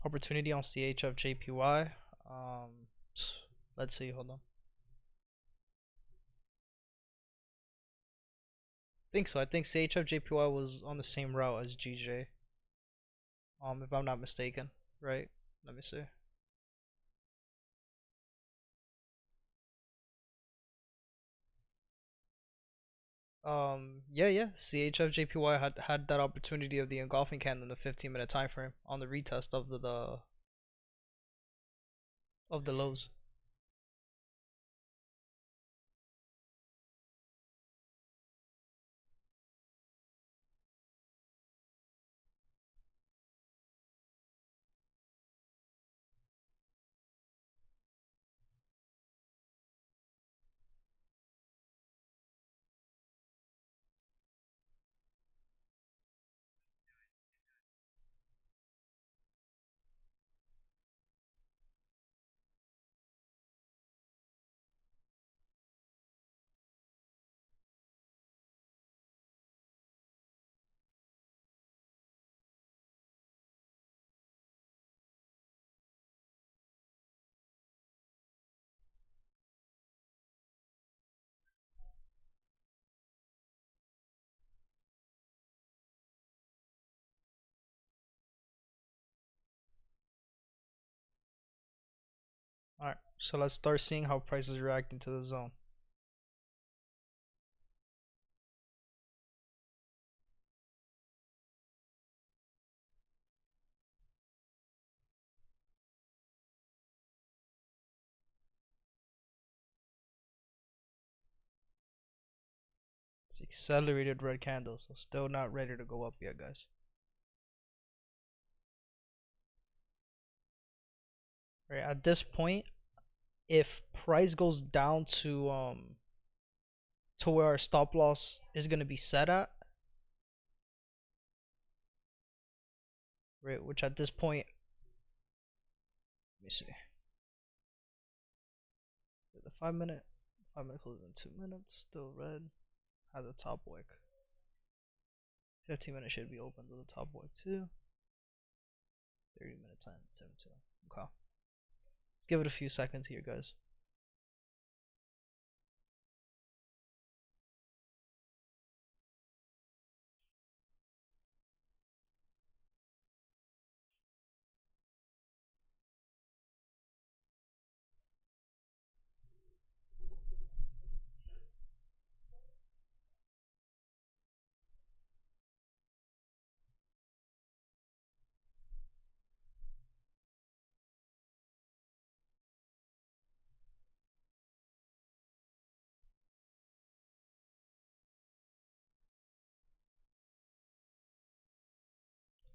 Opportunity on CHFJPY. Let's see. Hold on. I think so. I think CHFJPY was on the same route as GJ. If I'm not mistaken, right? Let me see. Yeah. CHFJPY had that opportunity of the engulfing candle in the 15-minute time frame on the retest of the lows. So let's start seeing how price is reacting to the zone. It's accelerated red candles, so still not ready to go up yet, guys. Right, at this point, if price goes down to where our stop loss is gonna be set at, right, which at this point, let me see, the 5 minute close in 2 minutes, still red, has a top wick. 15 minutes should be open to the top wick too. 30-minute time, 7-2. Okay. Let's give it a few seconds here, guys.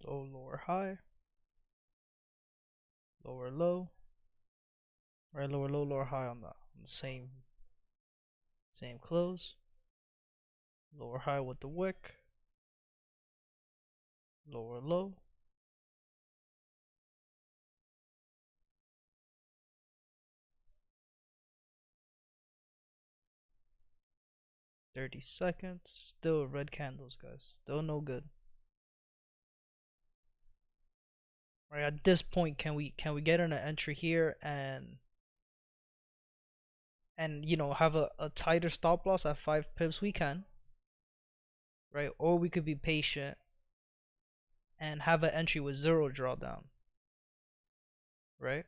Low, lower, high, lower, low, right, lower, low, lower, high on the same close, lower, high with the wick, lower, low, $30. Still red candles, guys. Still no good. Right, at this point, can we get in an entry here and you know, have a tighter stop loss at 5 pips? We can, right? Or we could be patient and have an entry with 0 drawdown, right?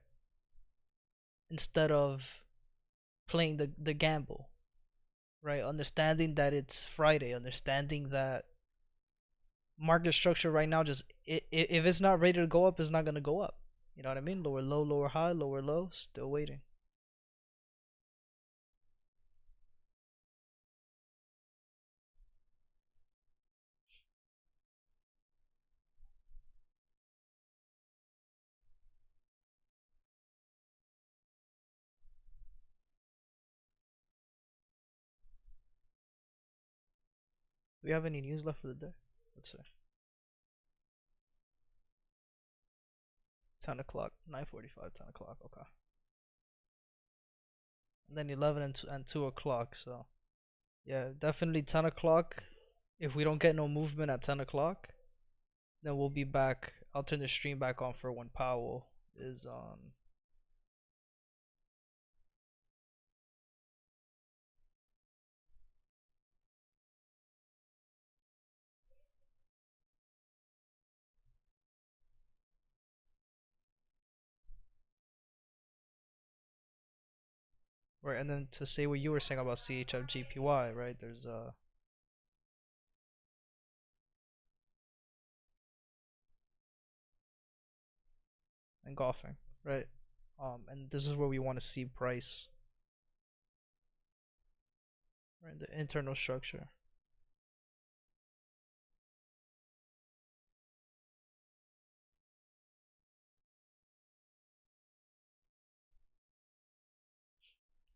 Instead of playing the gamble, right? Understanding that it's Friday, understanding that market structure right now, just if it's not ready to go up, it's not gonna go up. You know what I mean? Lower low, lower high, lower low, still waiting. Do we have any news left for the day? Let's see. 10 o'clock, 9:45, 10 o'clock, okay. And then 11 and 2 o'clock, so yeah, definitely 10 o'clock. If we don't get no movement at 10 o'clock, then we'll be back. I'll turn the stream back on for when Powell is on. Right, and then to say what you were saying about CHFJPY, right? There's engulfing, right? And this is where we want to see price, right? The internal structure.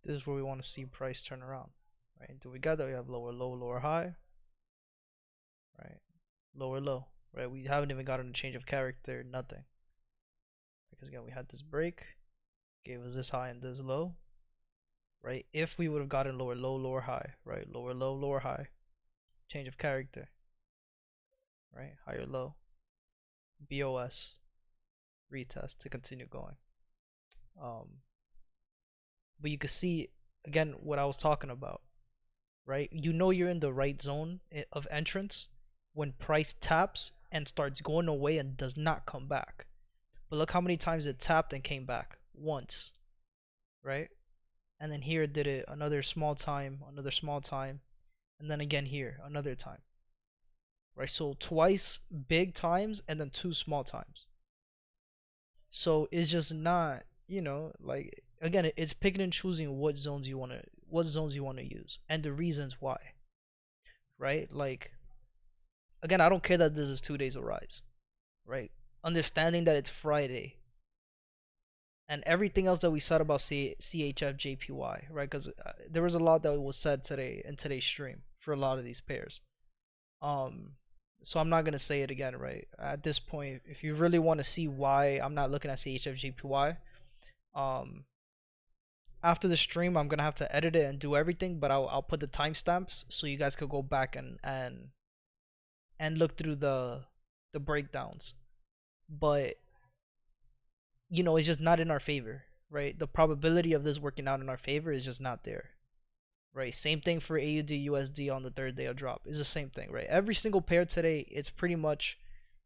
This is where we want to see price turn around, right? Until we got that, we have lower low, lower high, right? Lower low, right? We haven't even gotten a change of character, nothing. Because again, we had this break, gave us this high and this low, right? If we would have gotten lower low, lower high, right? Lower low, lower high, change of character, right? Higher low, BOS, retest to continue going. But you can see again what I was talking about, right? You know you're in the right zone of entrance when price taps and starts going away and does not come back. But look how many times it tapped and came back. Once, right? And then here it did it another small time, and then again here another time, right? So twice big times and then two small times. So it's just not, like again, it's picking and choosing what zones you want to use and the reasons why, right? Like again, I don't care that this is 2 days of rise, right? Understanding that it's Friday and everything else that we said about CHFJPY, right? Because there was a lot that was said today in today's stream for a lot of these pairs. Um, so I'm not gonna say it again, right? At this point, if you really want to see why I'm not looking at CHFJPY, um, after the stream, I'm gonna have to edit it and do everything, but I'll put the timestamps so you guys could go back and look through the breakdowns. But it's just not in our favor, right? The probability of this working out in our favor is just not there, right? Same thing for AUDUSD on the third day of drop. It's the same thing, right? Every single pair today, it's pretty much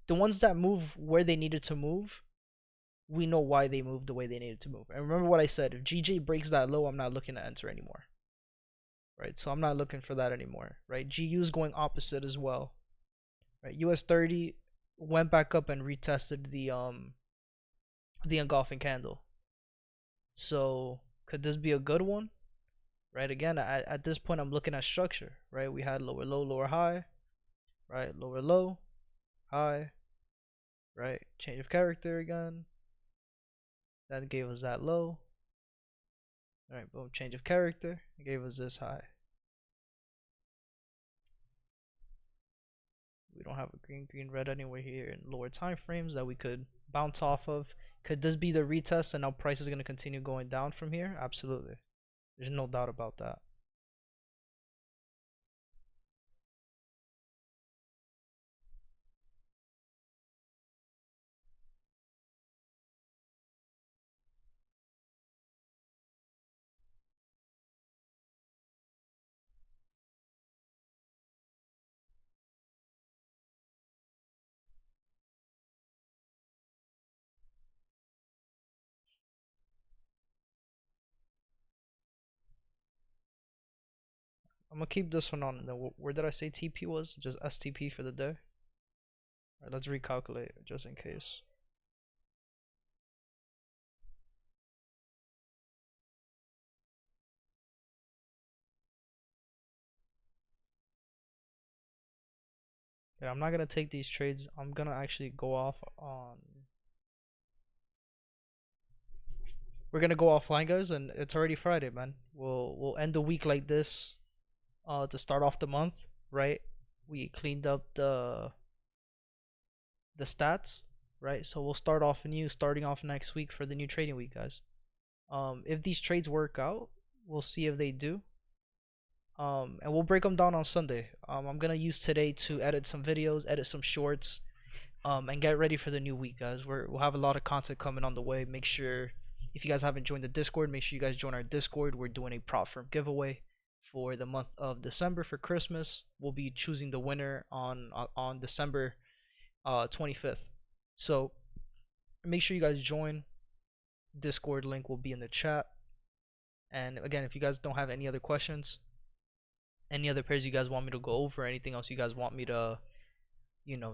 the ones that move where they needed to move. We know why they moved the way they needed to move. And remember what I said: if GJ breaks that low, I'm not looking to enter anymore, right? So I'm not looking for that anymore, right? GU is going opposite as well, right? US30 went back up and retested the engulfing candle. So could this be a good one? Right, again, at this point I'm looking at structure, right? We had lower low, lower high, right? Lower low, high, right? Change of character again. That gave us that low. Alright, boom, change of character. It gave us this high. We don't have a green, green, red anywhere here in lower time frames that we could bounce off of. Could this be the retest and now price is going to continue going down from here? Absolutely. There's no doubt about that. I'm gonna keep this one on. Where did I say TP was? Just STP for the day. Alright, let's recalculate just in case. Yeah, I'm not gonna take these trades. I'm gonna actually go off on. We're gonna go offline, guys, and it's already Friday, man. We'll end the week like this. To start off the month, right? We cleaned up the stats, right? So we'll start off new, starting off next week for the new trading week, guys. If these trades work out, we'll see if they do. And we'll break them down on Sunday. I'm gonna use today to edit some videos, edit some shorts, and get ready for the new week, guys. We'll have a lot of content coming on the way. Make sure, if you guys haven't joined the Discord, make sure you guys join our Discord. We're doing a prop firm giveaway for the month of December for Christmas. We'll be choosing the winner on December 25th. So make sure you guys join. Discord link will be in the chat. And again, if you guys don't have any other questions, any other pairs you guys want me to go over, anything else you guys want me to,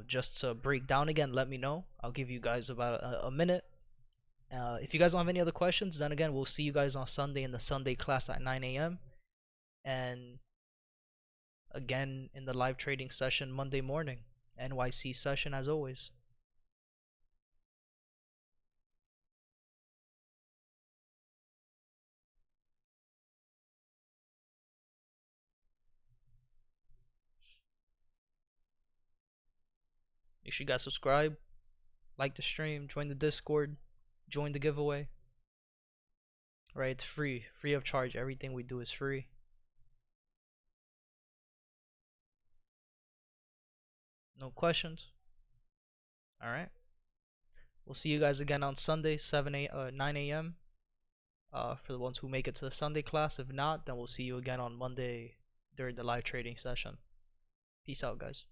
just to break down again, let me know. I'll give you guys about a minute. If you guys don't have any other questions, then again, we'll see you guys on Sunday in the Sunday class at 9 a.m. And again in the live trading session Monday morning, NYC session as always. Make sure you guys subscribe, like the stream, join the Discord, join the giveaway. Right, it's free of charge. Everything we do is free. No questions. All right. We'll see you guys again on Sunday, 9 a.m. For the ones who make it to the Sunday class. If not, then we'll see you again on Monday during the live trading session. Peace out, guys.